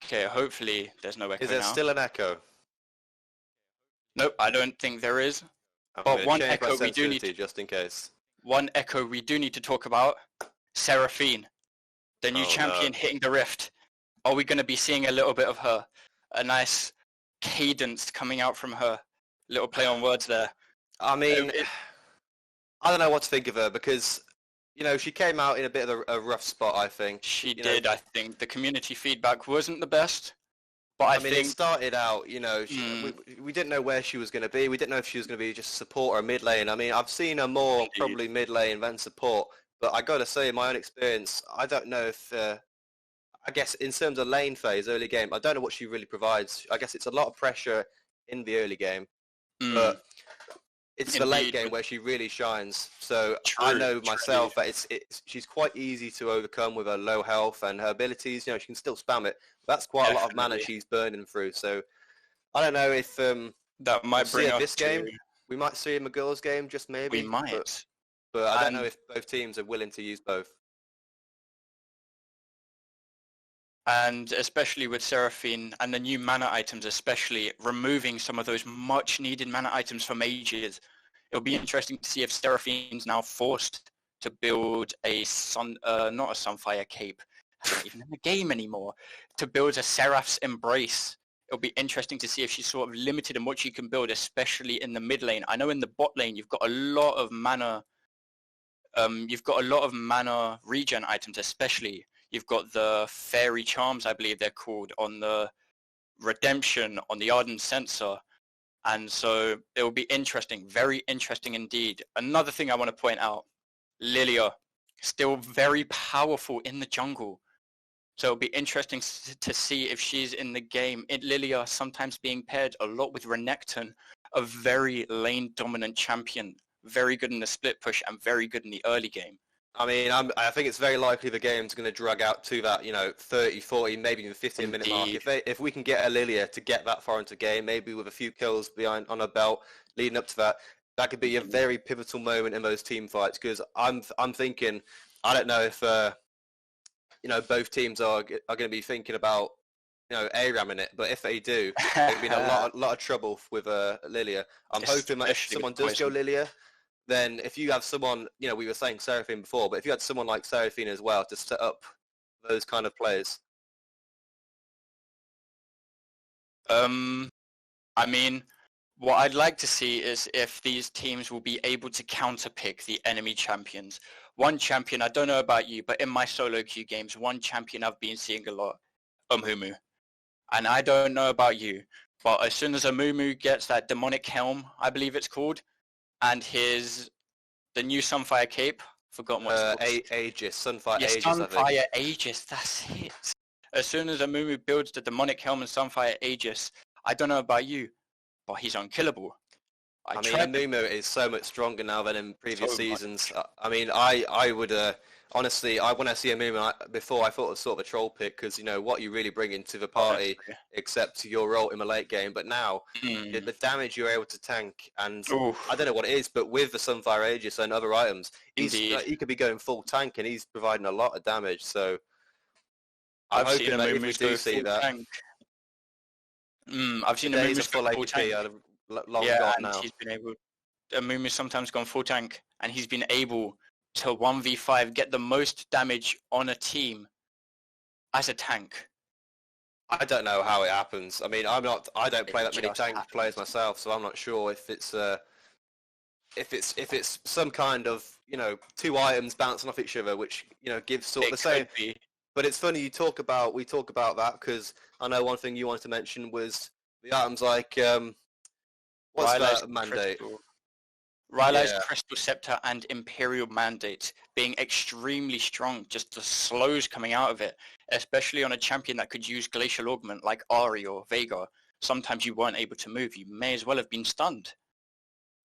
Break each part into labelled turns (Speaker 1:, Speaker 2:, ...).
Speaker 1: Okay, hopefully there's no echo
Speaker 2: Is there
Speaker 1: now.
Speaker 2: still an echo?
Speaker 1: Nope, I don't think there is.
Speaker 2: I'm
Speaker 1: But
Speaker 2: going
Speaker 1: one
Speaker 2: to change my
Speaker 1: echo we do
Speaker 2: sensitivity
Speaker 1: need.
Speaker 2: just in case.
Speaker 1: One echo we do need to talk about. Seraphine, the new champion hitting the rift. Are we going to be seeing a little bit of her? A nice cadence coming out from her. Little play on words there.
Speaker 2: I mean, I don't know what to think of her because, you know, she came out in a bit of a rough spot, I think.
Speaker 1: She did, I think. The community feedback wasn't the best. But I
Speaker 2: mean,
Speaker 1: think
Speaker 2: it started out, you know, we didn't know where she was going to be. We didn't know if she was going to be just support or mid lane. I mean, I've seen her more probably mid lane than support. But I got to say, in my own experience, I don't know if, I guess in terms of lane phase, early game, I don't know what she really provides. I guess it's a lot of pressure in the early game. But it's the late game where she really shines. So I know myself that she's quite easy to overcome with her low health and her abilities. You know, she can still spam it. That's quite a lot of mana she's burning through. So I don't know if
Speaker 1: that might bring us
Speaker 2: this game. We might see a McGill's game, just maybe.
Speaker 1: We might.
Speaker 2: But I don't know if both teams are willing to use both.
Speaker 1: And especially with Seraphine and the new mana items, especially removing some of those much needed mana items from mages, it'll be interesting to see if Seraphine's now forced to build a not a Sunfire Cape, not even in the game anymore, to build a Seraph's Embrace. It'll be interesting to see if she's sort of limited in what she can build, especially in the mid lane. I know in the bot lane you've got a lot of mana. You've got a lot of mana regen items, especially. You've got the Fairy Charms, I believe they're called, on the Redemption, on the Ardent Sensor. And so it will be interesting, very interesting indeed. Another thing I want to point out, Lilia, still very powerful in the jungle. So it'll be interesting to see if she's in the game. Lilia sometimes being paired a lot with Renekton, a very lane-dominant champion, very good in the split push and very good in the early game.
Speaker 2: I mean, I think it's very likely the game's going to drag out to that, you know, 30, 40, maybe even 15-minute mark. If we can get a Lilia to get that far into the game, maybe with a few kills behind on her belt leading up to that, that could be a very pivotal moment in those team fights. Because I'm thinking, I don't know if you know, both teams are going to be thinking about, you know, ARAMing it, but if they do, it'll be a lot of trouble with Lilia. I'm hoping that if someone does go Lilia, then if you have someone, you know, we were saying Seraphine before, but if you had someone like Seraphine as well to set up those kind of players.
Speaker 1: I mean, what I'd like to see is if these teams will be able to counterpick the enemy champions. One champion, I don't know about you, but in my solo queue games, one champion I've been seeing a lot, Umumu. And I don't know about you, but as soon as Umumu gets that demonic helm, I believe it's called, and the new Sunfire Cape, forgotten what it's called.
Speaker 2: Aegis, Sunfire
Speaker 1: yes,
Speaker 2: Aegis,
Speaker 1: Sunfire Aegis, that's it. As soon as Amumu builds the demonic helm and Sunfire Aegis, I don't know about you, but he's unkillable.
Speaker 2: I mean, Amumu is so much stronger now than in previous seasons. I mean, I would honestly, when I see Amumu before, I thought it was sort of a troll pick because, you know, what you really bring into the party, except your role in the late game. But now, the damage you're able to tank, and I don't know what it is, but with the Sunfire Aegis and other items, he could be going full tank, and he's providing a lot of damage. So I'm hoping that if we do see that,
Speaker 1: I've seen Amumu
Speaker 2: full
Speaker 1: full tank.
Speaker 2: Long gone now.
Speaker 1: He's been able. Amumu's sometimes gone full tank, and he's been able to 1v5 get the most damage on a team as a tank.
Speaker 2: I don't know how it happens. I mean, I don't play that many tank players myself, so I'm not sure if it's some kind of, you know, two items bouncing off each other, which, you know, gives sort of the same. But it's funny we talk about that because I know one thing you wanted to mention was the items like what's
Speaker 1: Rylai's
Speaker 2: that mandate?
Speaker 1: Rylai's Crystal Scepter and Imperial Mandate being extremely strong, just the slows coming out of it, especially on a champion that could use Glacial Augment like Ahri or Veigar. Sometimes you weren't able to move. You may as well have been stunned.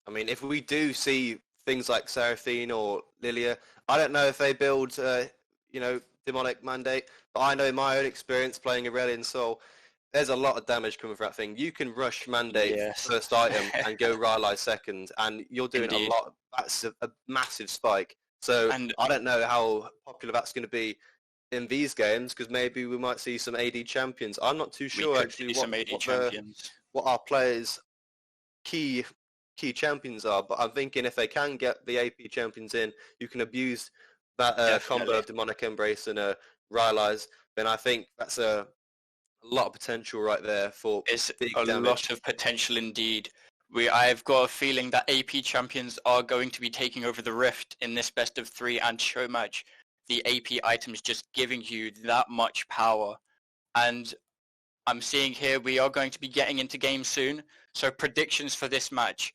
Speaker 2: I mean, if we do see things like Seraphine or Lilia, I don't know if they build, you know, Demonic Mandate, but I know in my own experience playing Aurelion Sol, there's a lot of damage coming from that thing. You can rush Mandate first item and go Rylai second, and you're doing a lot. That's a massive spike. So I don't know how popular that's going to be in these games, because maybe we might see some AD champions. I'm not too
Speaker 1: We
Speaker 2: sure
Speaker 1: could
Speaker 2: actually
Speaker 1: see some AD champions.
Speaker 2: what our players' key champions are, but I'm thinking if they can get the AP champions in, you can abuse that combo
Speaker 1: Definitely.
Speaker 2: of Demonic Embrace and Rylai's, then I think that's a lot of potential right there for
Speaker 1: It's
Speaker 2: big
Speaker 1: a
Speaker 2: damage.
Speaker 1: lot of potential indeed. I've got a feeling that AP champions are going to be taking over the Rift in this best of 3 and show match. The AP items just giving you that much power. And I'm seeing here we are going to be getting into games soon. So predictions for this match.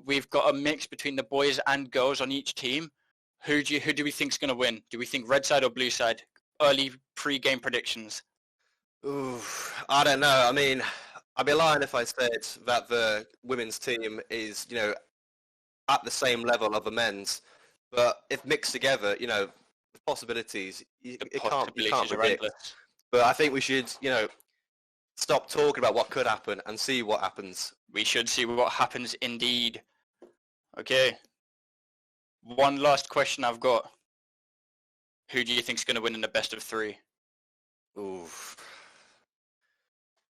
Speaker 1: We've got a mix between the boys and girls on each team. Who do we think is going to win? Do we think red side or blue side? Early pre-game predictions.
Speaker 2: Ooh, I don't know. I mean, I'd be lying if I said that the women's team is, at the same level of the men's. But if mixed together, the possibilities, you can't
Speaker 1: Possibilities are
Speaker 2: predict.
Speaker 1: endless.
Speaker 2: But I think we should, stop talking about what could happen and see what happens.
Speaker 1: We should see what happens indeed. Okay. One last question I've got. Who do you think is going to win in the best of 3?
Speaker 2: Ooh.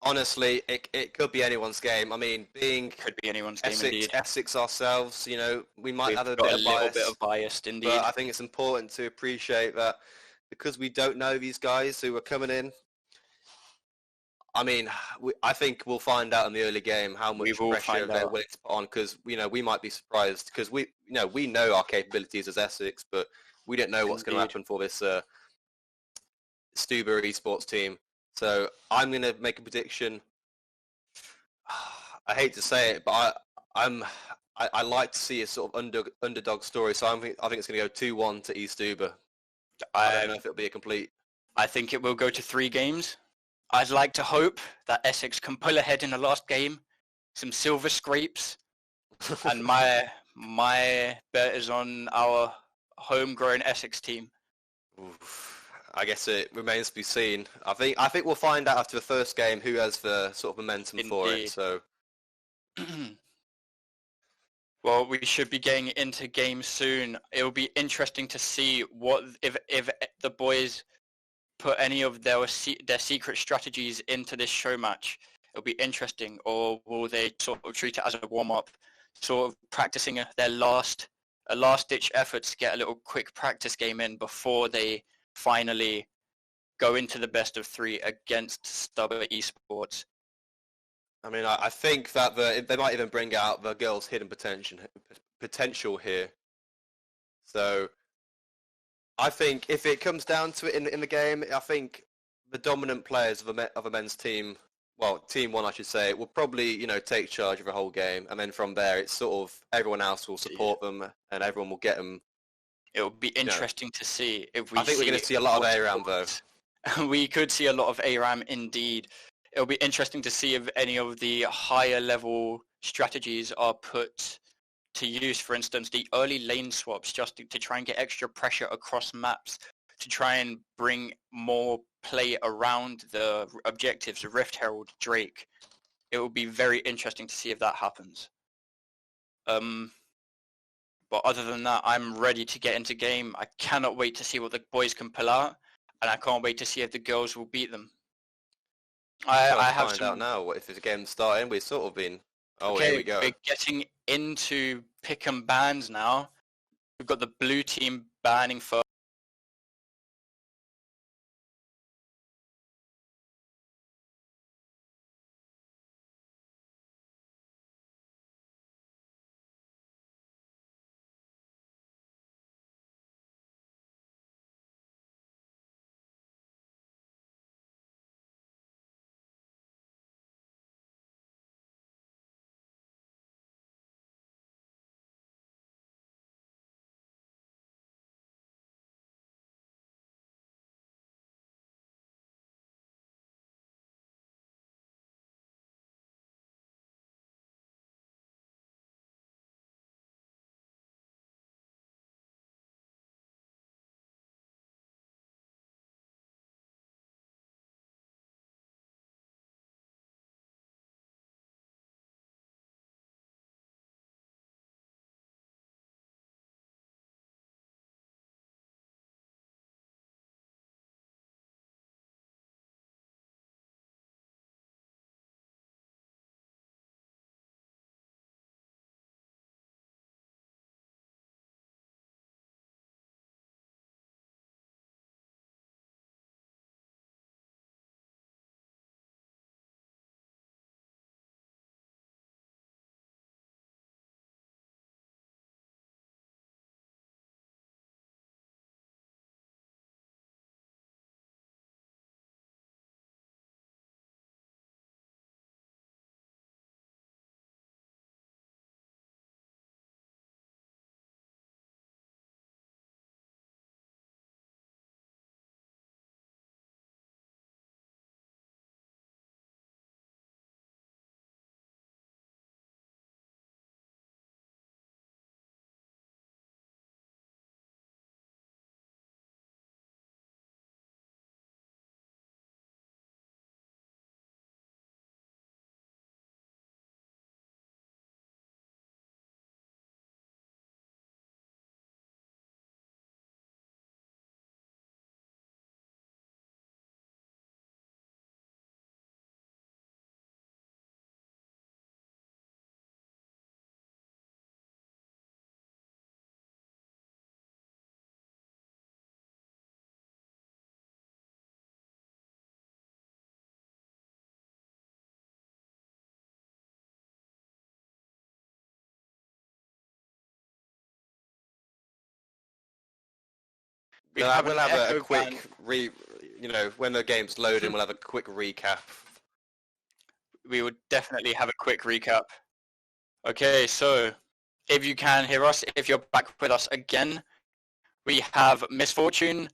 Speaker 2: Honestly, it could be anyone's game. I mean, being
Speaker 1: Could be anyone's game indeed.
Speaker 2: Essex ourselves, we might
Speaker 1: We've
Speaker 2: have a
Speaker 1: got
Speaker 2: bit
Speaker 1: a
Speaker 2: of
Speaker 1: little
Speaker 2: bias,
Speaker 1: bit of bias indeed.
Speaker 2: but I think it's important to appreciate that because we don't know these guys who are coming in. I mean, I think we'll find out in the early game how much pressure they're willing to put on because, we might be surprised because we know our capabilities as Essex, but we don't know what's going to happen for this STUBA eSports team. So I'm going to make a prediction. I hate to say it, but I like to see a sort of underdog story. So I think it's going to go 2-1 to eStuba. I don't know if it'll be a complete.
Speaker 1: I think it will go to 3 games. I'd like to hope that Essex can pull ahead in the last game, some silver scrapes, and my bet is on our homegrown Essex team.
Speaker 2: Oof. I guess it remains to be seen. I think we'll find out after the first game who has the sort of momentum for it. So.
Speaker 1: Well, we should be getting into games soon. It will be interesting to see what if the boys put any of their secret strategies into this show match. It'll be interesting, or will they sort of treat it as a warm-up, sort of practicing a last-ditch effort to get a little quick practice game in before they finally go into the best of 3 against STUBA eSports.
Speaker 2: I mean, I think that they might even bring out the girls' hidden potential here. So I think if it comes down to it in the game, I think the dominant players of a men's team, well, Team 1 I should say, will probably, take charge of the whole game. And then from there, it's sort of everyone else will support them and everyone will get them.
Speaker 1: It will be interesting to see if we
Speaker 2: I think we're going to see a lot of ARAM though.
Speaker 1: We could see a lot of ARAM indeed. It'll be interesting to see if any of the higher level strategies are put to use. For instance, the early lane swaps just to try and get extra pressure across maps, to try and bring more play around the objectives of Rift Herald, Drake. It will be very interesting to see if that happens. But other than that, I'm ready to get into game. I cannot wait to see what the boys can pull out, and I can't wait to see if the girls will beat them.
Speaker 2: I have find out now if the game's starting. We've sort of been. Oh, okay, here we go.
Speaker 1: We're getting into pick and bans now. We've got the blue team banning first. We
Speaker 2: No,
Speaker 1: have
Speaker 2: we'll
Speaker 1: an
Speaker 2: have a
Speaker 1: Echo
Speaker 2: quick
Speaker 1: ban.
Speaker 2: when the game's loading, we'll have a quick recap.
Speaker 1: We would definitely have a quick recap. Okay, so if you can hear us, if you're back with us again, we have Misfortune.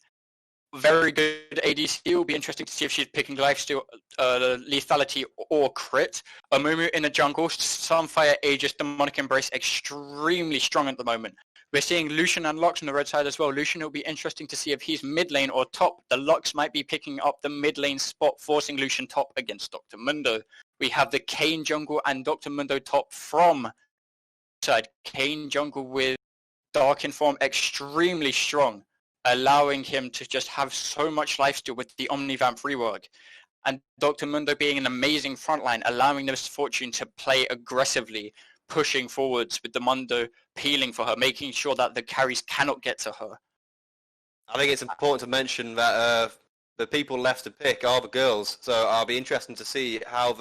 Speaker 1: Very good ADC. It will be interesting to see if she's picking lifesteal, lethality, or crit. Amumu in the jungle, Sunfire, Aegis, Demonic Embrace, extremely strong at the moment. We're seeing Lucian and Lux on the red side as well. Lucian, it will be interesting to see if he's mid lane or top. The Lux might be picking up the mid lane spot, forcing Lucian top against Dr. Mundo. We have the Kayn jungle and Dr. Mundo top from side. Kayn jungle with Dark Inform, extremely strong, allowing him to just have so much lifesteal with the Omnivamp rework. And Dr. Mundo being an amazing frontline, allowing the Misfortune to play aggressively, pushing forwards with the Mundo peeling for her, making sure that the carries cannot get to her.
Speaker 2: I think it's important to mention that the people left to pick are the girls, so I'll be interested to see how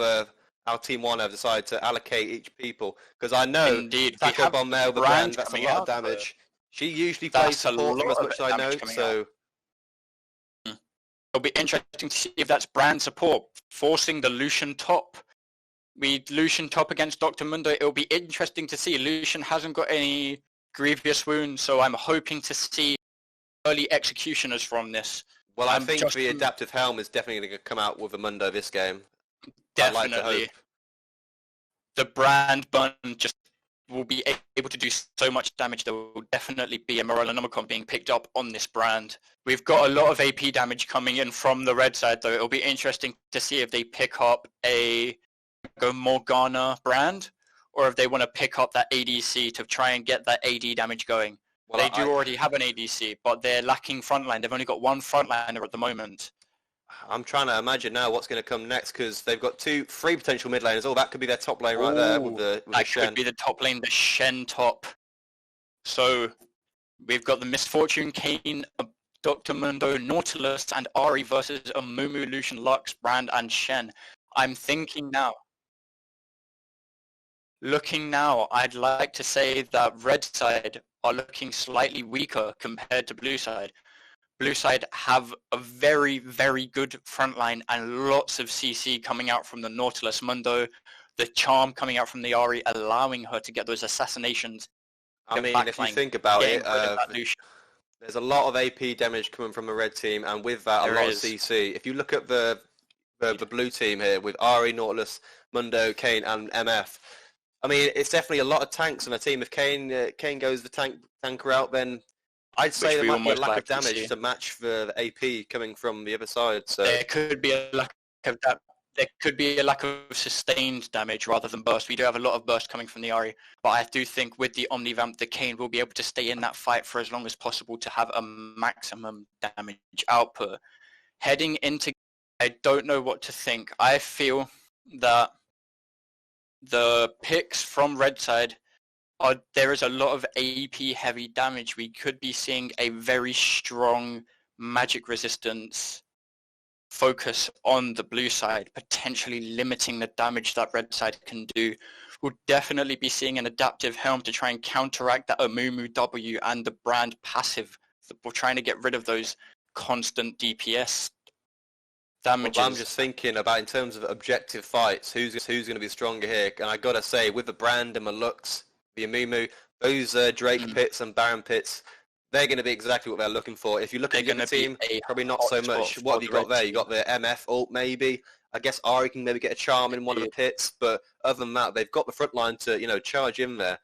Speaker 2: Team 1 have decided to allocate each people, because I know
Speaker 1: Indeed,
Speaker 2: Taco Bomb there with the brand, that's a lot of damage. She usually plays support from as much as I know, so...
Speaker 1: It'll be interesting to see if that's brand support, forcing the Lucian top. Lucian top against Dr. Mundo, it'll be interesting to see. Lucian hasn't got any grievous wounds, so I'm hoping to see early executioners from this.
Speaker 2: Well, I think the adaptive helm is definitely going to come out with a Mundo this game.
Speaker 1: Definitely.
Speaker 2: I'd like to hope.
Speaker 1: The brand burn just will be able to do so much damage. There will definitely be a Morellonomicon being picked up on this brand. We've got a lot of AP damage coming in from the red side, though. It'll be interesting to see if they pick up a Morgana brand, or if they want to pick up that ADC to try and get that AD damage going. Well, they do already have an ADC, but they're lacking frontline. They've only got one frontliner at the moment.
Speaker 2: I'm trying to imagine now what's going to come next, because they've got three potential mid laners. Oh, that could be their top lane right there with the
Speaker 1: that
Speaker 2: Shen.
Speaker 1: Could be the top lane, the Shen top. So we've got the Misfortune, Kayn, Dr. Mundo, Nautilus, and Ahri versus Amumu, Lucian, Lux, Brand, and Shen. I'm thinking now. Looking now, I'd like to say that red side are looking slightly weaker compared to blue side. Blue side have a very, very good front line and lots of CC coming out from the Nautilus Mundo, the charm coming out from the Ahri, allowing her to get those assassinations.
Speaker 2: I mean, if you think about it, there's a lot of AP damage coming from the red team, and with that, a lot of CC. If you look at the blue team here with Ahri, Nautilus, Mundo, Kayn, and MF, I mean, it's definitely a lot of tanks on a team. If Kayn goes the tank route, then I'd say there might be a lack of damage to match the AP coming from the other side. So
Speaker 1: there could be a lack of that. There could be a lack of sustained damage rather than burst. We do have a lot of burst coming from the Ahri, but I do think with the Omnivamp, the Kayn will be able to stay in that fight for as long as possible to have a maximum damage output. Heading into, I don't know what to think. I feel that the picks from red side there is a lot of AP heavy damage. We could be seeing a very strong magic resistance focus on the blue side, potentially limiting the damage that red side can do. We'll definitely be seeing an adaptive helm to try and counteract that Amumu W and the brand passive. We're trying to get rid of those constant DPS damages.
Speaker 2: Well, I'm just thinking about, in terms of objective fights, who's going to be stronger here. And I got to say, with the brand and the Lux, the Amumu, those Drake pits and Baron pits, they're going to be exactly what they're looking for. If you look at the team, probably not so much. What have you got there? You got the MF ult maybe. I guess Ahri can maybe get a charm in one of the pits, but other than that, they've got the front line to charge in there.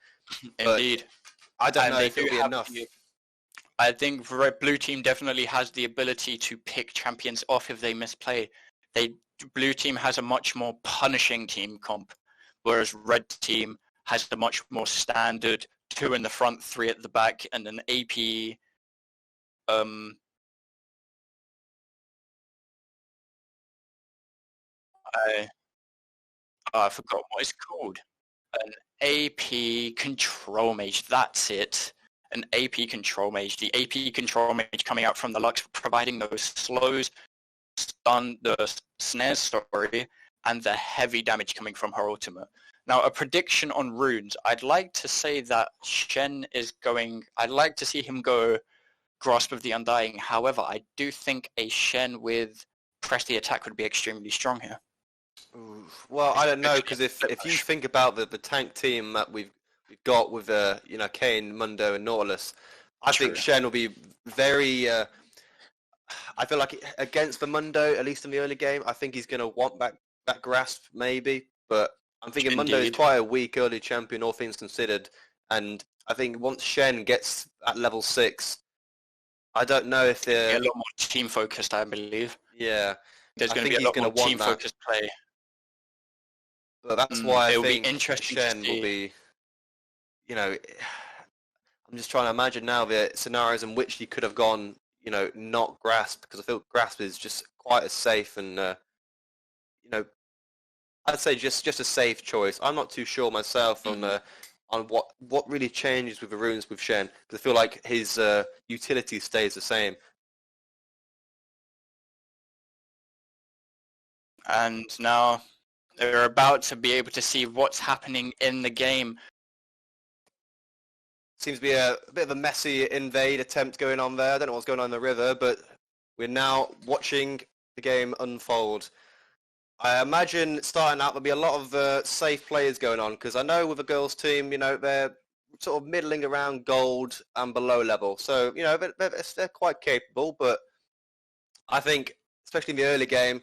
Speaker 1: Indeed.
Speaker 2: I don't know if it'll be enough.
Speaker 1: I think blue team definitely has the ability to pick champions off if they misplay. Blue team has a much more punishing team comp, whereas red team has the much more standard 2 in the front, 3 at the back, and an AP I forgot what it's called. An AP control mage, that's it. An AP control mage. The AP control mage coming out from the Lux, providing those slows, the snares, and the heavy damage coming from her ultimate. Now, a prediction on runes. I'd like to say that Shen is going... I'd like to see him go Grasp of the Undying. However, I do think a Shen with Press the Attack would be extremely strong here.
Speaker 2: Well, I don't know, because if you think about the tank team that we've got with Kane, Mundo, and Nautilus, I think Shen will be very. I feel like against the Mundo, at least in the early game, I think he's going to want that grasp maybe, but I'm thinking Mundo is quite a weak early champion, all things considered, and I think once Shen gets at level 6, I don't know if they're
Speaker 1: a lot more team focused, I believe.
Speaker 2: Yeah,
Speaker 1: there's going to be a lot more team focused play.
Speaker 2: But that's why I think
Speaker 1: be interesting
Speaker 2: Shen will be. I'm just trying to imagine now the scenarios in which he could have gone. Not grasp, because I feel grasp is just quite as safe and I'd say just a safe choice. I'm not too sure myself on what really changes with the runes with Shen, because I feel like his utility stays the same.
Speaker 1: And now they're about to be able to see what's happening in the game.
Speaker 2: Seems to be a bit of a messy invade attempt going on there. I don't know what's going on in the river, but we're now watching the game unfold. I imagine starting out there'll be a lot of safe players going on, because I know with the girls team, they're sort of middling around gold and below level. So, they're quite capable, but I think, especially in the early game,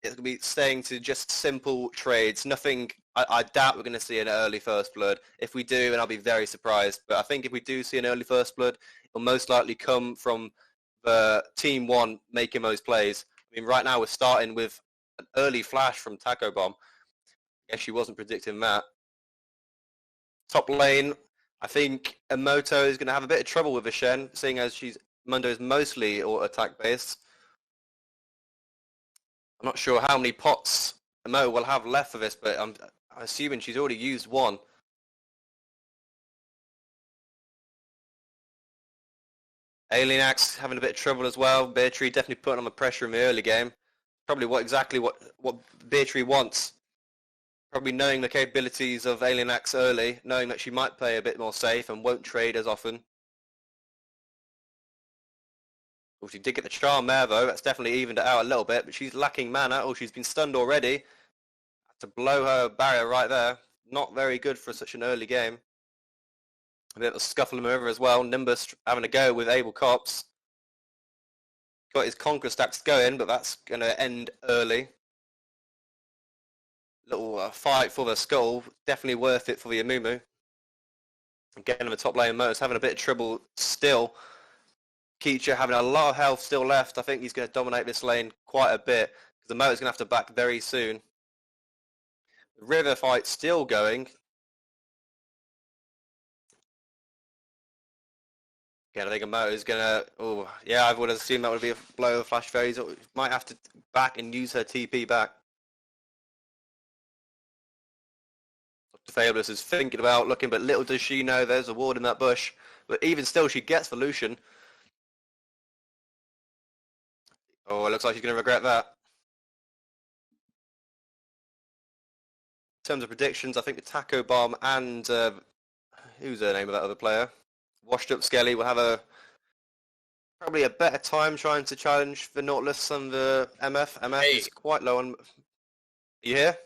Speaker 2: it's going to be staying to just simple trades. Nothing. I doubt we're going to see an early first blood. If we do, and I'll be very surprised. But I think if we do see an early first blood, it'll most likely come from the Team 1 making those plays. I mean, right now we're starting with an early flash from Taco Bomb. I guess she wasn't predicting that. Top lane, I think Emoto is going to have a bit of trouble with the Shen, seeing as Mundo is mostly attack based. I'm not sure how many pots Emoto will have left for this, but I'm assuming she's already used one. Alien Axe having a bit of trouble as well. Beatree definitely putting on the pressure in the early game. Probably exactly what Beatree wants. Probably knowing the capabilities of Alien Axe early, knowing that she might play a bit more safe and won't trade as often. Well, she did get the charm there though. That's definitely evened it out a little bit, but she's lacking mana. Oh, she's been stunned already. Had to blow her barrier right there. Not very good for such an early game. A bit of a scuffle in the river as well. Nimbus having a go with Abel Cops. Got his Conquer stacks going, but that's going to end early. Little fight for the skull. Definitely worth it for the Amumu. Getting the top lane Mo's having a bit of trouble still. Keecha having a lot of health still left. I think he's going to dominate this lane quite a bit, because the Mo's going to have to back very soon. The river fight still going. Again, I think Emoto is going to... Oh, yeah, I would have assumed that would be a blow of the flash phase. Might have to back and use her TP back. Dr. Fabulous is thinking about looking, but little does she know there's a ward in that bush. But even still, she gets the Lucian. Oh, it looks like she's going to regret that. In terms of predictions, I think the Taco Bomb and... who's the name of that other player? Washed Up Skelly will have probably a better time trying to challenge the Nautilus and the MF. MF is quite low on... You here?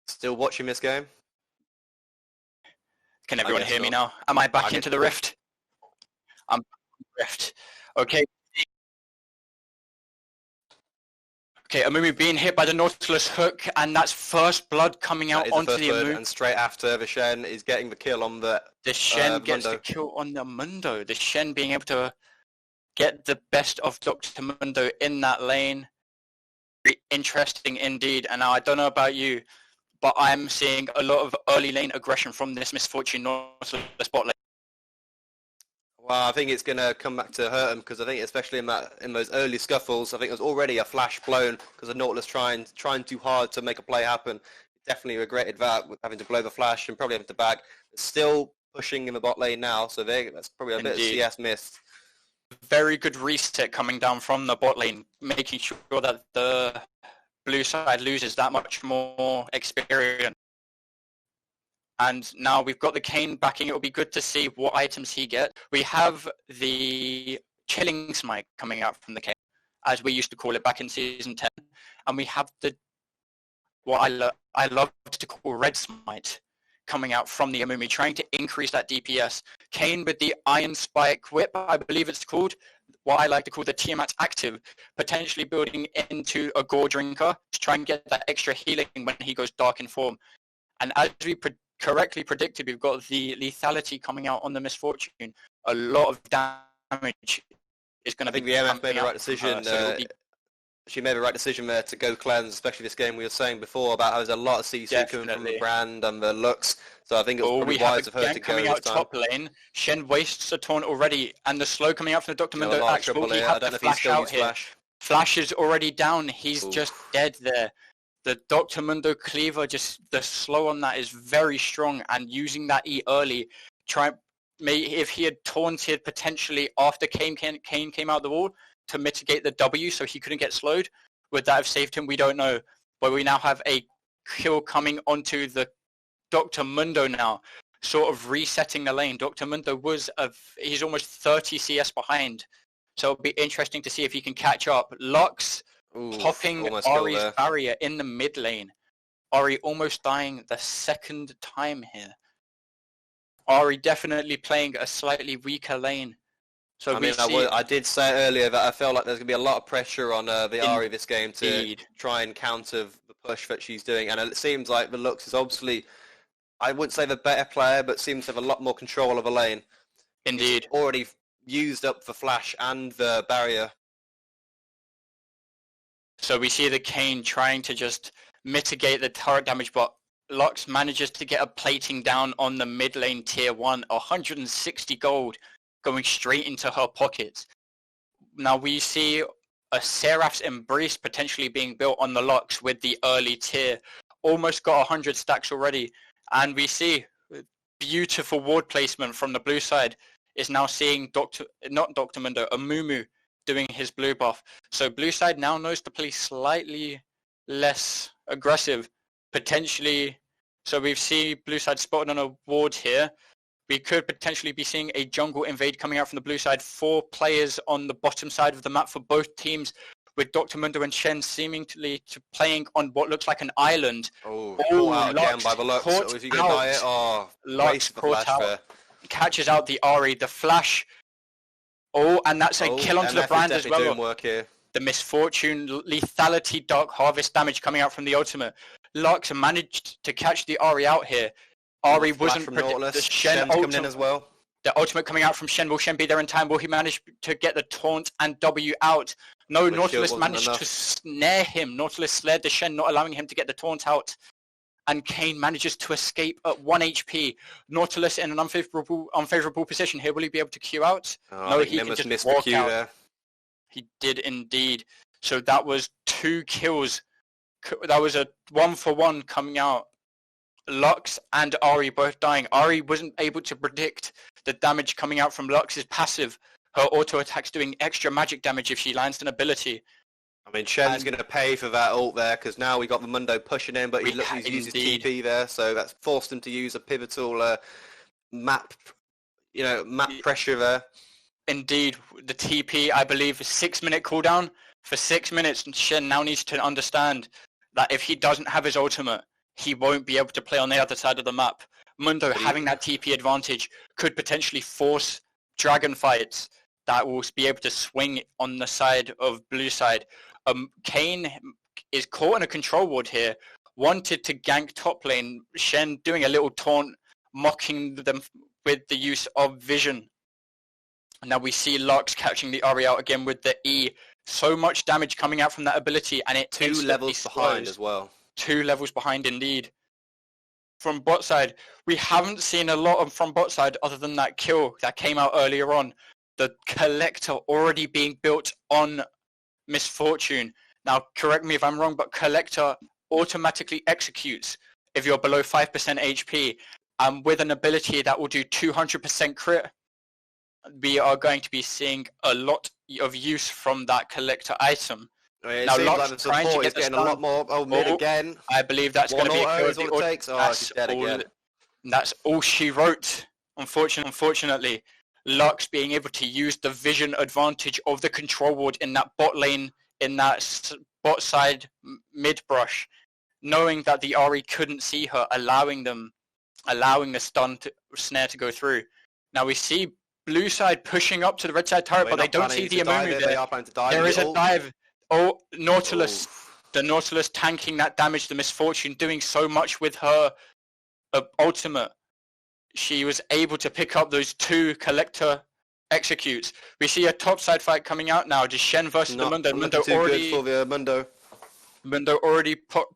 Speaker 2: Still watching this game?
Speaker 1: Can everyone hear me now? Am I back into the rift? I'm rift. Okay. Okay, Amumu being hit by the Nautilus hook, and that's first blood coming out onto the Amumu.
Speaker 2: And straight after, the Shen is getting the kill on the
Speaker 1: Shen gets the kill on the Mundo. The Shen being able to get the best of Dr. Mundo in that lane. Very interesting indeed. And now I don't know about you, but I'm seeing a lot of early lane aggression from this Misfortune Nautilus bot lane.
Speaker 2: Well, I think it's going to come back to hurt him, because I think especially in those early scuffles, I think there's already a flash blown because of Nautilus trying too hard to make a play happen. Definitely regretted that, with having to blow the flash and probably having to back. Still pushing in the bot lane now, so that's probably a bit of CS missed.
Speaker 1: Very good reset coming down from the bot lane, making sure that the blue side loses that much more experience. And now we've got the Kane backing. It'll be good to see what items he gets. We have the Chilling Smite coming out from the Kane, as we used to call it back in Season 10. And we have the what I love to call Red Smite coming out from the Amumi, trying to increase that DPS. Kane with the Iron Spike Whip, I believe it's called, what I like to call the Tiamat Active, potentially building into a Gore Drinker to try and get that extra healing when he goes dark in form. And as we correctly predicted, we've got the lethality coming out on the Misfortune. A lot of damage is going to be...
Speaker 2: I think the MF made the right decision. She made the right decision there to go cleanse, especially this game we were saying before about how there's a lot of CC coming from the brand and the looks. So I think it was probably wise of her to go
Speaker 1: coming out top lane. Shen wastes a taunt already, and the slow coming out from the Dr. Mundo. Actually, he had the flash out here. Flash is already down. He's just dead there. The Dr. Mundo cleaver, just the slow on that is very strong, and using that E early, if he had taunted potentially after Kane came out the wall to mitigate the W so he couldn't get slowed, would that have saved him? We don't know. But we now have a kill coming onto the Dr. Mundo now, sort of resetting the lane. Dr. Mundo he's almost 30 CS behind. So it'll be interesting to see if he can catch up. Lux popping Ari's barrier in the mid lane. Ari almost dying the second time here. Ari definitely playing a slightly weaker lane. So
Speaker 2: I did say earlier that I felt like there's going to be a lot of pressure on the Ari this game to try and counter the push that she's doing. And it seems like the Lux is obviously, I wouldn't say the better player, but seems to have a lot more control of a lane.
Speaker 1: Indeed.
Speaker 2: She's already used up the flash and the barrier.
Speaker 1: So we see the Kane trying to just mitigate the turret damage, but Lux manages to get a plating down on the mid lane tier 1, 160 gold. Going straight into her pockets. Now we see a Seraph's Embrace potentially being built on the Lux with the early tier. Almost got 100 stacks already. And we see beautiful ward placement from the blue side is now seeing not Dr. Mundo, Amumu doing his blue buff. So blue side now knows to play slightly less aggressive, potentially. So we've seen blue side spotted on a ward here. We could potentially be seeing a jungle invade coming out from the blue side. 4 players on the bottom side of the map for both teams, with Dr. Mundo and Shen seemingly playing on what looks like an island.
Speaker 2: Caught out again by the Lux. Is he going to die it?
Speaker 1: Lux caught out. Catches out the Ari, the flash. And that's a kill onto the brand as well.
Speaker 2: Doing work here.
Speaker 1: The Misfortune, lethality, Dark Harvest damage coming out from the ultimate. Lux managed to catch the Ari out here. Ari wasn't predicted. The Shen
Speaker 2: coming in as well.
Speaker 1: The ultimate coming out from Shen. Will Shen be there in time? Will he manage to get the taunt and W out? No, Nautilus managed to snare him. Nautilus snared the Shen, not allowing him to get the taunt out. And Kane manages to escape at 1 HP. Nautilus in an unfavorable position here. Will he be able to queue out?
Speaker 2: No, he can just walk out. There.
Speaker 1: He did indeed. So that was 2 kills. That was a 1-for-1 coming out. Lux and Ari both dying. Ari wasn't able to predict the damage coming out from Lux's passive. Her auto attack's doing extra magic damage if she lands an ability.
Speaker 2: I mean, Shen's going to pay for that ult there because now we got the Mundo pushing in, but he's used his TP there, so that's forced him to use a pivotal map pressure there.
Speaker 1: Indeed, the TP, I believe, is 6-minute cooldown for 6 minutes. And Shen now needs to understand that if he doesn't have his ultimate, he won't be able to play on the other side of the map. Mundo having that TP advantage could potentially force dragon fights that will be able to swing on the side of blue side. Kane is caught in a control ward here, wanted to gank top lane. Shen doing a little taunt, mocking them with the use of vision. Now we see Lux catching the Ari out again with the E. So much damage coming out from that ability, and it
Speaker 2: 2 levels behind as well.
Speaker 1: 2 levels behind indeed. From bot side, we haven't seen a lot from bot side other than that kill that came out earlier on. The Collector already being built on Misfortune. Now, correct me if I'm wrong, but Collector automatically executes if you're below 5% HP, and with an ability that will do 200% crit. We are going to be seeing a lot of use from that Collector item.
Speaker 2: It seems like the support is getting a lot more. Mid again.
Speaker 1: I believe that's going to be a kill.
Speaker 2: She's dead again.
Speaker 1: And that's all she wrote. Unfortunately, Lux being able to use the vision advantage of the control ward in that bot lane, in that bot side mid brush, knowing that the Ahri couldn't see her, allowing the snare to go through. Now we see blue side pushing up to the red side turret, but they don't see the Amumu there. There is a dive. Oh, Nautilus. The Nautilus tanking that damage, the Misfortune doing so much with her ultimate. She was able to pick up those 2 collector executes. We see a topside fight coming out now. Just Shen versus the Mundo. Mundo already
Speaker 2: good for the Mundo.
Speaker 1: Mundo already put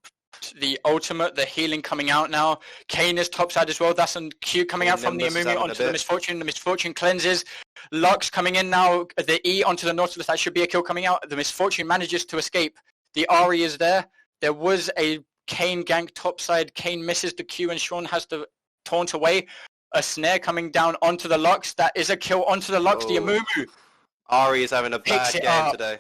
Speaker 1: the ultimate, the healing coming out now. Kane is topside as well. That's a Q coming out from the Amumu onto the Misfortune. The Misfortune cleanses. Lux coming in now. The E onto the Nautilus. That should be a kill coming out. The Misfortune manages to escape. The Ahri is there. There was a Kane gank topside. Kane misses the Q and Sean has to taunt away. A snare coming down onto the Lux. That is a kill onto the Lux. The Amumu.
Speaker 2: Ahri is having a bad game today.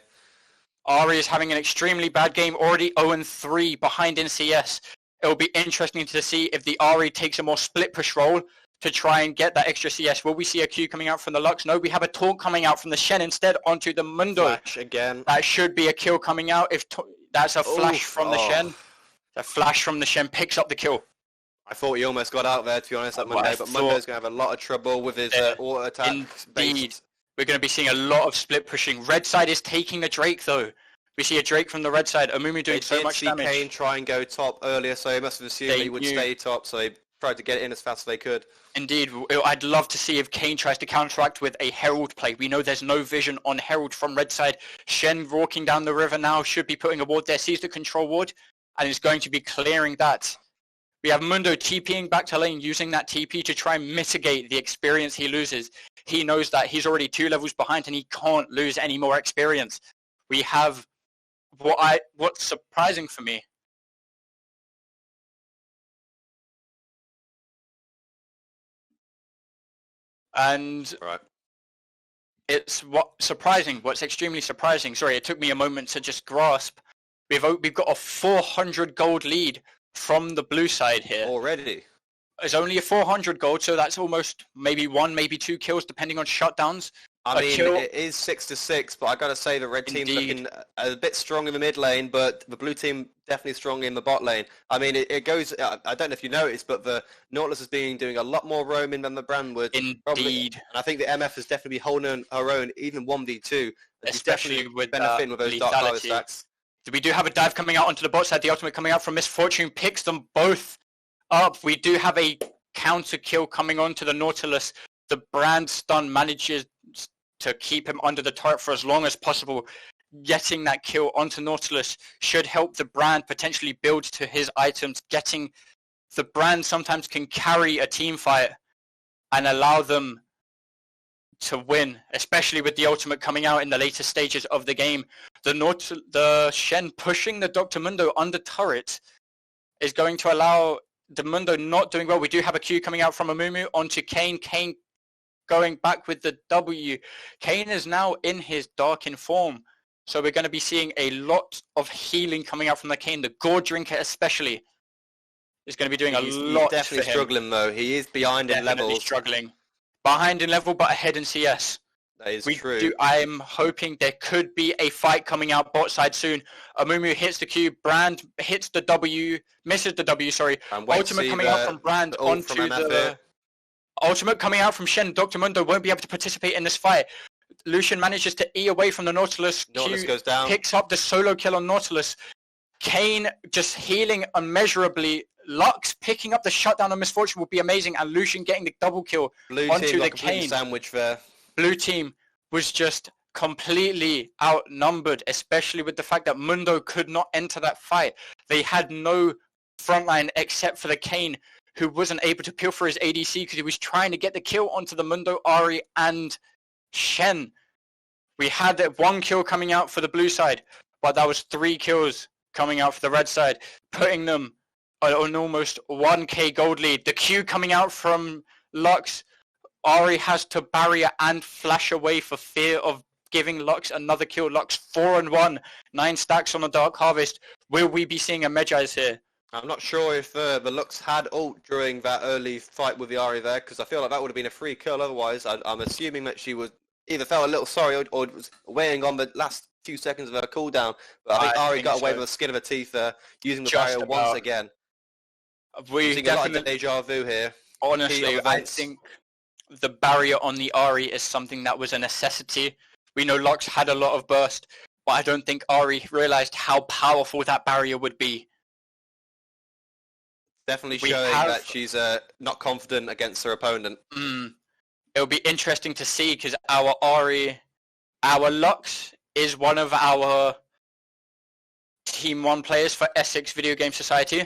Speaker 1: Ahri is having an extremely bad game, already 0-3 behind in CS. It will be interesting to see if the Ahri takes a more split push role to try and get that extra CS. Will we see a Q coming out from the Lux? No, we have a taunt coming out from the Shen instead onto the Mundo.
Speaker 2: Flash again.
Speaker 1: That should be a kill coming out. That's a flash from the Shen. A flash from the Shen picks up the kill.
Speaker 2: I thought he almost got out there, to be honest, that Mundo, but Mundo's going to have a lot of trouble with his auto attack.
Speaker 1: Indeed. We're going to be seeing a lot of split pushing. Red side is taking a Drake, though. We see a Drake from the red side. Amumu doing so much damage.
Speaker 2: Kane try and go top earlier, so he must have assumed he would stay top, so they tried to get it in as fast as they could.
Speaker 1: Indeed. I'd love to see if Kane tries to counteract with a Herald play. We know there's no vision on Herald from red side. Shen walking down the river now, should be putting a ward there, sees the control ward, and is going to be clearing that. We have Mundo TPing back to lane, using that TP to try and mitigate the experience he loses. He knows that he's already 2 levels behind and he can't lose any more experience. We have what's surprising for me. And it's what's extremely surprising. Sorry, it took me a moment to just grasp. We've got a 400 gold lead from the blue side here.
Speaker 2: Already?
Speaker 1: It's only a 400 gold, so that's almost maybe 1, maybe 2 kills, depending on shutdowns.
Speaker 2: I mean, it is 6-6, but I got to say the red team's looking a bit strong in the mid lane, but the blue team definitely strong in the bot lane. I mean, it goes, I don't know if you noticed, but the Nautilus has been doing a lot more roaming than the Brand would.
Speaker 1: Indeed.
Speaker 2: And I think the MF has definitely been holding her own, even 1v2.
Speaker 1: Especially with
Speaker 2: benefiting with those Dark Power stacks.
Speaker 1: We do have a dive coming out onto the bot side. The ultimate coming out from Misfortune picks them both up. We do have a counter kill coming onto the Nautilus. The Brand stun manages to keep him under the turret for as long as possible. Getting that kill onto Nautilus should help the Brand potentially build to his items. The Brand sometimes can carry a team fight and allow them to win, especially with the ultimate coming out in the later stages of the game. The Shen pushing the Dr. Mundo under turret is going to allow the Mundo not doing well. We do have a Q coming out from Amumu onto Kane. Kane going back with the W. Kane is now in his Darkin form, so we're going to be seeing a lot of healing coming out from the Kane. The Gore Drinker especially is going to be doing a lot.
Speaker 2: He's definitely struggling though. He is behind in levels.
Speaker 1: Struggling. Behind in level, but ahead in CS.
Speaker 2: That is true.
Speaker 1: I'm hoping there could be a fight coming out bot side soon. Amumu hits the Q, Brand hits the W, misses the W, sorry. Ultimate coming out from Brand onto the... Ultimate coming out from Shen. Dr. Mundo won't be able to participate in this fight. Lucian manages to E away from the Nautilus.
Speaker 2: Nautilus goes down.
Speaker 1: Picks up the solo kill on Nautilus. Kane just healing immeasurably. Lux picking up the shutdown on Misfortune would be amazing, and Lucian getting the double kill onto the Kane.
Speaker 2: Sandwich there.
Speaker 1: Blue team was just completely outnumbered, especially with the fact that Mundo could not enter that fight. They had no frontline except for the Kane, who wasn't able to peel for his ADC because he was trying to get the kill onto the Mundo, Ahri, and Shen. We had 1 kill coming out for the blue side, but that was 3 kills coming out for the red side, putting them on almost 1k gold lead. The Q coming out from Lux. Ahri has to barrier and flash away for fear of giving Lux another kill. Lux 4-1, 9 stacks on the Dark Harvest. Will we be seeing a Medjay's here?
Speaker 2: I'm not sure if the Lux had ult during that early fight with the Ahri there, because I feel like that would have been a free kill otherwise. I'm assuming that she was either felt a little sorry or was waiting on the last few seconds of her cooldown. But I think Ahri got away with the skin of her teeth using the barrier once again.
Speaker 1: We
Speaker 2: seeing a lot of deja vu here.
Speaker 1: Honestly, I think the barrier on the Ahri is something that was a necessity. We know Lux had a lot of burst, but I don't think Ahri realized how powerful that barrier would be.
Speaker 2: Definitely showing that she's not confident against her opponent.
Speaker 1: It'll be interesting to see because our Ahri, our Lux is one of our Team 1 players for Essex Video Game Society.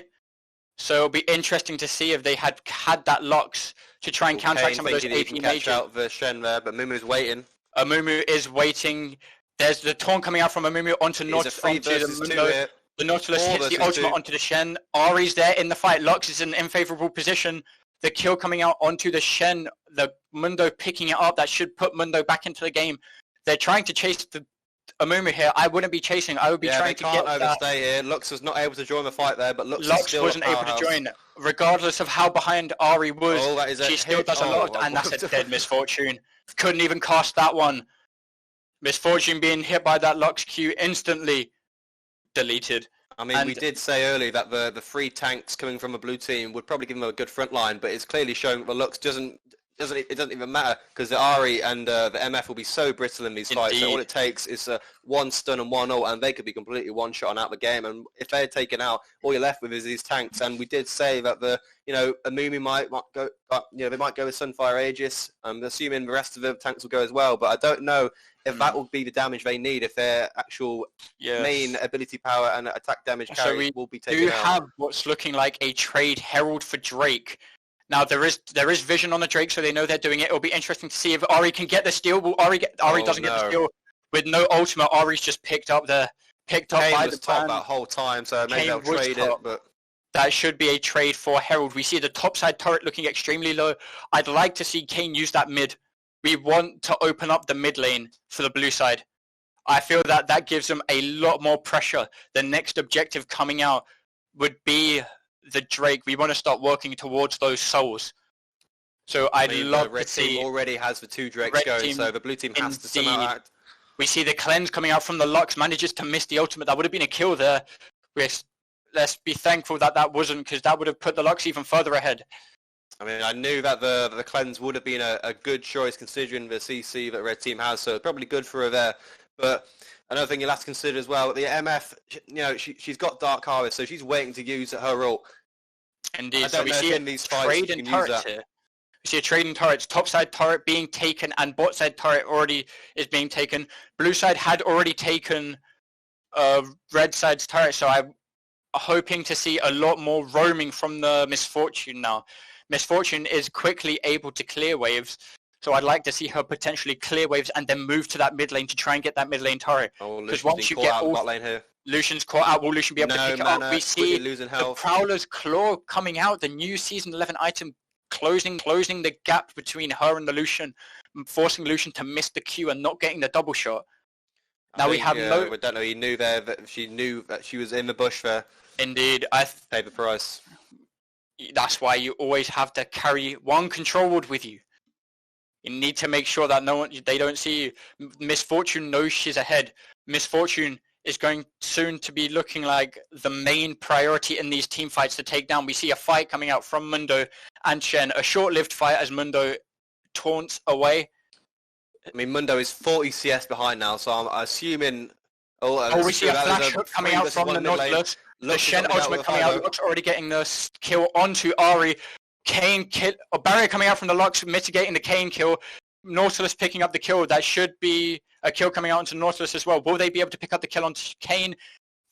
Speaker 1: So it'll be interesting to see if they had that Lux to try and counteract some of those AP mages.
Speaker 2: Out the Shen there, but Mumu's waiting.
Speaker 1: Amumu is waiting. There's the taunt coming out from Amumu onto the Mundo. The Nautilus hits the ultimate onto the Shen. Ahri's there in the fight. Lux is in an unfavorable position. The kill coming out onto the Shen. The Mundo picking it up. That should put Mundo back into the game. They're trying to chase the Amumu here. I wouldn't be chasing. I would be trying to get that.
Speaker 2: They can't overstay here. Lux was not able to join the fight there, but Lux
Speaker 1: wasn't able to join. Regardless of how behind Ahri was, she still does a lot, and that's a dead Misfortune. Couldn't even cast that one. Misfortune being hit by that Lux Q instantly deleted.
Speaker 2: I mean, we did say earlier that the 3 tanks coming from a blue team would probably give them a good front line, but it's clearly showing that the Lux doesn't even matter because the Ahri and the MF will be so brittle in these fights. So all it takes is one stun and one ult, and they could be completely one-shot out the game. And if they're taken out, all you're left with is these tanks. And we did say that Amumi might go, they might go with Sunfire Aegis. I'm assuming the rest of the tanks will go as well, but I don't know if that will be the damage they need, if their actual main ability power and attack damage carry will be taken out.
Speaker 1: We do have what's looking like a trade Herald for Drake. Now there is vision on the Drake, so they know they're doing it. It'll be interesting to see if Ahri can get the steal. Will Ahri doesn't get the steal with no ultimate. Ahri's just picked up by the
Speaker 2: top that whole time, so maybe they'll trade it. But
Speaker 1: that should be a trade for Herald. We see the top side turret looking extremely low. I'd like to see Kane use that mid. We want to open up the mid lane for the blue side. I feel that gives them a lot more pressure. The next objective coming out would be the Drake. We want to start working towards those souls. So I'd love to see.
Speaker 2: The red team already has the 2 Drakes going, so the blue team has to somehow act.
Speaker 1: We see the cleanse coming out from the Lux, manages to miss the ultimate. That would have been a kill there. Let's be thankful that wasn't, because that would have put the Lux even further ahead.
Speaker 2: I mean, I knew that the cleanse would have been a good choice considering the CC that the red team has, so probably good for her there. But another thing you'll have to consider as well, the MF, she's got Dark Harvest, so she's waiting to use her ult.
Speaker 1: Indeed, so we see a trade in turrets here. We see a trade in turrets. Top side turret being taken and bot side turret already is being taken. Blue side had already taken red side's turret, so I'm hoping to see a lot more roaming from the Misfortune now. Misfortune is quickly able to clear waves, so I'd like to see her potentially clear waves and then move to that mid lane to try and get that mid lane turret.
Speaker 2: Because once you get
Speaker 1: bot lane here. Lucian's caught out. Will Lucian be able to pick it up? We see the Prowler's Claw coming out, the new Season 11 item, closing the gap between her and the Lucian, forcing Lucian to miss the Q and not getting the double shot. Now we have
Speaker 2: we don't know. He knew there that she knew that she was in the bush there.
Speaker 1: Indeed,
Speaker 2: pay the price.
Speaker 1: That's why you always have to carry one control ward with you. You need to make sure that they don't see you. Misfortune knows she's ahead. Misfortune is going soon to be looking like the main priority in these team fights to take down. We see a fight coming out from Mundo and Shen, a short-lived fight as Mundo taunts away.
Speaker 2: I mean, Mundo is 40 CS behind now, so I'm assuming...
Speaker 1: we see a flash hook coming out from the Nautilus. The Shen ultimate coming out. Lux already getting the kill onto Ahri. Kane kill, a barrier coming out from the Lux, mitigating the Kane kill. Nautilus picking up the kill. That should be a kill coming out onto Nautilus as well. Will they be able to pick up the kill onto Kane?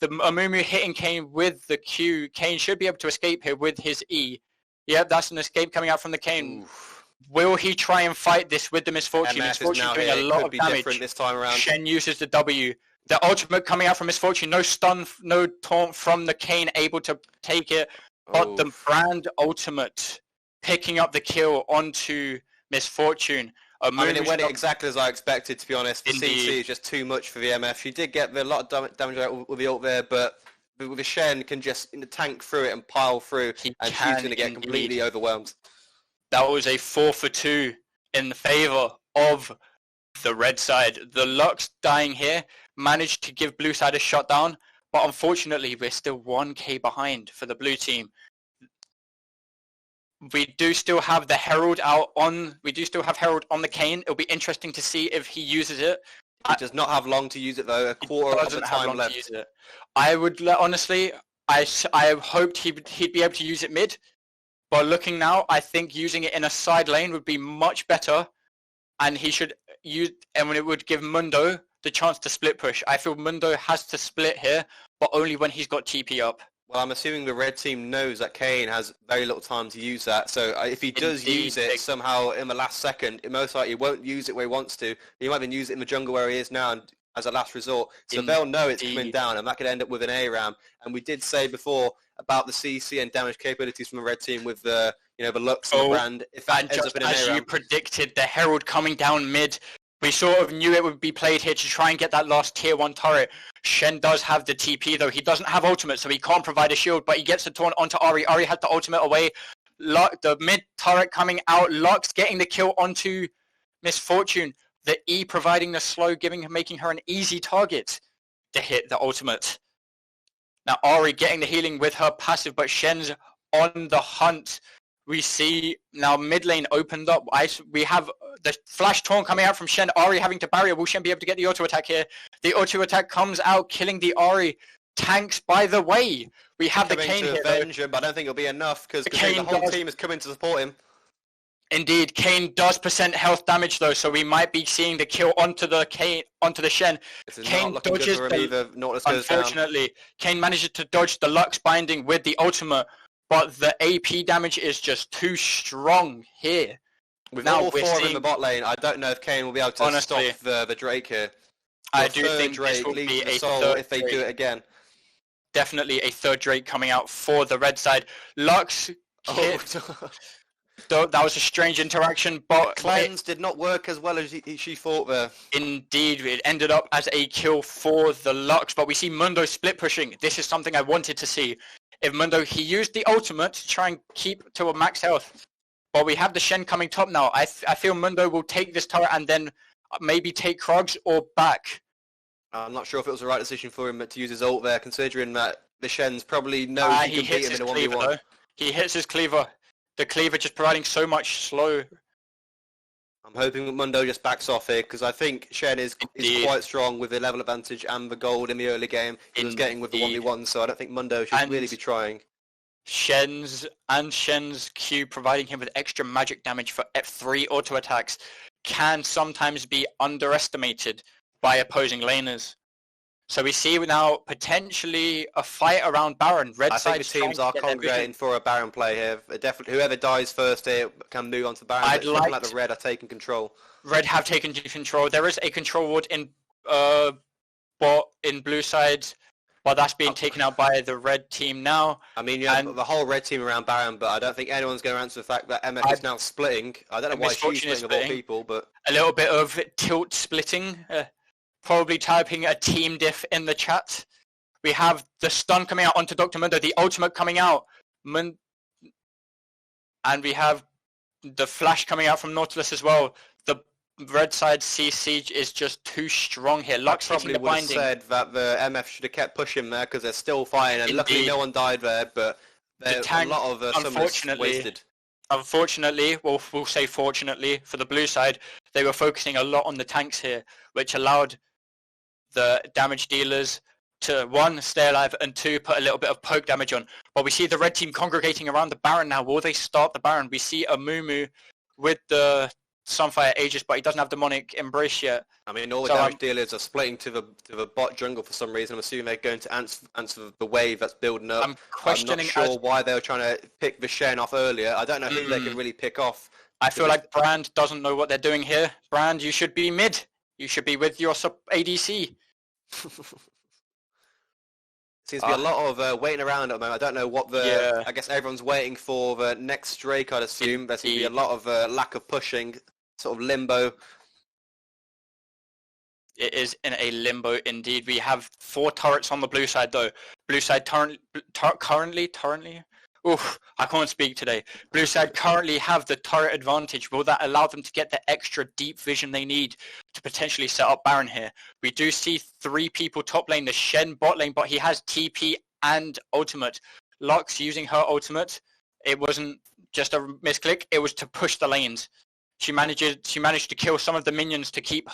Speaker 1: The Amumu hitting Kane with the Q. Kane should be able to escape here with his E. Yep, that's an escape coming out from the Kane. Oof. Will he try and fight this with the Misfortune? Misfortune doing a lot of damage.
Speaker 2: This time around.
Speaker 1: Shen uses the W. The ultimate coming out from Misfortune. No stun, no taunt from the Kane, able to take it. But the Brand ultimate picking up the kill onto Misfortune.
Speaker 2: I mean, it went exactly as I expected, to be honest. The CC is just too much for the MF. She did get a lot of damage with the ult there, but the Shen can just tank through it and pile through, and she's going to get completely overwhelmed.
Speaker 1: That was a 4-for-2 in the favor of the red side. The Lux dying here managed to give blue side a shutdown, but unfortunately we're still 1k behind for the blue team. We do still have the Herald on the Kayn. It'll be interesting to see if he uses it.
Speaker 2: He does not have long to use it though. A quarter of the time left.
Speaker 1: I would honestly, I hoped he'd be able to use it mid, but looking now, I think using it in a side lane would be much better, and he should use, and when it would give Mundo the chance to split push. I feel Mundo has to split here, but only when he's got TP up.
Speaker 2: Well, I'm assuming the red team knows that Kayn has very little time to use that, so if he does use it somehow in the last second, it most likely won't use it where he wants to. He might even use it in the jungle where he is now and as a last resort. So they'll know it's coming down, and that could end up with an ARAM. And we did say before about the CC and damage capabilities from the red team with the the Lux and the Brand. If that ends up in an ARAM,
Speaker 1: as you predicted, the Herald coming down mid. We sort of knew it would be played here to try and get that last tier 1 turret. Shen does have the TP though. He doesn't have ultimate, so he can't provide a shield, but he gets the taunt onto Ari. Ari had the ultimate away. The mid turret coming out. Lux getting the kill onto Misfortune. The E providing the slow, making her an easy target to hit the ultimate. Now Ari getting the healing with her passive, but Shen's on the hunt. We see now mid lane opened up. We have the flash taunt coming out from Shen. Ari having to barrier. Will Shen be able to get the auto attack here? The auto attack comes out, killing the Ari. Tanks, by the way. We have the Kayn here.
Speaker 2: Avenge him, but I don't think it'll be enough because the whole team is coming to support him.
Speaker 1: Indeed, Kayn does % health damage though, so we might be seeing the kill onto the Shen.
Speaker 2: Kayn dodges
Speaker 1: unfortunately, Kayn manages to dodge the Lux binding with the ultimate, but the AP damage is just too strong here.
Speaker 2: With now all four in the bot lane, I don't know if Kayn will be able to stop the Drake here.
Speaker 1: I do think Drake will be a third
Speaker 2: if they do it again.
Speaker 1: Definitely a third Drake coming out for the red side. Lux that was a strange interaction, but
Speaker 2: cleanse did not work as well as she thought there.
Speaker 1: Indeed, it ended up as a kill for the Lux, but we see Mundo split pushing. This is something I wanted to see. If Mundo, he used the ultimate to try and keep to a max health. But we have the Shen coming top now. I feel Mundo will take this turret and then maybe take Krugs or back.
Speaker 2: I'm not sure if it was the right decision for him to use his ult there, considering that the Shen's probably knows he can beat him in a 1v1.
Speaker 1: Though. He hits his cleaver. The cleaver just providing so much slow.
Speaker 2: I'm hoping that Mundo just backs off here, because I think Shen is quite strong with the level advantage and the gold in the early game he was getting with the 1v1, so I don't think Mundo should really be trying.
Speaker 1: Shen's Q providing him with extra magic damage for F3 auto attacks can sometimes be underestimated by opposing laners. So we see now potentially a fight around Baron.
Speaker 2: I think the teams are congregating for a Baron play here. Definitely, whoever dies first here can move on to Baron. It's like the Red are taking control.
Speaker 1: Red have taken control. There is a control ward in blue side, but that's being taken out by the red team now.
Speaker 2: I mean, you have the whole red team around Baron, but I don't think anyone's going to answer the fact that MF is now splitting. I don't know why she's splitting of all people, but
Speaker 1: a little bit of tilt splitting. Probably typing a team diff in the chat. We have the stun coming out onto Dr. Mundo, the ultimate coming out. And we have the flash coming out from Nautilus as well. The red side CC is just too strong here. Lux
Speaker 2: probably would have said that the MF should have kept pushing there because they're still fighting, and luckily no one died there, but a lot of summons wasted.
Speaker 1: Unfortunately, we'll say fortunately, for the blue side, they were focusing a lot on the tanks here, which allowed the damage dealers to, 1, stay alive, and 2, put a little bit of poke damage on. But we see the red team congregating around the Baron now. Will they start the Baron? We see a Mumu with the Sunfire Aegis, but he doesn't have Demonic Embrace yet.
Speaker 2: I mean, all the damage dealers are splitting to the bot jungle for some reason. I'm assuming they're going to answer the wave that's building up. I'm not sure why they were trying to pick the Shen off earlier. I don't know who they can really pick off.
Speaker 1: I feel like Brand doesn't know what they're doing here. Brand, you should be mid. You should be with your ADC.
Speaker 2: Seems to be a lot of waiting around at the moment. I don't know what I guess everyone's waiting for the next Drake, I'd assume. There seems to be a lot of lack of pushing, sort of limbo.
Speaker 1: It is in a limbo indeed. We have 4 turrets on the blue side though. Blue side currently, oof, I can't speak today. Blue side currently have the turret advantage. Will that allow them to get the extra deep vision they need to potentially set up Baron here? We do see 3 people top lane, the Shen bot lane, but he has TP and ultimate. Lux using her ultimate. It wasn't just a misclick, it was to push the lanes. She managed to kill some of the minions to keep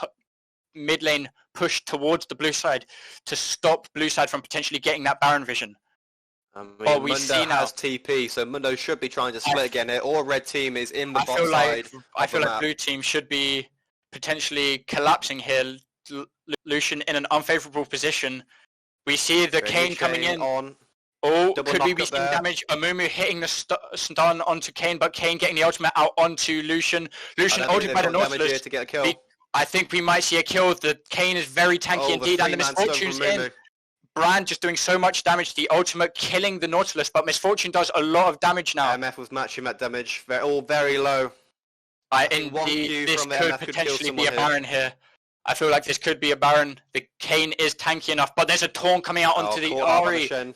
Speaker 1: mid lane pushed towards the blue side to stop blue side from potentially getting that Baron vision.
Speaker 2: But we see now has TP, so Mundo should be trying to split again here, or red team is in the bot side.
Speaker 1: I feel like blue team should be potentially collapsing here. Lucian in an unfavorable position. We see the Kayn coming in. Oh, could we be seeing damage? Amumu hitting the stun onto Kayn, but Kayn getting the ultimate out onto Lucian. Lucian ulted by the Nautilus.
Speaker 2: To get a kill.
Speaker 1: I think we might see a kill. The Kayn is very tanky indeed, and the Misfortune's in. Brand just doing so much damage. The ultimate killing the Nautilus, but Misfortune does a lot of damage now.
Speaker 2: MF was matching that damage. They're all very low.
Speaker 1: Indeed, this could potentially be a Baron here. I feel like this could be a Baron. The Kayn is tanky enough, but there's a taunt coming out onto the Ahri.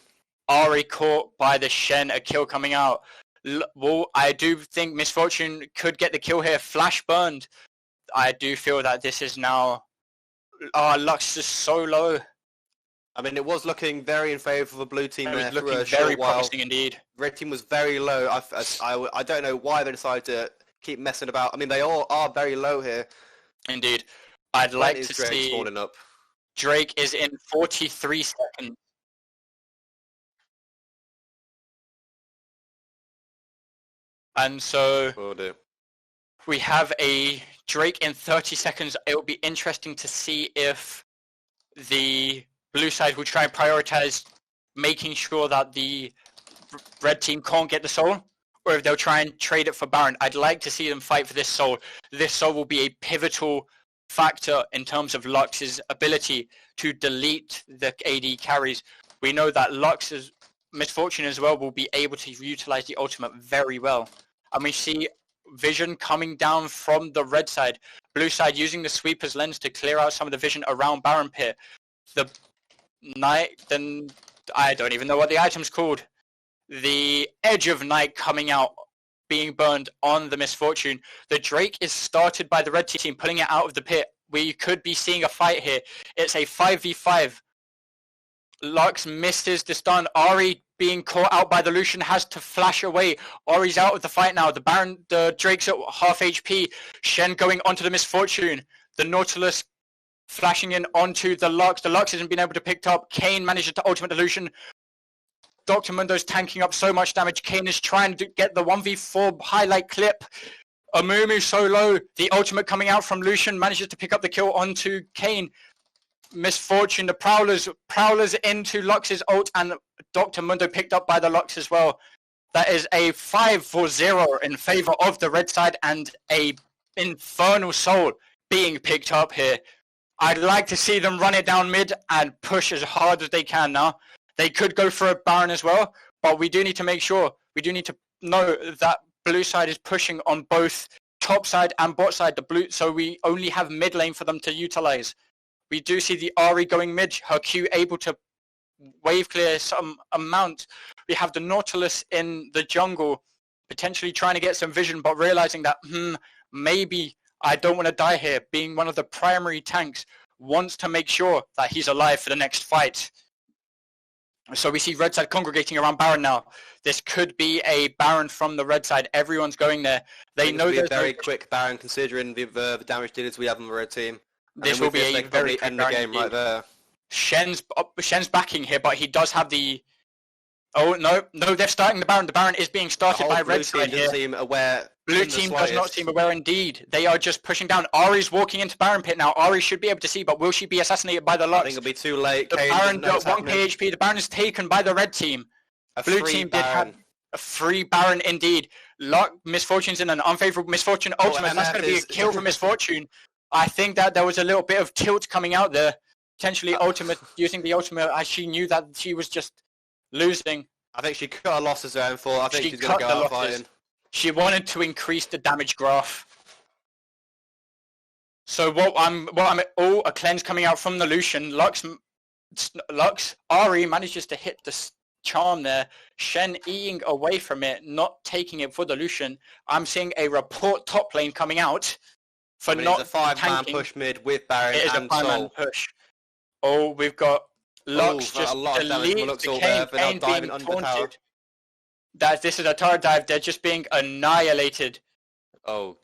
Speaker 1: Ahri caught by the Shen, a kill coming out. Well, I do think Misfortune could get the kill here. Flash burned. I do feel that this is now... Lux is so low.
Speaker 2: I mean, it was looking very in favour of the blue team there for a
Speaker 1: very
Speaker 2: short while.
Speaker 1: Promising indeed.
Speaker 2: Red team was very low. I don't know why they decided to keep messing about. I mean, they all are very low here.
Speaker 1: Indeed. I'd like to see...
Speaker 2: Up.
Speaker 1: Drake is in 43 seconds. And so we have a Drake in 30 seconds. It will be interesting to see if the blue side will try and prioritize making sure that the red team can't get the soul, or if they'll try and trade it for Baron. I'd like to see them fight for this soul. This soul will be a pivotal factor in terms of Lux's ability to delete the AD carries. We know that Lux's Misfortune as well will be able to utilize the ultimate very well. And we see vision coming down from the red side. Blue side using the sweeper's lens to clear out some of the vision around Baron Pit. The night, then I don't even know what the item's called. The edge of night coming out, being burned on the Misfortune. The Drake is started by the red team, pulling it out of the pit. We could be seeing a fight here. It's a 5v5. Lux misses the stun. Ahri being caught out by the Lucian has to flash away. Ahri's out of the fight now. The Drake's at half HP. Shen going onto the Misfortune. The Nautilus flashing in onto the Lux. The Lux hasn't been able to pick up. Kayn manages to ultimate the Lucian. Dr. Mundo's tanking up so much damage. Kayn is trying to get the 1v4 highlight clip. Amumu so low. The ultimate coming out from Lucian manages to pick up the kill onto Kayn. Misfortune, the Prowlers into Lux's ult, and Dr. Mundo picked up by the Lux as well. That is a 5-0 in favor of the red side, and a Infernal Soul being picked up here. I'd like to see them run it down mid and push as hard as they can now. They could go for a Baron as well, but we do need to make sure, we do need to know that blue side is pushing on both top side and bot side, so we only have mid lane for them to utilize. We do see the Ahri going mid, her Q able to wave clear some amount. We have the Nautilus in the jungle, potentially trying to get some vision, but realizing that, maybe I don't want to die here. Being one of the primary tanks, wants to make sure that he's alive for the next fight. So we see red side congregating around Baron now. This could be a Baron from the red side. Everyone's going there. They know there's
Speaker 2: a very quick Baron considering the damage dealers we have on the red team.
Speaker 1: This will be a very
Speaker 2: end the game right there.
Speaker 1: Shen's backing here, but he does have the... Oh, no, they're starting the Baron. The Baron is being started by red side here.
Speaker 2: Seem aware
Speaker 1: blue team does not seem aware indeed. They are just pushing down. Ahri's walking into Baron Pit now. Ahri should be able to see, but will she be assassinated by the Lux?
Speaker 2: I think it'll be too late.
Speaker 1: The Baron got 1k HP. The Baron is taken by the red team. Blue team did have a free Baron indeed. Misfortune's in an unfavorable Misfortune ultimate. That's going to be a kill for Misfortune. I think that there was a little bit of tilt coming out there. Potentially using the ultimate as she knew that she was just losing.
Speaker 2: I think she cut her losses there and thought, I think she's going to go out fighting.
Speaker 1: She wanted to increase the damage graph. So a cleanse coming out from the Lucian. Lux, Ari manages to hit the charm there. Shen eating away from it, not taking it for the Lucian. I'm seeing a report top lane coming out for not
Speaker 2: it's a 5-man
Speaker 1: tanking.
Speaker 2: push mid with Baron
Speaker 1: It is
Speaker 2: and
Speaker 1: a 5-man push. Oh, we've got Lux just
Speaker 2: a lot of damage from Lux there, but now diving under the tower.
Speaker 1: This is a tower dive. They're just being annihilated.
Speaker 2: Oh,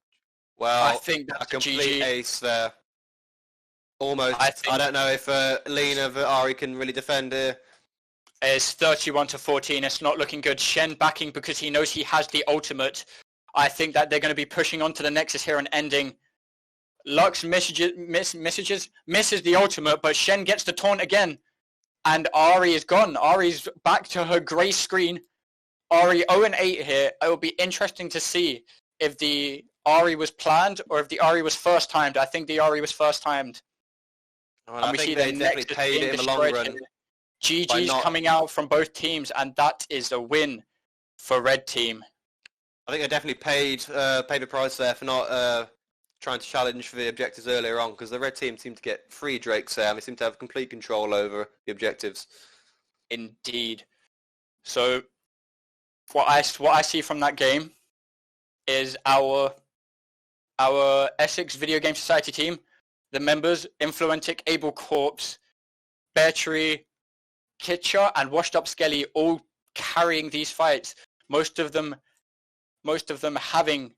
Speaker 2: well,
Speaker 1: I think that's
Speaker 2: a complete
Speaker 1: GG.
Speaker 2: ace there. Almost. I don't know if Lena Ari can really defend here.
Speaker 1: It's 31-14. It's not looking good. Shen backing because he knows he has the ultimate. I think that they're going to be pushing on to the Nexus here and ending. Lux misses the ultimate, but Shen gets the taunt again. And Ari is gone. Ari's back to her grey screen. Ari 0-8 here. It will be interesting to see if the Ari was planned or if the Ari was first timed. I think the Ari was first timed.
Speaker 2: Well, and we see they definitely paid it in the long run.
Speaker 1: GG's coming out from both teams, and that is a win for Red Team.
Speaker 2: I think they definitely paid the price there for not trying to challenge for the objectives earlier on, because the Red Team seemed to get 3 Drakes there, and they seem to have complete control over the objectives.
Speaker 1: Indeed. So what I see from that game is our EssexVGS Society team, the members, Influentic, Able Corpse, Beartree, Kitcher, and Washed Up Skelly all carrying these fights. Most of them having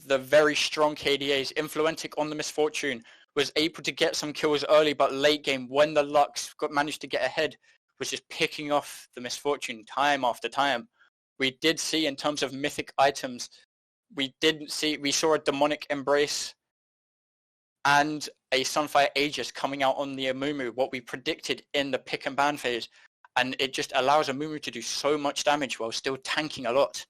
Speaker 1: the very strong KDAs. Influentic on the Misfortune was able to get some kills early, but late game when the Lux managed to get ahead was just picking off the Misfortune time after time. We did see in terms of mythic items, we saw a Demonic Embrace and a Sunfire Aegis coming out on the Amumu, what we predicted in the pick and ban phase, and it just allows Amumu to do so much damage while still tanking a lot.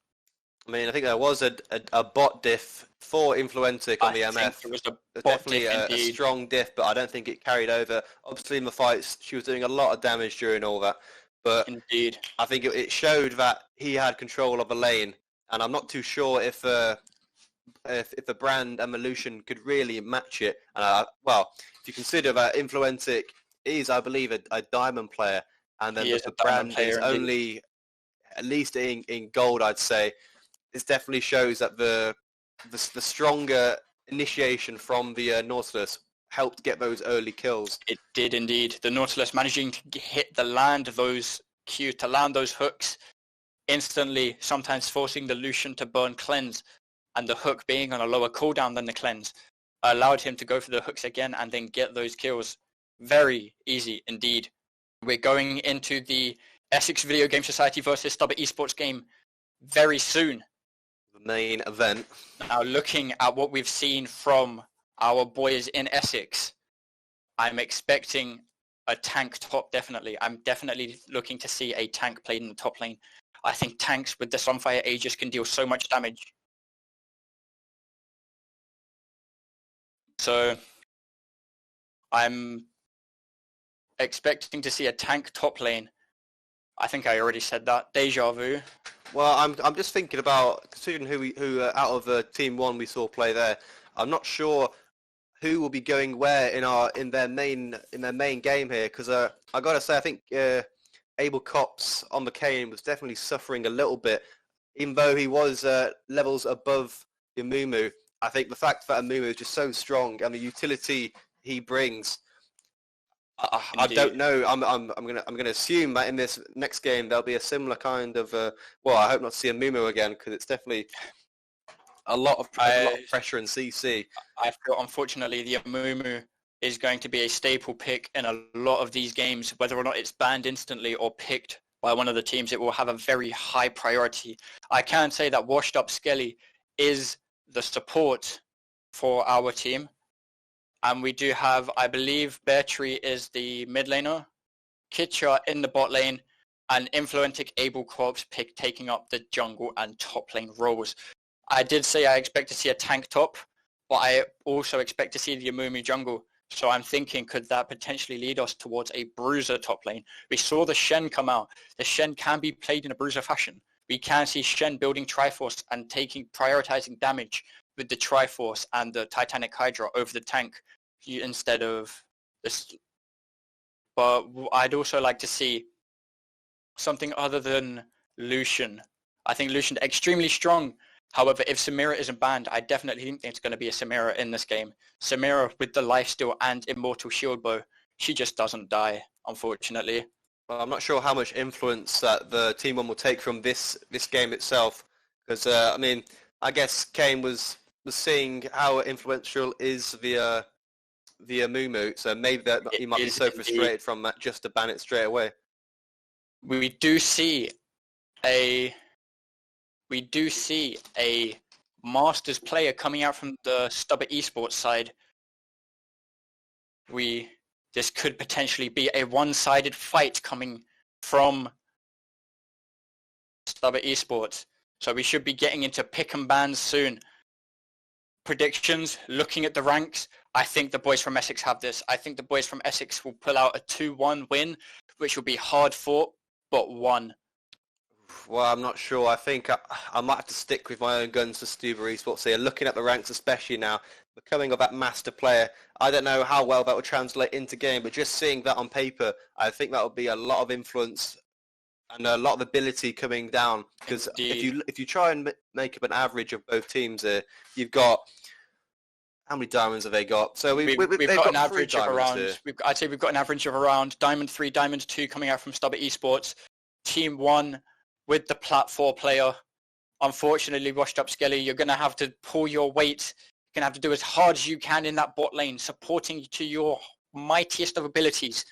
Speaker 2: I mean, I think there was a bot diff for Influentic on the MF.
Speaker 1: It was
Speaker 2: definitely a strong diff, but I don't think it carried over. Obviously in the fights, she was doing a lot of damage during all that, but
Speaker 1: indeed,
Speaker 2: I think it showed that he had control of a lane, and I'm not too sure if the brand and the Lucian could really match it. Well, if you consider that Influentic is, I believe, a diamond player, and then the brand is only, at least in gold, I'd say, this definitely shows that the stronger initiation from the Nautilus helped get those early kills.
Speaker 1: It did indeed. The Nautilus managing to hit the land of those Qs, to land those hooks instantly, sometimes forcing the Lucian to burn cleanse, and the hook being on a lower cooldown than the cleanse allowed him to go for the hooks again and then get those kills. Very easy indeed. We're going into the EssexVGS Society versus STUBA eSports game very soon.
Speaker 2: The main event.
Speaker 1: Now, looking at what we've seen from our boys in Essex, I'm expecting a tank top, definitely. I'm definitely looking to see a tank played in the top lane. I think tanks with the Sunfire Aegis can deal so much damage. So I'm expecting to see a tank top lane. I think I already said that. Deja vu.
Speaker 2: Well, I'm just thinking about, considering who out of Team 1 we saw play there, I'm not sure who will be going where in their main game here, because I gotta say I think Abel Cops on the Kane was definitely suffering a little bit, even though he was levels above Amumu. I think the fact that Amumu is just so strong and the utility he brings, I don't know. I'm gonna assume that in this next game there'll be a similar kind of. Well, I hope not to see Amumu again, because it's definitely a lot of pressure in CC.
Speaker 1: I feel unfortunately the Amumu is going to be a staple pick in a lot of these games, whether or not it's banned instantly or picked by one of the teams. It will have a very high priority. I can say that Washed Up Skelly is the support for our team. And we do have, I believe, Beartree is the mid laner, Kitcher in the bot lane, and Influentic Able Corpse pick taking up the jungle and top lane roles. I did say I expect to see a tank top, but I also expect to see the Amumu jungle. So I'm thinking, could that potentially lead us towards a bruiser top lane? We saw the Shen come out. The Shen can be played in a bruiser fashion. We can see Shen building Triforce and prioritizing damage. with the Triforce and the Titanic Hydra over the tank instead of this. But I'd also like to see something other than Lucian. I think Lucian's extremely strong. However, if Samira isn't banned, I definitely think it's going to be a Samira in this game. Samira with the lifesteal and Immortal Shield Bow, she just doesn't die, unfortunately.
Speaker 2: Well, I'm not sure how much influence that the Team 1 will take from this game itself. Because, I mean, I guess Kane was seeing how influential is via Mumu, so maybe that he might be so frustrated from that just to ban it straight away.
Speaker 1: We do see a Masters player coming out from the STUBA eSports side. This could potentially be a one-sided fight coming from STUBA eSports. So we should be getting into pick and bans soon. Predictions, looking at the ranks, I think the boys from Essex have this. I think the boys from Essex will pull out a 2-1 win, which will be hard fought, but won.
Speaker 2: Well, I'm not sure. I think I might have to stick with my own guns for STUBA eSports here. Looking at the ranks, especially now, becoming of that master player, I don't know how well that will translate into game, but just seeing that on paper, I think that will be a lot of influence and a lot of ability coming down. Because if you try and make up an average of both teams here, you've got, how many diamonds have they got? So we've got
Speaker 1: an average of around. I'd say we've got an average of around Diamond 3, Diamond 2 coming out from STUBA eSports. Team 1 with the Plat 4 player. Unfortunately, washed up Skelly, you're going to have to pull your weight. You're going to have to do as hard as you can in that bot lane, supporting to your mightiest of abilities,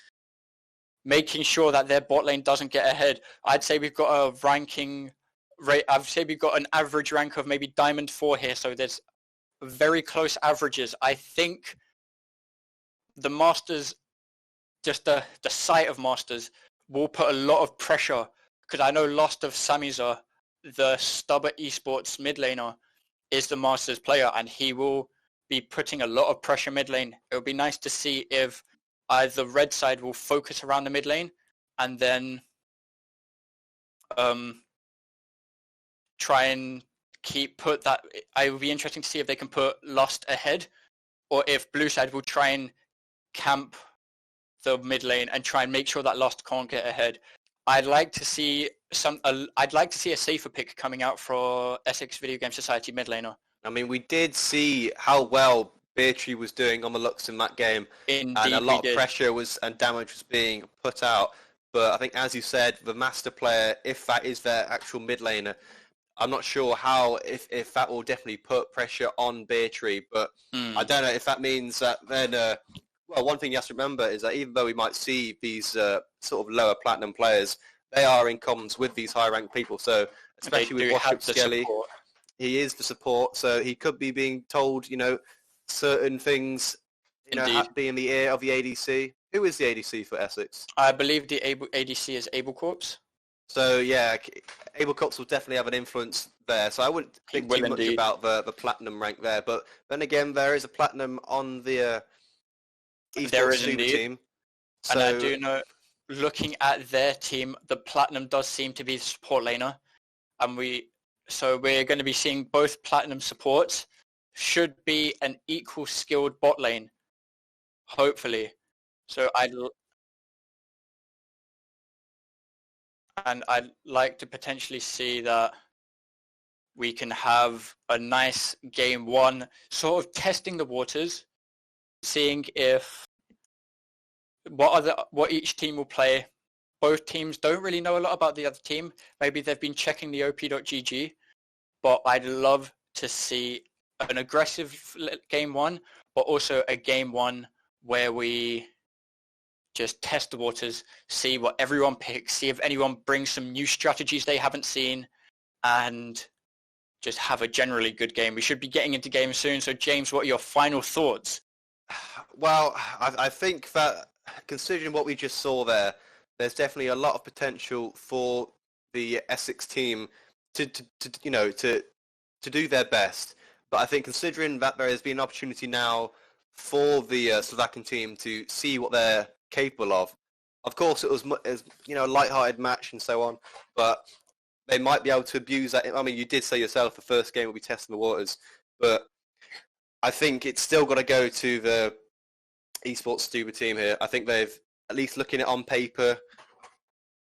Speaker 1: making sure that their bot lane doesn't get ahead. I'd say we've got a ranking rate. I'd say we've got an average rank of maybe Diamond 4 here, so there's very close averages. I think the Masters, just the sight of Masters, will put a lot of pressure, because I know Lost of Samiza, the STUBA eSports mid laner, is the Masters player, and he will be putting a lot of pressure mid lane. It would be nice to see if either red side will focus around the mid lane and then try and put that. It would be interesting to see if they can put Lost ahead, or if blue side will try and camp the mid lane and try and make sure that Lost can't get ahead. I'd like to see a safer pick coming out for EssexVGS Society mid laner.
Speaker 2: I mean, we did see how well Beatree was doing on the Lux in that game.
Speaker 1: Indeed,
Speaker 2: and a lot of pressure and damage was being put out. But I think, as you said, the master player, if that is their actual mid laner, I'm not sure if that will definitely put pressure on Beatree. But I don't know if that means that then. Well, one thing you have to remember is that even though we might see these sort of lower platinum players, they are in comms with these high-ranked people. So, especially with Washington Skelly, he is the support. So he could be being told, certain things, be in the ear of the ADC. Who is the ADC for Essex?
Speaker 1: I believe the ADC is Able Corps.
Speaker 2: So yeah, Able Corps will definitely have an influence there. So I wouldn't think too much about the platinum rank there. But then again, there is a platinum on the eSports team.
Speaker 1: And I do know, looking at their team, the platinum does seem to be the support laner, and we're going to be seeing both platinum supports. Should be an equal skilled bot lane, hopefully. So I'd like to potentially see that we can have a nice game 1, sort of testing the waters, seeing what each team will play. Both teams don't really know a lot about the other team. Maybe they've been checking the op.gg, but I'd love to see an aggressive game 1, but also a game 1 where we just test the waters, see what everyone picks, see if anyone brings some new strategies they haven't seen, and just have a generally good game. We should be getting into games soon. So James, what are your final thoughts?
Speaker 2: Well, I think that considering what we just saw there's definitely a lot of potential for the Essex team to do their best. But I think considering that there has been an opportunity now for the Slovakian team to see what they're capable of course it was a light-hearted match and so on, but they might be able to abuse that. I mean, you did say yourself the first game will be testing the waters, but I think it's still got to go to the eSports STUBA team here. I think they've, at least looking at it on paper,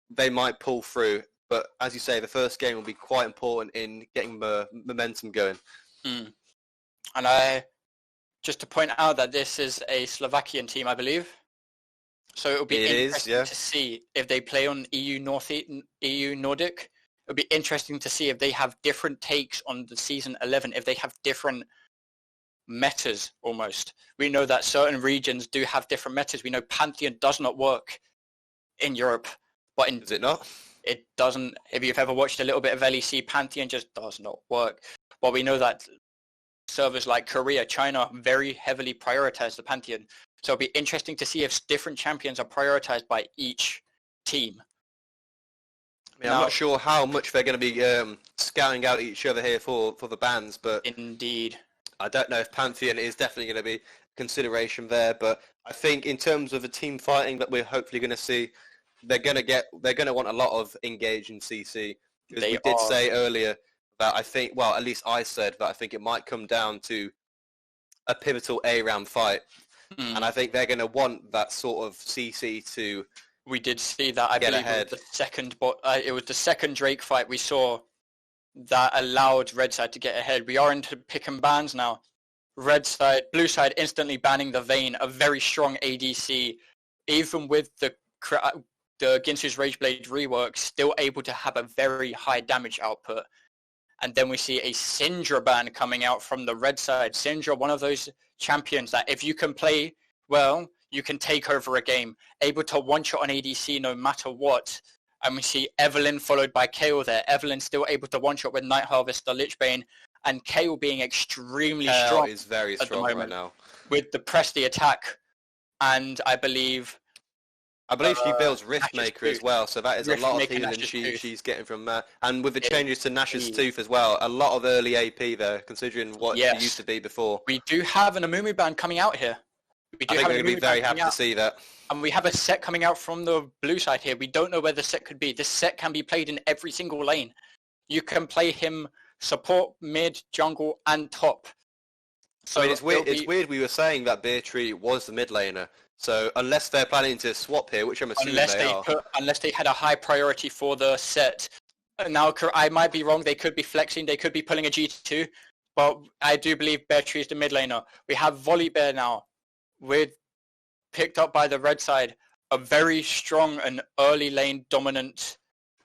Speaker 2: they might pull through. But as you say, the first game will be quite important in getting the momentum going.
Speaker 1: Mm. And just to point out that this is a Slovakian team, I believe. So it'll be interesting to see if they play on EU Nordic. It'll be interesting to see if they have different takes on the season 11, if they have different metas almost. We know that certain regions do have different metas. We know Pantheon does not work in Europe, but
Speaker 2: Does it not?
Speaker 1: It doesn't. If you've ever watched a little bit of LEC, Pantheon just does not work. But we know that servers like Korea, China very heavily prioritize the Pantheon. So it'll be interesting to see if different champions are prioritized by each team.
Speaker 2: I mean, I'm not sure how much they're going to be scouting out each other here for the bans, but
Speaker 1: indeed,
Speaker 2: I don't know if Pantheon is definitely going to be consideration there. But I think in terms of the team fighting that we're hopefully going to see, they're going to want a lot of engage in CC. Because we did say earlier that I think, well, at least I said that I think it might come down to a pivotal A-round fight. And I think they're going to want that sort of CC to.
Speaker 1: We did see that. I believe it was the second Drake fight we saw that allowed Red Side to get ahead. We are into pick and bans now. Blue side instantly banning the Vayne, a very strong ADC, even with the Ginsu's Rageblade rework, still able to have a very high damage output. And then we see a Syndra ban coming out from the Red Side. Syndra, one of those champions that if you can play well, you can take over a game, able to one-shot an ADC no matter what. And we see Evelyn followed by Kayle there. Evelyn still able to one-shot with Night Harvest, the Lichbane, and Kayle being extremely strong.
Speaker 2: Is very strong right now.
Speaker 1: With the press the attack, and I believe
Speaker 2: she builds Riftmaker as well, so that is a lot of healing she's getting from that. And with the changes to Nash's Tooth as well, a lot of early AP there, considering what she used to be before.
Speaker 1: We do have an Amumu ban coming out here.
Speaker 2: I think we're going to be very happy to see that.
Speaker 1: And we have a set coming out from the blue side here. We don't know where the set could be. This set can be played in every single lane. You can play him support, mid, jungle, and top.
Speaker 2: So I mean, it's weird. It's weird we were saying that Beatree was the mid laner. So unless they're planning to swap here, which I'm assuming they are.
Speaker 1: Unless they had a high priority for the set. Now, I might be wrong. They could be flexing. They could be pulling a G2. But I do believe Beatree is the mid laner. We have Volibear now. Picked up by the Red Side. A very strong and early lane dominant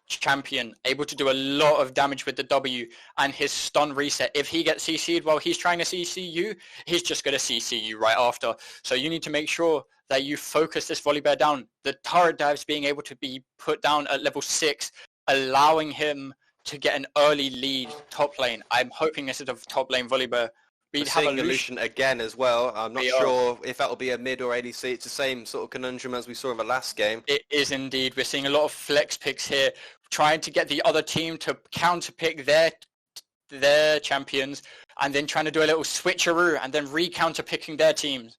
Speaker 1: champion, able to do a lot of damage with the W and his stun reset. If he gets CC'd while he's trying to CC you, he's just going to CC you right after. So you need to make sure that you focus this Volibear down. The turret dives being able to be put down at level 6, allowing him to get an early lead top lane. I'm hoping this is a top lane Volibear.
Speaker 2: We're seeing Lucian again as well. I'm not sure if that will be a mid or ADC. It's the same sort of conundrum as we saw in the last game.
Speaker 1: It is indeed. We're seeing a lot of flex picks here, trying to get the other team to counter-pick their champions, and then trying to do a little switcheroo, and then re-counter-picking their teams.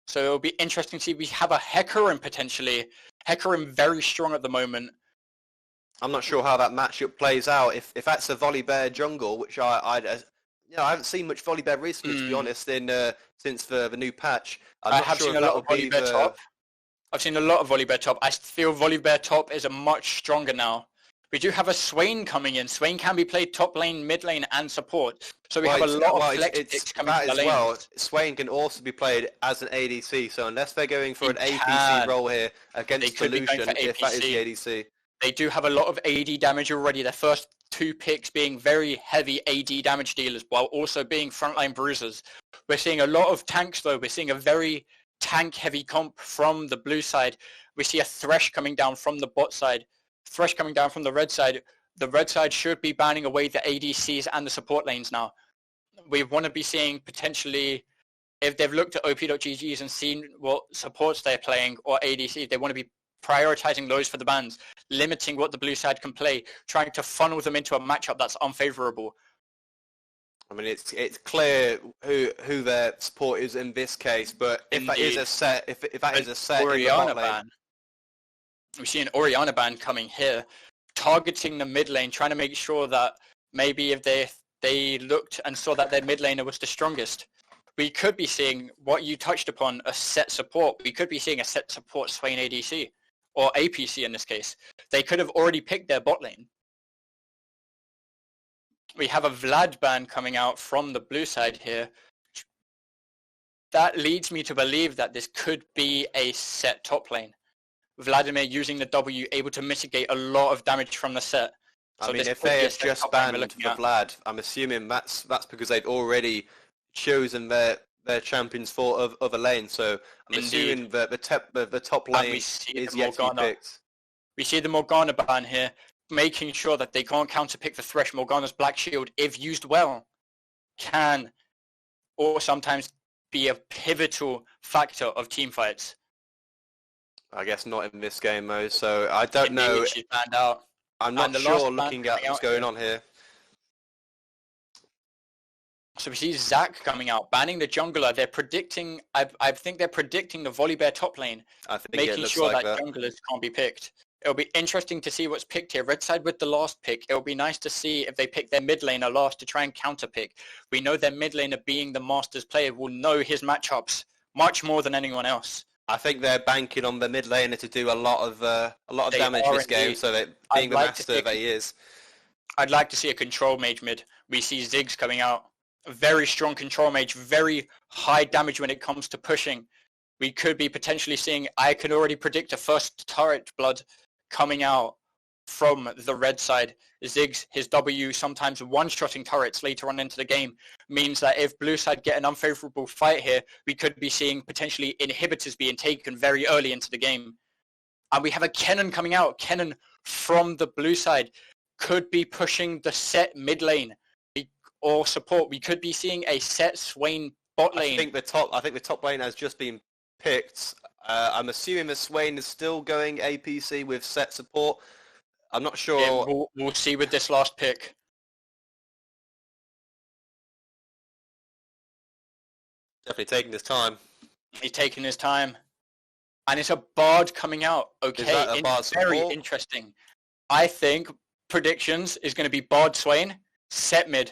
Speaker 1: So it'll be interesting to see. We have a Hecarim potentially. Hecarim very strong at the moment.
Speaker 2: I'm not sure how that matchup plays out. If that's a Volibear jungle, which I haven't seen much Volibear recently, to be honest, since the new patch. I'm not sure if that will be the...
Speaker 1: I've seen a lot of Volibear top. I feel Volibear top is a much stronger now. We do have a Swain coming in. Swain can be played top lane, mid lane, and support. So we have a lot of flex picks coming to the lane. Well,
Speaker 2: Swain can also be played as an ADC. So unless they're going for an APC role here against Solution, if that is the ADC.
Speaker 1: They do have a lot of AD damage already. Their first 2 picks being very heavy AD damage dealers while also being frontline bruisers. We're seeing a lot of tanks though. We're seeing a very tank-heavy comp from the blue side. We see a Thresh coming down from the bot side. Thresh coming down from the red side. The red side should be banning away the ADCs and the support lanes now. We want to be seeing potentially, if they've looked at OP.GGs and seen what supports they're playing or ADC, they want to be prioritizing those for the bans, limiting what the blue side can play, trying to funnel them into a matchup that's unfavorable.
Speaker 2: I mean, it's clear who their support is in this case, but if that is a set, if that is a set,
Speaker 1: Orianna ban. We see an Orianna ban coming here, targeting the mid lane, trying to make sure that maybe if they they looked and saw that their mid laner was the strongest. We could be seeing what you touched upon, a set support. We could be seeing a set support Swain ADC, or APC in this case. They could have already picked their bot lane. We have a Vlad ban coming out from the blue side here. That leads me to believe that this could be a set top lane. Vladimir using the W, able to mitigate a lot of damage from the set.
Speaker 2: So I mean, if they have just banned for Vlad, I'm assuming that's because they've already chosen their champions for other lanes. So I'm assuming that the top lane is yet to be picked.
Speaker 1: We see the Morgana ban here, making sure that they can't counterpick the Thresh. Morgana's Black Shield, if used well, can or sometimes be a pivotal factor of team fights.
Speaker 2: I guess not in this game, though. So I don't know.
Speaker 1: She's banned out.
Speaker 2: I'm not sure looking at what's going on here.
Speaker 1: So we see Zac coming out, banning the jungler. They're predicting, I think they're predicting the Volibear top lane, making sure that junglers can't be picked. It'll be interesting to see what's picked here. Red side with the last pick. It'll be nice to see if they pick their mid laner last to try and counter pick. We know their mid laner, being the Masters player, will know his matchups much more than anyone else.
Speaker 2: I think they're banking on the mid laner to do a lot of damage this game, so that being the master that he is.
Speaker 1: I'd like to see a control mage mid. We see Ziggs coming out. A very strong control mage, very high damage when it comes to pushing. We could be potentially seeing, I can already predict a first turret blood coming out from the red side. Ziggs, his W, sometimes one-shotting turrets later on into the game, means that if blue side get an unfavorable fight here, we could be seeing potentially inhibitors being taken very early into the game. And we have a Kennen coming out. Kennen from the blue side could be pushing the set mid lane or support. We could be seeing a set Swain bot lane.
Speaker 2: I think the top lane has just been picked. I'm assuming the Swain is still going APC with set support. I'm not sure.
Speaker 1: Yeah, we'll see with this last pick.
Speaker 2: Definitely taking his time.
Speaker 1: He's taking his time. And it's a Bard coming out. Okay, it's very interesting. I think predictions is going to be Bard Swain, set mid.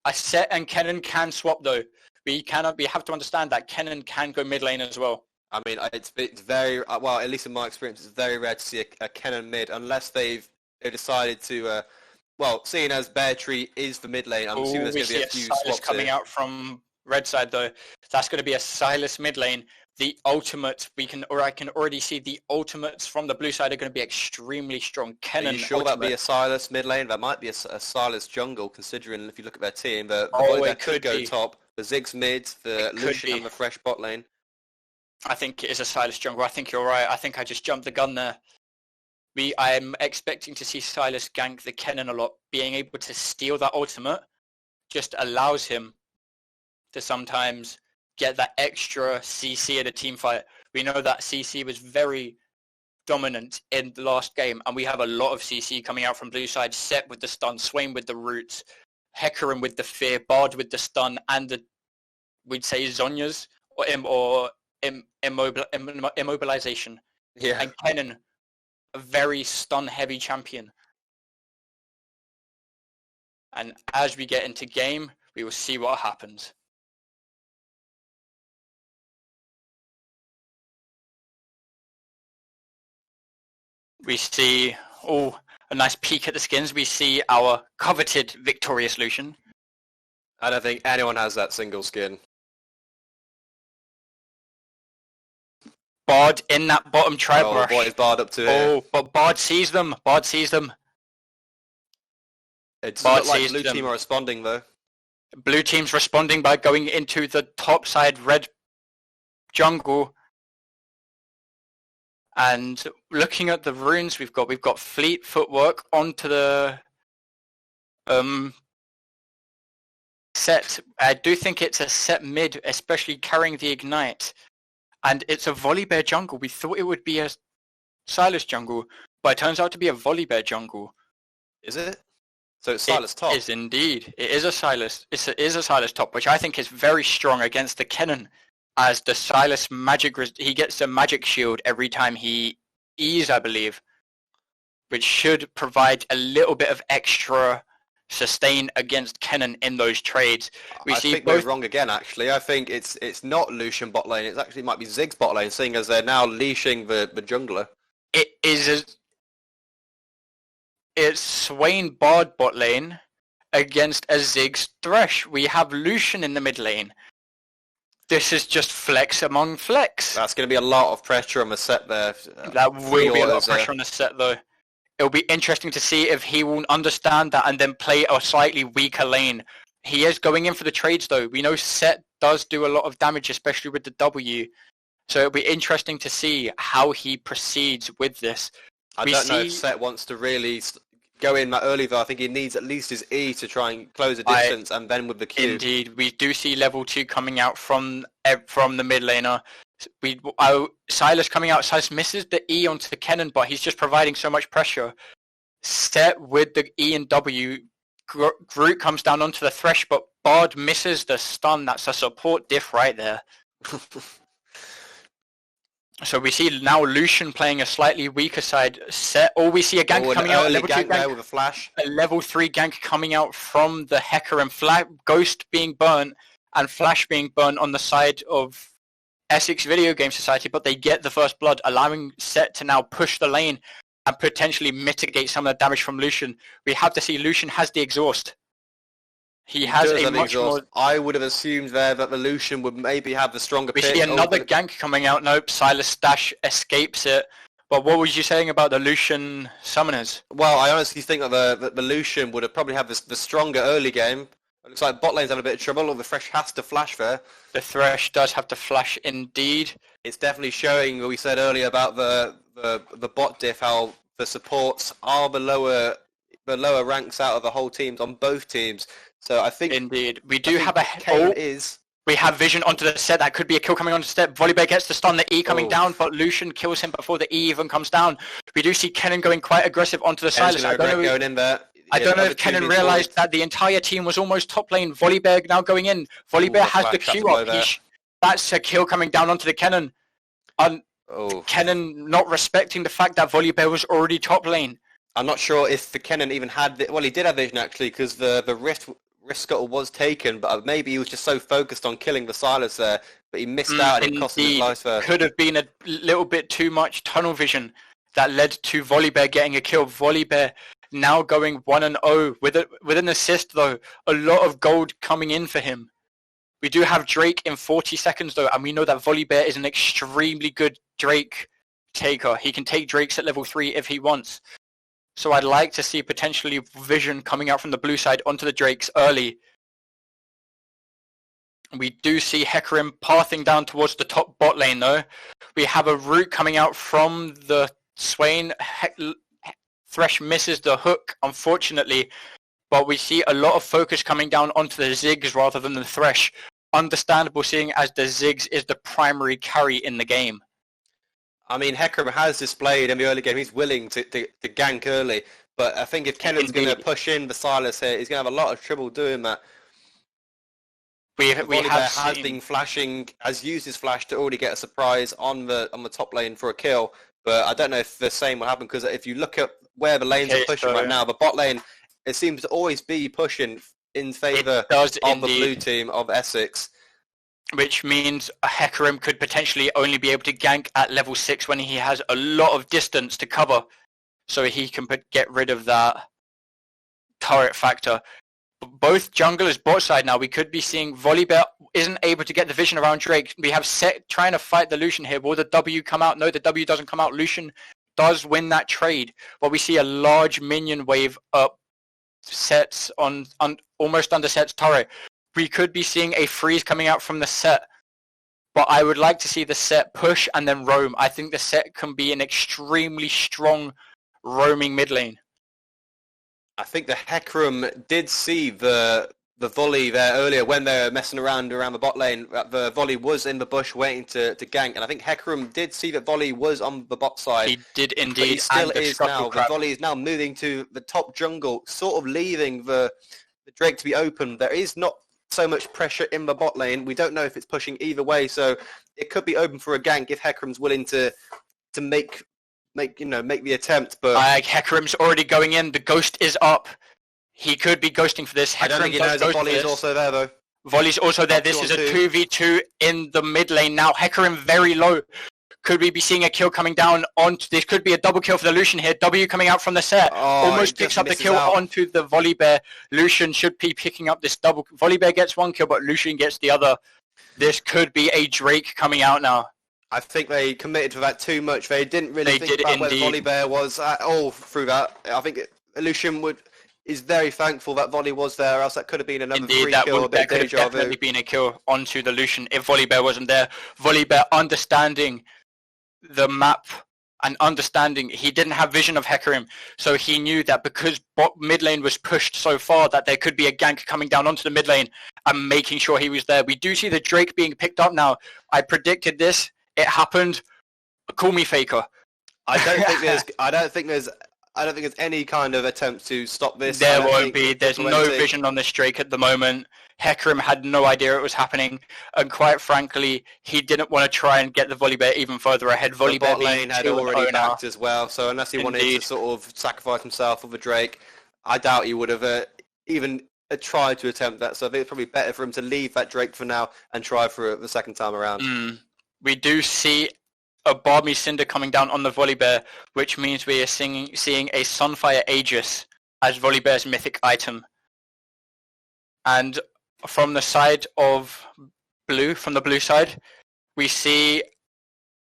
Speaker 1: A set and Kennen can swap though. We have to understand that Kennen can go mid lane as well.
Speaker 2: I mean, it's very, well, at least in my experience, it's very rare to see a Kennen mid, unless they've decided to, well, seeing as Bear Tree is the mid lane, I'm assuming there's going to be a few swaps
Speaker 1: coming out from red side though. That's going to be a Sylas mid lane. The ultimate, I can already see the ultimates from the blue side are going to be extremely strong. Kennen,
Speaker 2: are you sure that'd be a Sylas mid lane? That might be a Sylas jungle, considering if you look at their team, it could go top. The Ziggs mid, the Lucian and the Thresh bot lane.
Speaker 1: I think it is a Sylas jungle. I think you're right. I think I just jumped the gun there. I'm expecting to see Sylas gank the Kennen a lot. Being able to steal that ultimate just allows him to sometimes get that extra CC in a team fight. We know that CC was very dominant in the last game, and we have a lot of CC coming out from blue side. Set with the stun, Swain with the roots, Hecarim with the fear, Bard with the stun, and we'd say Zhonya's or immobilization.
Speaker 2: Yeah.
Speaker 1: And Kennen, a very stun-heavy champion. And as we get into game, we will see what happens. We see, a nice peek at the skins. We see our coveted Victorious Lucian.
Speaker 2: I don't think anyone has that single skin.
Speaker 1: Bard in that bottom tribe rush.
Speaker 2: What is Bard up to here?
Speaker 1: But Bard sees them.
Speaker 2: It's not like blue team are responding though.
Speaker 1: Blue team's responding by going into the top side red jungle. And looking at the runes we've got fleet footwork onto the set. I do think it's a set mid, especially carrying the ignite. And it's a Volibear jungle. We thought it would be a Sylas jungle, but it turns out to be a Volibear jungle.
Speaker 2: Is it? So it's Sylas top?
Speaker 1: It is indeed. It is a Sylas. It is a Sylas top, which I think is very strong against the Kennen. As the Sylas magic, he gets a magic shield every time he E's, I believe, which should provide a little bit of extra sustain against Kennen in those trades.
Speaker 2: I think we're wrong again, actually. I think it's not Lucian bot lane. It actually might be Ziggs bot lane, seeing as they're now leashing the jungler.
Speaker 1: It's Swain Bard bot lane against a Ziggs Thresh. We have Lucian in the mid lane. This is just flex among flex.
Speaker 2: That's going to be a lot of pressure on the set there.
Speaker 1: That will be a lot of pressure on the set, though. It'll be interesting to see if he will understand that and then play a slightly weaker lane. He is going in for the trades, though. We know Set does do a lot of damage, especially with the W. So it'll be interesting to see how he proceeds with this.
Speaker 2: I don't know if Set wants to really go in that early, though. I think he needs at least his E to try and close the distance, and then with the Q.
Speaker 1: Indeed, we do see level 2 coming out from the mid laner. Silas coming out. Silas misses the E onto the Kennen, but he's just providing so much pressure. Set with the E and W. Groot comes down onto the Thresh, but Bard misses the stun. That's a support diff right there. So we see now Lucian playing a slightly weaker side. Set, or we see a gank coming out.
Speaker 2: Level 2 gank with a flash.
Speaker 1: A level 3 gank coming out from the Hecarim. Ghost being burnt and Flash being burnt on the side of Essex Video Game Society, but they get the first blood, allowing Set to now push the lane and potentially mitigate some of the damage from Lucian. We have to see Lucian has the exhaust. He has a much more...
Speaker 2: I would have assumed there that the Lucian would maybe have the stronger pick.
Speaker 1: We see another gank coming out. Nope, Silas Dash escapes it. But what was you saying about the Lucian summoners?
Speaker 2: Well, I honestly think that the Lucian would have probably had the stronger early game. It looks like bot lane's having a bit of trouble, or the Thresh has to flash there.
Speaker 1: The Thresh does have to flash indeed.
Speaker 2: It's definitely showing what we said earlier about the bot diff, how the supports are the lower ranks out of the whole teams on both teams. So I think
Speaker 1: indeed we do have a we have vision onto the Set. That could be a kill coming onto the Set. Volibear gets the stun, the E coming down, but Lucian kills him before the E even comes down. We do see Kennen going quite aggressive onto the Silas.
Speaker 2: I don't
Speaker 1: know if Kennen realised that the entire team was almost top lane. Volibear now going in. Volibear has the Q up. That's a kill coming down onto the Kennen. Kennen not respecting the fact that Volibear was already top lane.
Speaker 2: I'm not sure if the Kennen even had... Well, he did have vision, actually, because the rift scuttle was taken, but maybe he was just so focused on killing the Silas there, but he missed out and it cost him his life there.
Speaker 1: Could have been a little bit too much tunnel vision that led to Volibear getting a kill. Volibear now going 1-0 with an assist, though. A lot of gold coming in for him. We do have Drake in 40 seconds, though, and we know that Volibear is an extremely good Drake taker. He can take Drakes at level 3 if he wants. So I'd like to see potentially vision coming out from the blue side onto the Drakes early. We do see Hecarim pathing down towards the top bot lane, though. We have a root coming out from the Swain. Thresh misses the hook, unfortunately, but we see a lot of focus coming down onto the Ziggs rather than the Thresh. Understandable, seeing as the Ziggs is the primary carry in the game.
Speaker 2: I mean, Hecarim has displayed in the early game he's willing to gank early, but I think if Kennen's going to push in the Silas here, he's going to have a lot of trouble doing that. Has been flashing, has used his flash to already get a surprise on the top lane for a kill, but I don't know if the same will happen, because if you look at where the lanes are pushing right now, the bot lane, it seems to always be pushing in favour of the blue team of Essex.
Speaker 1: Which means a Hecarim could potentially only be able to gank at level 6 when he has a lot of distance to cover, so he can get rid of that turret factor. Both junglers bot side now, we could be seeing Volibear isn't able to get the vision around Drake. We have Set trying to fight the Lucian here. Will the W come out? No, the W doesn't come out. Lucian does win that trade, but we see a large minion wave up Set's on almost under Set's turret. We could be seeing a freeze coming out from the Set, but I would like to see the Set push and then roam. I think the Set can be an extremely strong roaming mid lane.
Speaker 2: I think the Hecarim did see the volley there earlier when they were messing around the bot lane. The volley was in the bush waiting to gank, and I think Hecarim did see that volley was on the bot side.
Speaker 1: He did indeed.
Speaker 2: But he still is now. The volley is now moving to the top jungle, sort of leaving the Drake to be open. There is not so much pressure in the bot lane. We don't know if it's pushing either way, so it could be open for a gank if Hecarim's willing to make the attempt. But
Speaker 1: Hecarim's already going in. The ghost is up. He could be ghosting for this.
Speaker 2: I don't think he knows that Volley is also there, though.
Speaker 1: Volley's also there. This is a 2v2 in the mid lane now. Hecarim very low. Could we be seeing a kill coming down onto... This could be a double kill for the Lucian here. W coming out from the set. Almost picks up the kill onto the Volibear. Lucian should be picking up this double... Volibear gets one kill, but Lucian gets the other. This could be a Drake coming out now.
Speaker 2: I think they committed to that too much. They didn't really think about where the Volibear was at all through that. I think Lucian is very thankful that Volley was there, else that could have been another free kill.
Speaker 1: That could have definitely been a kill onto the Lucian if Volibear wasn't there. Volibear understanding the map and understanding he didn't have vision of Hecarim, so he knew that because mid lane was pushed so far that there could be a gank coming down onto the mid lane and making sure he was there. We do see the Drake being picked up now. I predicted this. It happened. Call me faker.
Speaker 2: I don't think there's any kind of attempt to stop this.
Speaker 1: There won't be. There's no vision on this Drake at the moment. Hecarim had no idea it was happening, and quite frankly, he didn't want to try and get the Volibear even further ahead.
Speaker 2: Volibear bot lane had already backed as well, so unless he wanted to sort of sacrifice himself for the Drake, I doubt he would have even tried to attempt that. So I think it's probably better for him to leave that Drake for now and try for it the second time around.
Speaker 1: We do see a Barmy Cinder coming down on the Volibear, which means we are seeing a Sunfire Aegis as Volibear's mythic item. And from the side of blue, from the blue side, we see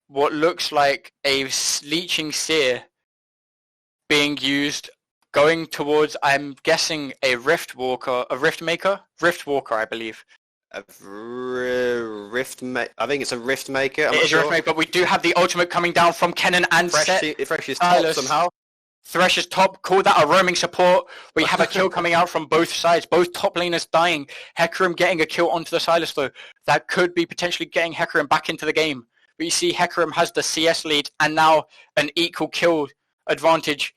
Speaker 1: what looks like a Leeching Seer being used, going towards, I'm guessing, a Rift Maker, I believe.
Speaker 2: I think it's a Rift Maker. It is a Rift Maker,
Speaker 1: but we do have the ultimate coming down from Kennen and Set.
Speaker 2: Thresh is top somehow.
Speaker 1: Thresh is top. Call that a roaming support. We have a kill coming out from both sides. Both top laners dying. Hecarim getting a kill onto the Sylas though. That could be potentially getting Hecarim back into the game. But you see Hecarim has the CS lead and now an equal kill advantage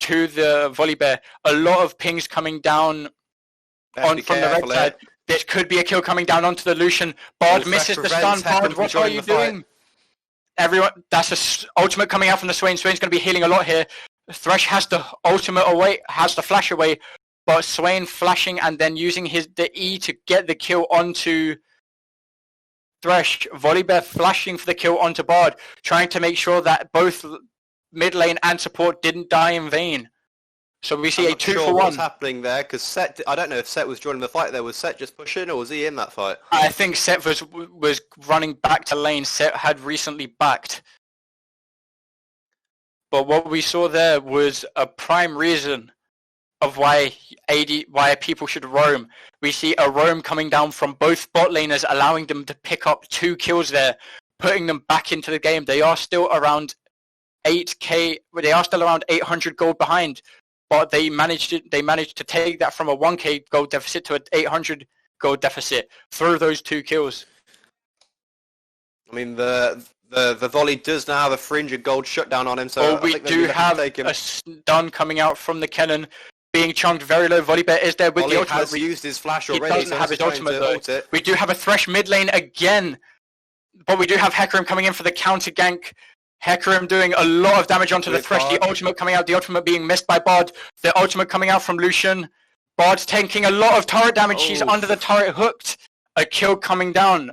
Speaker 1: to the Volibear. A lot of pings coming down from the red side. This could be a kill coming down onto the Lucian. Bard misses the stun. Bard, what are you doing? Everyone, that's an ultimate coming out from the Swain. Swain's going to be healing a lot here. Thresh has the ultimate away, has the flash away, but Swain flashing and then using the E to get the kill onto Thresh. Volibear flashing for the kill onto Bard, trying to make sure that both mid lane and support didn't die in vain. So we see a 2-for-1.
Speaker 2: What's happening there? Because Set, I don't know if Set was joining the fight there. Was Set just pushing, or was he in that fight?
Speaker 1: I think Set was running back to lane. Set had recently backed. But what we saw there was a prime reason of why people should roam. We see a roam coming down from both bot laners, allowing them to pick up 2 kills there, putting them back into the game. They are still around 8k. They are still around 800 gold behind. But they managed to take that from a 1k gold deficit to an 800 gold deficit through those 2 kills.
Speaker 2: I mean, the Volley does now have a fringe of gold shutdown on him, so
Speaker 1: we do have a stun coming out from the Kennen, being chunked very low. Volibear is there with the ultimate.
Speaker 2: Has used his flash already.
Speaker 1: He doesn't have his ultimate though. We do have a Thresh mid lane again, but we do have Hecarim coming in for the counter gank. Hecarim doing a lot of damage onto the Thresh. The ultimate coming out. The ultimate being missed by Bard. The ultimate coming out from Lucian. Bard's taking a lot of turret damage. She's under the turret hooked. A kill coming down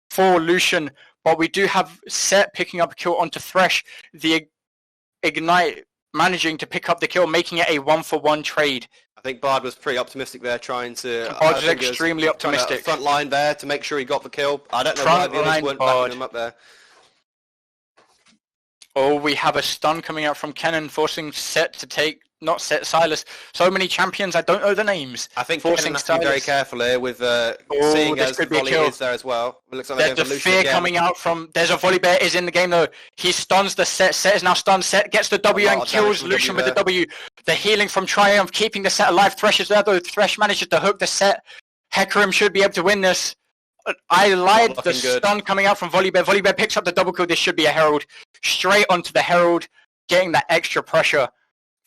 Speaker 1: for Lucian. But we do have Set picking up a kill onto Thresh. The Ignite managing to pick up the kill, making it a 1-for-1 trade.
Speaker 2: I think Bard was pretty optimistic there, trying to...
Speaker 1: Bard was extremely optimistic.
Speaker 2: Front line there to make sure he got the kill. I don't know why the others weren't backing him up there.
Speaker 1: Oh, we have a stun coming out from Kennen, forcing Set to take, not Set, Sylas. So many champions, I don't know the names.
Speaker 2: I think Kennen has to be very careful here with seeing as Volley is there as well. It looks like
Speaker 1: there's a fear coming out from, there's a Volibear is in the game though. He stuns the Set, Set is now stunned, Set gets the W and kills Lucian with the W. The healing from Triumph, keeping the Set alive. Thresh is there though, Thresh manages to hook the Set. Hecarim should be able to win this. I lied, the stun coming out from Volibear. Volibear picks up the double kill. This should be a Herald. Straight onto the Herald, getting that extra pressure.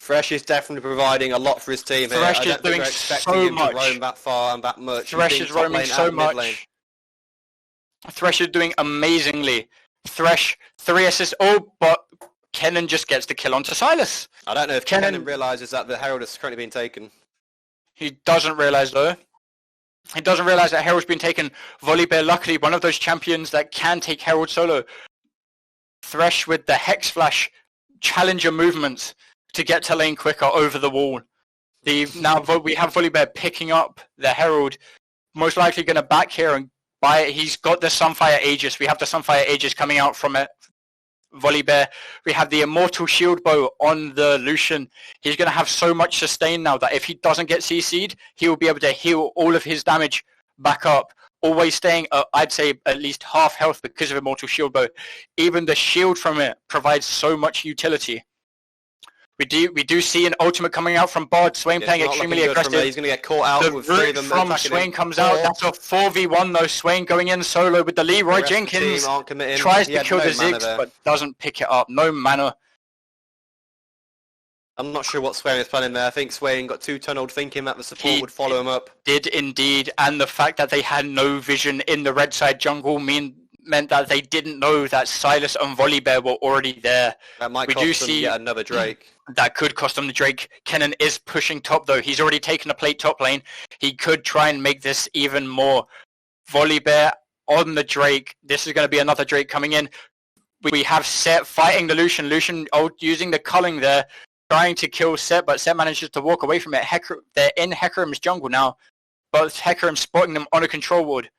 Speaker 2: Thresh is definitely providing a lot for his team here.
Speaker 1: Thresh is doing so much.
Speaker 2: To roam that far and that much.
Speaker 1: Thresh is roaming so much. Thresh is doing amazingly. Thresh, 3 assists. Oh, but Kennen just gets the kill onto Sylas.
Speaker 2: I don't know if Kennen realises that the Herald is currently being taken.
Speaker 1: He doesn't realize though. He doesn't realize that Herald's been taken. Volibear, luckily, one of those champions that can take Herald solo. Thresh with the Hex Flash challenger movements to get to lane quicker over the wall. Now we have Volibear picking up the Herald, most likely going to back here and buy it. He's got the Sunfire Aegis. We have the Sunfire Aegis coming out from it. Volibear. We have the Immortal Shield Bow on the Lucian. He's going to have so much sustain now that if he doesn't get CC'd, he will be able to heal all of his damage back up. Always staying, I'd say, at least half health because of Immortal Shield Bow. Even the shield from it provides so much utility. We do see an ultimate coming out from Bard. Swain playing extremely aggressive.
Speaker 2: He's going to get caught out with three of them.
Speaker 1: From Swain comes out. That's a 4v1 though. Swain going in solo with the Leroy Jenkins. Tries to kill the Ziggs, but doesn't pick it up. No mana.
Speaker 2: I'm not sure what Swain is planning there. I think Swain got too tunneled thinking that the support would follow him up.
Speaker 1: Did indeed. And the fact that they had no vision in the red side jungle meant that they didn't know that Sylas and Volibear were already there.
Speaker 2: That might cost them yet another Drake.
Speaker 1: That could cost them the Drake. Kennen is pushing top though. He's already taken a plate top lane. He could try and make this even more. Volibear on the Drake. This is going to be another Drake coming in. We have Set fighting the Lucian. Lucian using the culling there, trying to kill Set, but Set manages to walk away from it. They're in Hecarim's jungle now, but Hecarim spotting them on a control ward.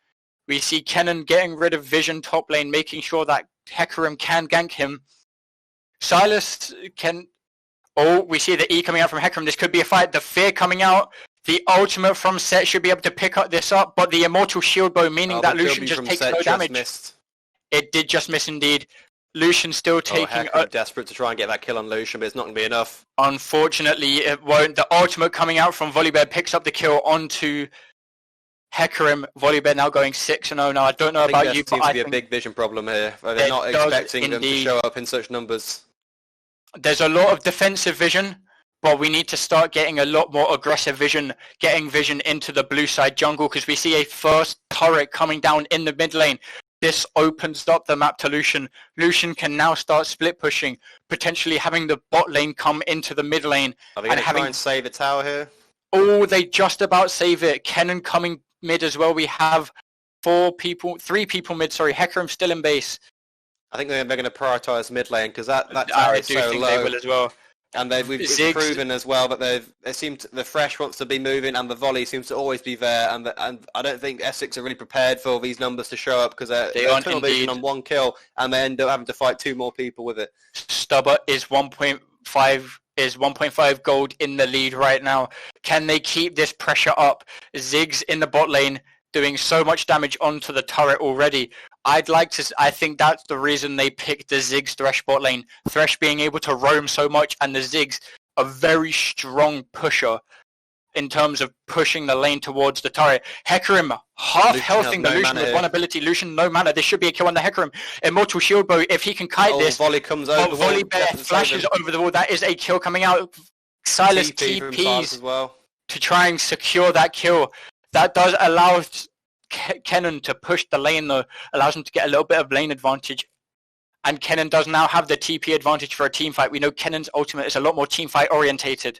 Speaker 1: We see Kennen getting rid of Vision top lane, making sure that Hecarim can gank him. Sylas can... Oh, we see the E coming out from Hecarim. This could be a fight. The Fear coming out. The ultimate from Set should be able to pick up this up, but the Immortal Shield Bow, meaning that Lucian just takes no damage. It did just miss indeed. Lucian still taking...
Speaker 2: desperate to try and get that kill on Lucian, but it's not going to be enough.
Speaker 1: Unfortunately, it won't. The ultimate coming out from Volibear picks up the kill onto Hecarim. Volibear now going 6-0 now. I don't know about you, but
Speaker 2: I think there seems to be a big vision problem here. They're not expecting them to show up in such numbers.
Speaker 1: There's a lot of defensive vision, but we need to start getting a lot more aggressive vision, getting vision into the blue side jungle, because we see a first turret coming down in the mid lane. This opens up the map to Lucian. Lucian can now start split pushing, potentially having the bot lane come into the mid lane.
Speaker 2: Are they going to try and save the tower here?
Speaker 1: Oh, they just about save it. Kennen coming mid as well. We have 3 people mid. Sorry, Hecarim still in base.
Speaker 2: I think they're going to prioritise mid lane because that tower is so low. I do think
Speaker 1: they will as well.
Speaker 2: And we've proven as well that the Thresh wants to be moving and the volley seems to always be there. And I don't think Essex are really prepared for these numbers to show up because they're tunnel vision on 1 kill and they end up having to fight 2 more people with it.
Speaker 1: STUBA is 1.5 gold in the lead right now. Can they keep this pressure up? Ziggs in the bot lane doing so much damage onto the turret already. I think that's the reason they picked the Ziggs Thresh bot lane. Thresh being able to roam so much and the Ziggs a very strong pusher in terms of pushing the lane towards the turret. Hecarim half healthing the Lucian with 1 ability. Lucian no mana. This should be a kill on the Hecarim. Immortal Shield Bow, if he can kite this.
Speaker 2: Volley comes over the wall.
Speaker 1: Volibear flashes over the wall. That is a kill coming out. Sylas TPs as well to try and secure that kill. That does allow Kennen to push the lane though, allows him to get a little bit of lane advantage. And Kennen does now have the TP advantage for a team fight. We know Kennen's ultimate is a lot more team fight orientated.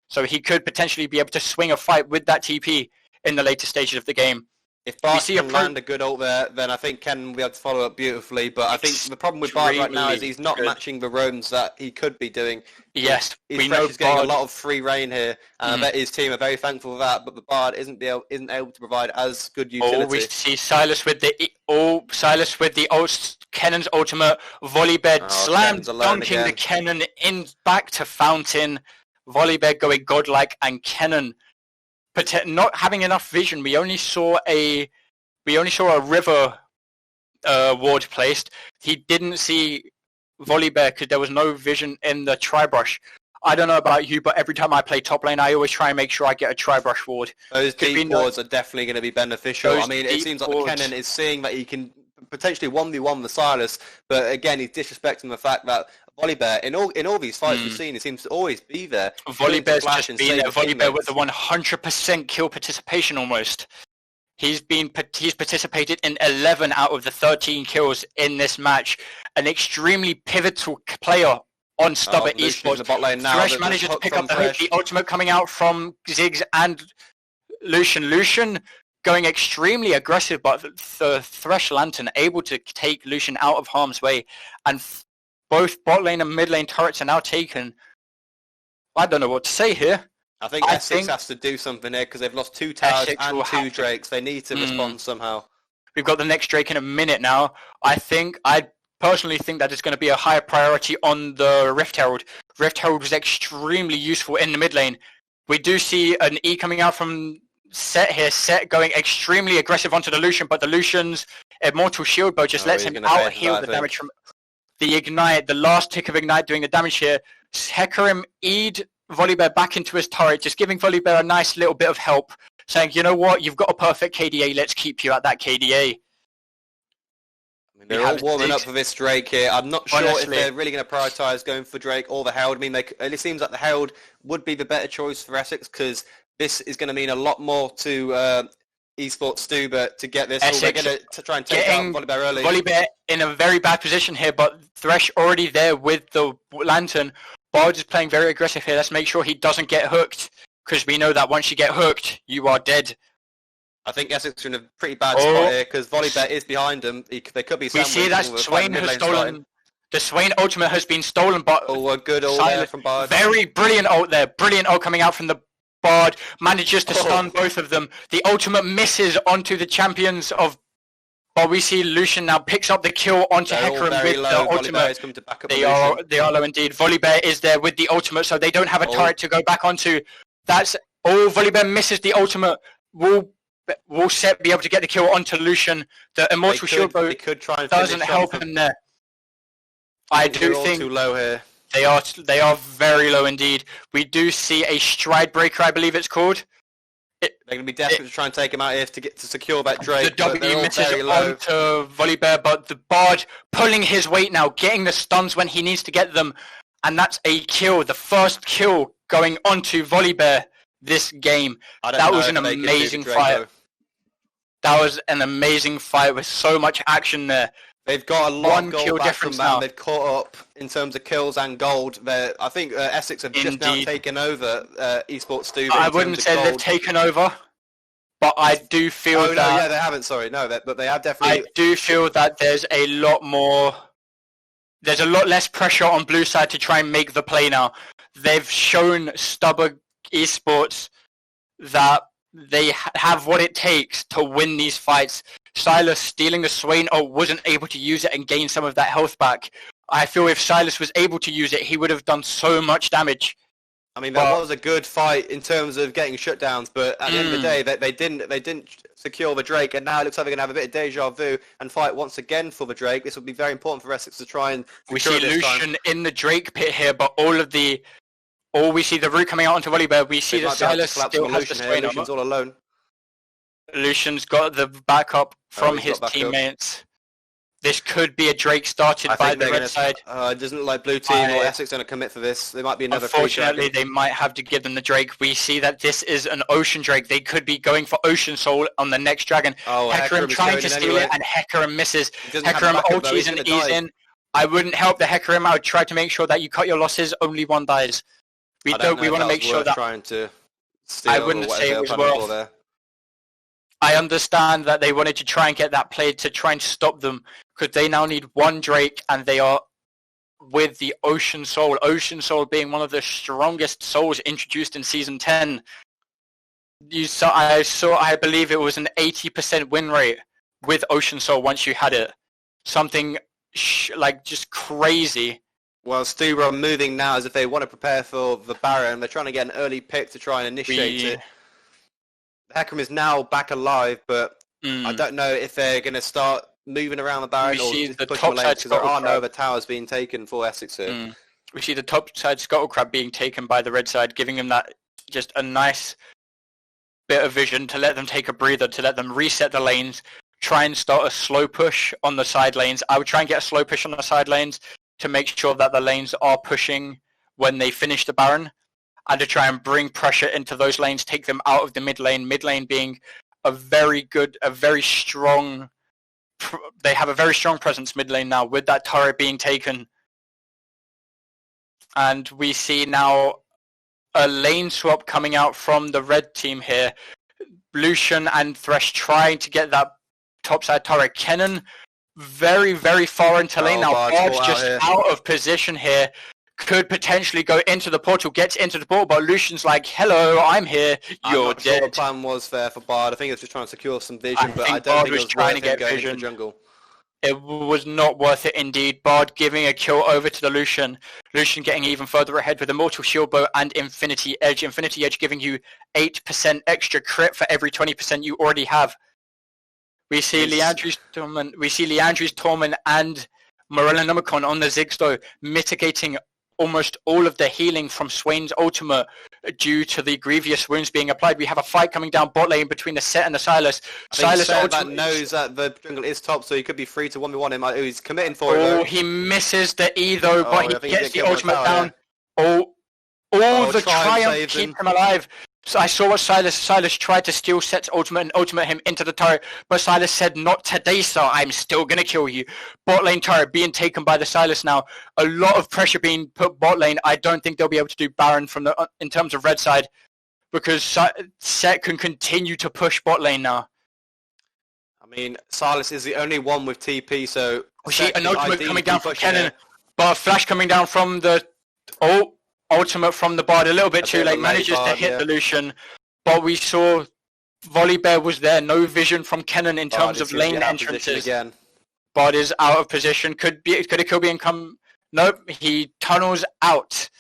Speaker 1: So he could potentially be able to swing a fight with that TP in the later stages of the game.
Speaker 2: If Bard can land a good ult there, then I think Kennen will be able to follow up beautifully. But I think the problem with Bard right now is he's not matching the roams that he could be doing.
Speaker 1: Yes,
Speaker 2: we know he's getting a lot of free reign here, and I bet his team are very thankful for that. But the Bard isn't able to provide as good utility.
Speaker 1: Oh, we see Sylas with the Kennen's ultimate. Volibear slam dunking the Kennen in back to Fountain. Volibear going godlike, and Kennen not having enough vision. We only saw a river ward placed. He didn't see Volibear because there was no vision in the tri-brush. I don't know about you, but every time I play top lane, I always try and make sure I get a tri-brush ward.
Speaker 2: Those deep wards are definitely going to be beneficial. I mean, it seems like Kennen is seeing that he can potentially 1v1 the Sylas, but again, he's disrespecting the fact that Volibear, in all these fights we've seen, he seems to always be there.
Speaker 1: Volibear's just been there. Volibear with the 100% kill participation almost. He's participated in 11 out of the 13 kills in this match. An extremely pivotal player on STUBA
Speaker 2: Lucian in
Speaker 1: eSports.
Speaker 2: the bot lane now.
Speaker 1: Thresh manages to pick up the hook, the ultimate coming out from Ziggs and Lucian. Lucian going extremely aggressive, but the Thresh Lantern able to take Lucian out of harm's way, and both bot lane and mid lane turrets are now taken. I don't know what to say here.
Speaker 2: I think Essex has to do something here because they've lost 2 towers and 2 Drakes. They need to respond somehow.
Speaker 1: We've got the next Drake in a minute now. I personally think that it's going to be a higher priority on the Rift Herald. Rift Herald was extremely useful in the mid lane. We do see an E coming out from Set here. Set going extremely aggressive onto the Lucian, but the Lucian's Immortal Shield Bow just lets him out-heal the damage from the Ignite. The last tick of Ignite doing the damage here. Hecarim E'd Volibear back into his turret, just giving Volibear a nice little bit of help, saying, you know what, you've got a perfect KDA, let's keep you at that KDA.
Speaker 2: They're all warming up for this Drake here. I'm not sure if they're really going to prioritise going for Drake or the Herald. I mean, it seems like the Herald would be the better choice for Essex because this is going to mean a lot more to eSports STUBA to get this.
Speaker 1: Essex
Speaker 2: they're going to try and take out Volibear early.
Speaker 1: Volibear in a very bad position here, but Thresh already there with the Lantern. Bard is playing very aggressive here. Let's make sure he doesn't get hooked, because we know that once you get hooked, you are dead.
Speaker 2: I think Essex are in a pretty bad spot here because Volibear is behind them. They could be.
Speaker 1: We see that Swain has stolen. The Swain ultimate has been stolen, but
Speaker 2: a good ult there from Bard.
Speaker 1: Very brilliant ult there. Brilliant ult coming out from the Bard. Manages to stun both of them. The ultimate misses onto the champions of. But we see Lucian now picks up the kill onto Hecarim with the ultimate. They are low indeed. Volibear is there with the ultimate, so they don't have a turret to go back onto. That's all. Volibear misses the ultimate. Will Set be able to get the kill onto Lucian? The Immortal Shield Bow doesn't help him there. I do think
Speaker 2: too low here.
Speaker 1: They are very low indeed. We do see a Stride Breaker, I believe it's called.
Speaker 2: They're going to be desperate to try and take him out here to secure that Drake.
Speaker 1: The W misses onto Volibear, but the Bard pulling his weight now, getting the stuns when he needs to get them, and that's a kill. The first kill going onto Volibear this game. That was an amazing fight. That was an amazing fight with so much action there.
Speaker 2: They've got a lot of gold back from that. They've caught up in terms of kills and gold. I think Essex have just now taken over eSports STUBA.
Speaker 1: I wouldn't say they've taken over, but I do feel that...
Speaker 2: yeah, they haven't, sorry. No, but they have definitely...
Speaker 1: I do feel that there's a lot less pressure on blue side to try and make the play now. They've shown STUBA eSports that they have what it takes to win these fights. Silas stealing the Swain wasn't able to use it and gain some of that health back. I feel if Silas was able to use it, he would have done so much damage.
Speaker 2: I mean, that was a good fight in terms of getting shutdowns, but at the end of the day, they didn't secure the Drake, and now it looks like they're going to have a bit of deja vu and fight once again for the Drake. This will be very important for Essex to try and
Speaker 1: we see Lucian in the Drake pit here, but we see the root coming out onto Volibear. We see that Silas still has the Swain.
Speaker 2: Lucian's all alone.
Speaker 1: Lucian's got the backup from his teammates. This could be a Drake started by the red side.
Speaker 2: It doesn't look like blue team or Essex going to commit for this. There might be another.
Speaker 1: Unfortunately, they might have to give them the Drake. We see that this is an Ocean Drake. They could be going for Ocean Soul on the next dragon. Hecarim trying to steal it, and Hecarim misses.
Speaker 2: Hecarim
Speaker 1: ulties and E's in. I wouldn't help the Hecarim. I would try to make sure that you cut your losses. Only one dies. We want to make sure that.
Speaker 2: Trying to steal
Speaker 1: I wouldn't say it was worth. I understand that they wanted to try and get that play to try and stop them, because they now need one Drake, and they are with the Ocean Soul. Ocean Soul being one of the strongest souls introduced in Season 10. I believe it was an 80% win rate with Ocean Soul once you had it. Something just crazy.
Speaker 2: Well, STUBA are moving now as if they want to prepare for the Baron. They're trying to get an early pick to try and initiate it. Hecarim is now back alive, but I don't know if they're going to start moving around the Baron or just pushing the lanes, because there are no other towers being taken for Essex here.
Speaker 1: We see the top side Scuttle Crab being taken by the red side, giving them that just a nice bit of vision to let them take a breather, to let them reset the lanes, try and start a slow push on the side lanes. I would try and get a slow push on the side lanes to make sure that the lanes are pushing when they finish the Baron, and to try and bring pressure into those lanes, take them out of the mid lane being a very strong, they have a very strong presence mid lane now with that turret being taken. And we see now a lane swap coming out from the red team here. Lucian and Thresh trying to get that topside turret. Kennen very, very far into lane now. Bard's just out of position here. Could potentially go into the portal, gets into the portal, but Lucian's like, hello, I'm here, you're dead.
Speaker 2: Sure what the plan was there for Bard. I think it was just trying to secure some vision, but I don't think it was trying to get vision into the jungle.
Speaker 1: It was not worth it indeed. Bard giving a kill over to the Lucian. Lucian getting even further ahead with Immortal Shield Bow and Infinity Edge. Infinity Edge giving you 8% extra crit for every 20% you already have. We see Leandri's Torment and Morellonomicon on the Ziggs though, mitigating almost all of the healing from Swain's ultimate due to the grievous wounds being applied. We have a fight coming down bot lane between the Set and the Sylas.
Speaker 2: Sylas knows that the jungle is top, so he could be free to 1v1 him. He's committing for it.
Speaker 1: Oh, he misses the E though, but he gets the ultimate down. The triumph keeps him alive. So I saw what Sylas tried to steal Set's ultimate and ultimate him into the turret, but Sylas said, not today, sir, I'm still going to kill you. Bot lane turret being taken by the Sylas now. A lot of pressure being put bot lane. I don't think they'll be able to do Baron in terms of red side, because Set can continue to push bot lane now.
Speaker 2: I mean, Sylas is the only one with TP, so...
Speaker 1: We see an ultimate coming down from Kennen, but a flash coming down from the... ultimate from the Bard a little bit too late, manages to hit the Lucian, but we saw Volibear was there, no vision from Kennen in terms of lane entrances. Bard is out of position, could a kill be income? Nope, he tunnels out.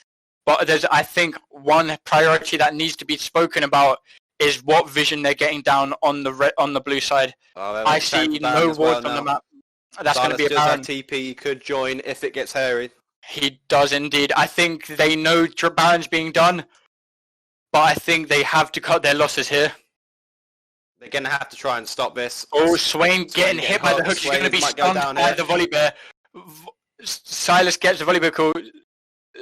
Speaker 1: But there's, I think, one priority that needs to be spoken about is what vision they're getting down on the blue side. I see no wards on the map. That's going to be a Baron.
Speaker 2: TP, he could join if it gets hairy.
Speaker 1: He does indeed. I think they know Baron's being done, but I think they have to cut their losses here.
Speaker 2: They're going to have to try and stop this.
Speaker 1: Oh, Swain getting hit by the hook. He's going to be stunned by the Volibear. Sylas gets the Volibear call.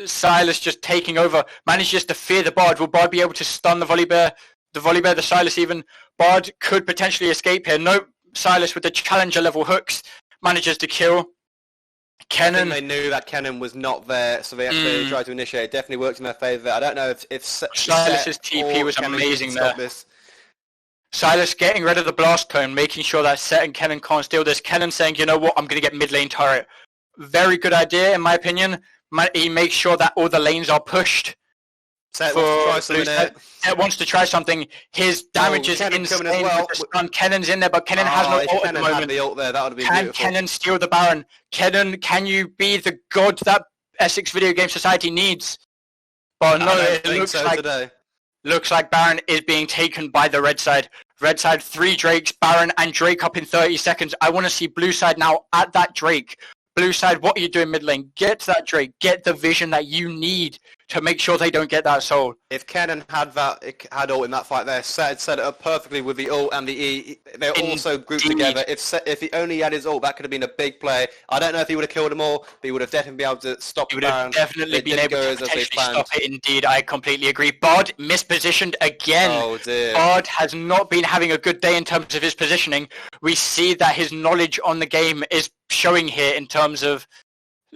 Speaker 1: Sylas just taking over. Manages to fear the Bard. Will Bard be able to stun the Volibear? The Sylas even. Bard could potentially escape here. Nope. Sylas with the challenger level hooks manages to kill. Kennen.
Speaker 2: I think they knew that Kennen was not there, so they actually tried to initiate. It definitely worked in their favour. I don't know if
Speaker 1: Sylas's TP was amazing there. Sylas getting rid of the blast cone, making sure that Set and Kennen can't steal this. Kennen saying, you know what, I'm going to get mid lane turret. Very good idea, in my opinion. He makes sure that all the lanes are pushed.
Speaker 2: Set wants to try something.
Speaker 1: His damage is insane. Well. Kennen's in there, but Kennen has no ult at the moment.
Speaker 2: The ult there, that would be
Speaker 1: can
Speaker 2: beautiful.
Speaker 1: Kennen steal the Baron? Kennen, can you be the god that Essex Video Game Society needs? But no, it looks like Baron is being taken by the red side. Red side, 3 Drakes, Baron and Drake up in 30 seconds. I want to see blue side now at that Drake. Blue side, what are you doing mid lane? Get to that Drake. Get the vision that you need to make sure they don't get that soul.
Speaker 2: If Kennen had ult in that fight there, set it up perfectly with the ult and the E. They're also grouped together. If he only had his ult, that could have been a big play. I don't know if he would have killed them all, but he would have definitely been able to stop the Baron.
Speaker 1: He would have definitely been able to potentially stop it. Indeed, I completely agree. Bard mispositioned again.
Speaker 2: Oh dear.
Speaker 1: Bard has not been having a good day in terms of his positioning. We see that his knowledge on the game is showing here in terms of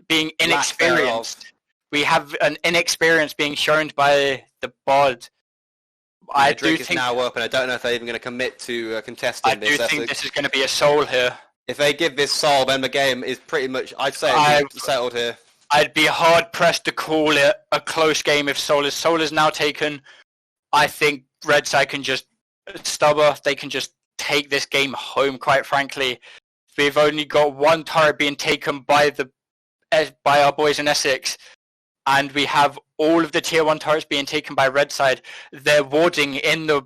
Speaker 1: being inexperienced. We have an inexperience being shown by the Bard.
Speaker 2: I do think now up, and I don't know if they're even going to commit to contesting this.
Speaker 1: I do think this is going to be a soul here.
Speaker 2: If they give this soul, then the game is pretty much, I'd say, settled here.
Speaker 1: I'd be hard pressed to call it a close game if soul is now taken. I think red side can just STUBA. They can just take this game home. Quite frankly, we've only got one turret being taken by our boys in Essex. And we have all of the tier 1 turrets being taken by red side. Their warding in the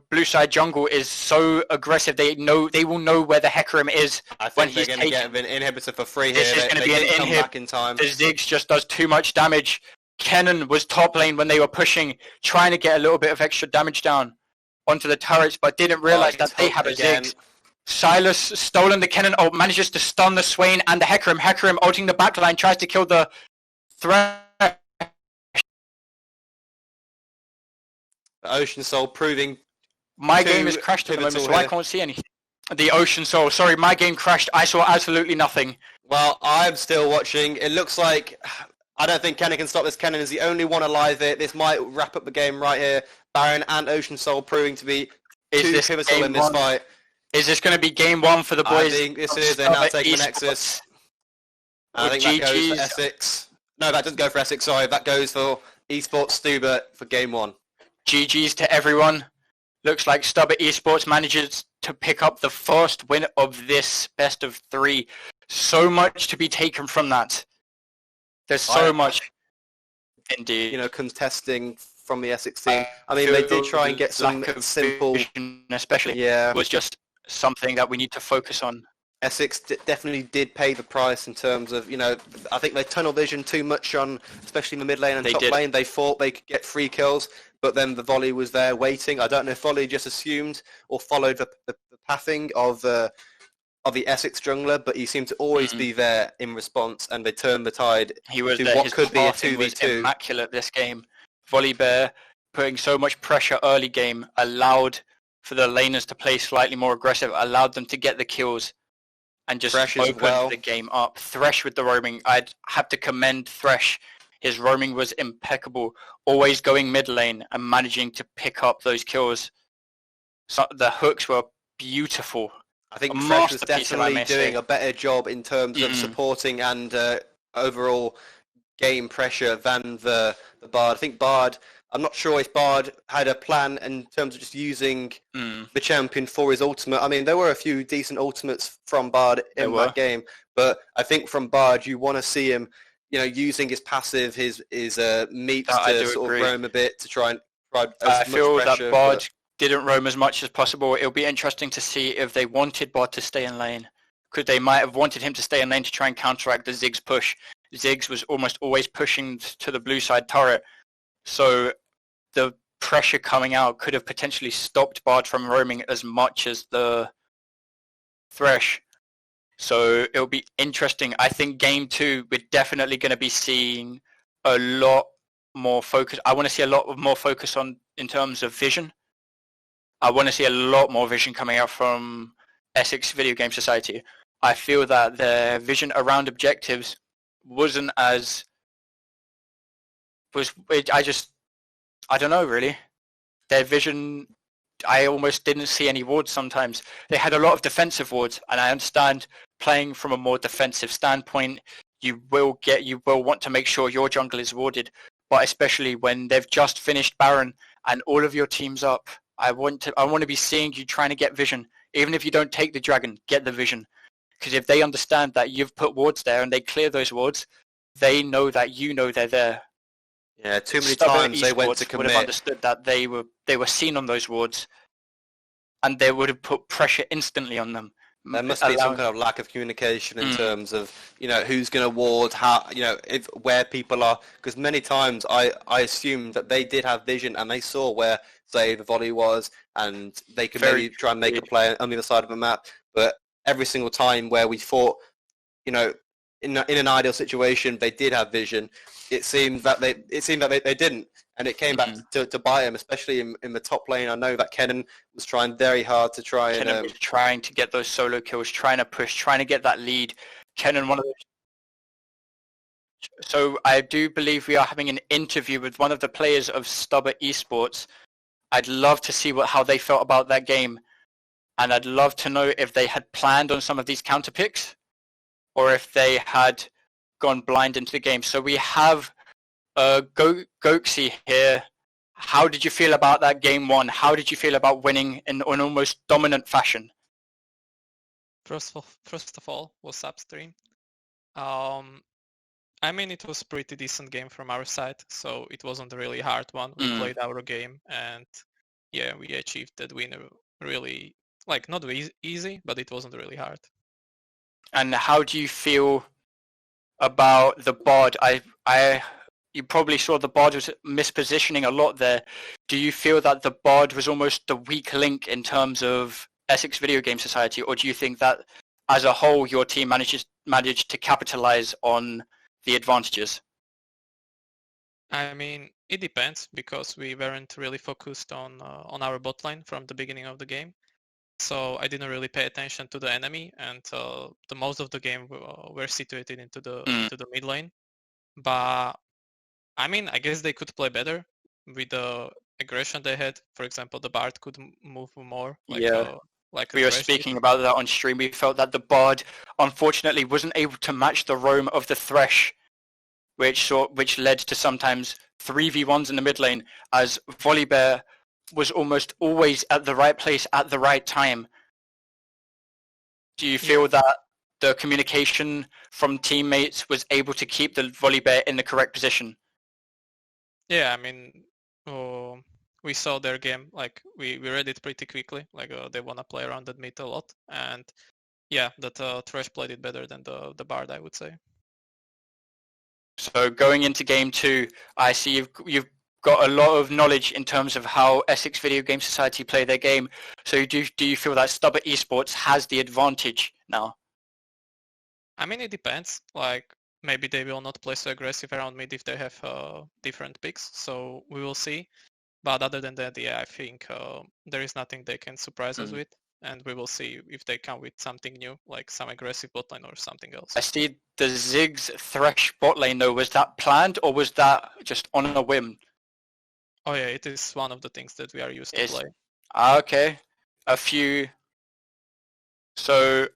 Speaker 1: blue side jungle is so aggressive. They will know where the Hecarim is when he's taken.
Speaker 2: They're going to get an inhibitor for free here.
Speaker 1: This is going to be an inhib. The Ziggs just does too much damage. Kennen was top lane when they were pushing, trying to get a little bit of extra damage down onto the turrets, but didn't realize that they have a Ziggs. Sylas stolen the Kennen ult, manages to stun the Swain and the Hecarim. Hecarim ulting the backline, tries to kill the Thresh.
Speaker 2: The Ocean Soul proving...
Speaker 1: My game is crashed at the moment, so I can't see anything. The Ocean Soul. Sorry, my game crashed. I saw absolutely nothing.
Speaker 2: Well, I'm still watching. It looks like... I don't think Kennen can stop this. Kennen is the only one alive here. This might wrap up the game right here. Baron and Ocean Soul proving to be too pivotal in this fight.
Speaker 1: Is this going to be game one for the boys?
Speaker 2: I think this is. They're now taking the Nexus. I think that goes for Essex. No, that doesn't go for Essex, sorry. That goes for eSports STUBA for game one.
Speaker 1: GG's to everyone. Looks like STUBA eSports manages to pick up the first win of this best of 3. So much to be taken from that. There's so much. Indeed.
Speaker 2: You know, contesting from the Essex team. I mean, they did try and get some simple...
Speaker 1: Especially, was just something that we need to focus on.
Speaker 2: Essex definitely did pay the price in terms of, you know, I think they tunnel vision too much on, especially in the mid lane and top lane. They thought they could get 3 kills, but then the volley was there waiting. I don't know if volley just assumed or followed the pathing of the Essex jungler, but he seemed to always be there in response, and they turned the tide
Speaker 1: to what
Speaker 2: could be a 2v2.
Speaker 1: Was immaculate this game. Volley Bear putting so much pressure early game allowed for the laners to play slightly more aggressive, allowed them to get the kills and just opened the game up. Thresh with the roaming. I'd have to commend Thresh. His roaming was impeccable, always going mid lane and managing to pick up those kills. So the hooks were beautiful.
Speaker 2: I think Thresh was definitely doing a better job in terms of supporting and overall game pressure than the Bard. I think Bard, I'm not sure if Bard had a plan in terms of just using the champion for his ultimate. I mean, there were a few decent ultimates from Bard in that game, but I think from Bard, you want to see him, you know, using his passive, his meat to sort of roam a bit to try and provide as much pressure. I feel that
Speaker 1: Bard didn't roam as much as possible. It'll be interesting to see if they wanted Bard to stay in lane. Because they might have wanted him to stay in lane to try and counteract the Ziggs push. Ziggs was almost always pushing to the blue side turret. So the pressure coming out could have potentially stopped Bard from roaming as much as the Thresh. So it'll be interesting. I think game 2, we're definitely going to be seeing a lot more focus. I want to see a lot more focus on in terms of vision. I want to see a lot more vision coming out from Essex Video Game Society. I feel that their vision around objectives wasn't as... I don't know, really. Their vision, I almost didn't see any wards sometimes. They had a lot of defensive wards, and I understand playing from a more defensive standpoint, you will want to make sure your jungle is warded, but especially when they've just finished Baron and all of your team's up, I want to be seeing you trying to get vision. Even if you don't take the dragon, get the vision. Because if they understand that you've put wards there and they clear those wards, they know that you know they're there.
Speaker 2: Yeah, too many times they went to commit.
Speaker 1: Would have understood that they were seen on those wards, and they would have put pressure instantly on them.
Speaker 2: There must be some kind of lack of communication in terms of, you know, who's going to ward, how, you know, where people are. Because many times I assumed that they did have vision and they saw where, say, the volley was, and they could maybe try and make a play on the other side of the map. But every single time where we thought, you know, in an ideal situation, they did have vision, it seemed that they didn't, and it came back to bite them, especially in the top lane. I know that Kennen was trying very hard to try and
Speaker 1: trying to get those solo kills, trying to push, trying to get that lead. Kennen, one of those. So I do believe we are having an interview with one of the players of STUBA eSports. I'd love to see how they felt about that game, and I'd love to know if they had planned on some of these counter picks, or if they had gone blind into the game. So we have Goaksy here. How did you feel about that game 1? How did you feel about winning in an almost dominant fashion?
Speaker 3: First of all, what's up, stream? I mean, it was a pretty decent game from our side, so it wasn't a really hard one. We played our game, and yeah, we achieved that win really, like, not easy, but it wasn't really hard.
Speaker 1: And how do you feel about the Bard? You probably saw the Bard was mispositioning a lot there. Do you feel that the Bard was almost the weak link in terms of Essex Video Game Society, or do you think that as a whole your team managed to capitalize on the advantages?
Speaker 3: I mean, it depends, because we weren't really focused on our bot lane from the beginning of the game. So I didn't really pay attention to the enemy, and the most of the game were situated into the mid lane. But I mean, I guess they could play better with the aggression they had. For example, the Bard could move more, like
Speaker 1: Yeah.
Speaker 3: like a
Speaker 1: We were
Speaker 3: Thresh did.
Speaker 1: speaking about that on stream. We felt that the Bard, unfortunately, wasn't able to match the roam of the Thresh, which led to sometimes 3v1s in the mid lane, as Volibear was almost always at the right place at the right time. Do you feel that the communication from teammates was able to keep the Volibear in the correct position?
Speaker 3: Yeah, I mean, we saw their game. Like we read it pretty quickly. Like they wanna play around that mid a lot, and yeah, that Thresh played it better than the Bard, I would say.
Speaker 1: So going into game 2, I see you've got a lot of knowledge in terms of how Essex Video Game Society play their game. So do you feel that STUBA eSports has the advantage now?
Speaker 3: I mean, it depends. Like maybe they will not play so aggressive around mid if they have different picks. So we will see. But other than that, yeah, I think there is nothing they can surprise us with. And we will see if they come with something new, like some aggressive bot lane or something else.
Speaker 1: I see the Ziggs Thresh bot lane though. Was that planned or was that just on a whim?
Speaker 3: Oh yeah, it is one of the things that we are used to play.
Speaker 1: Okay. A few. So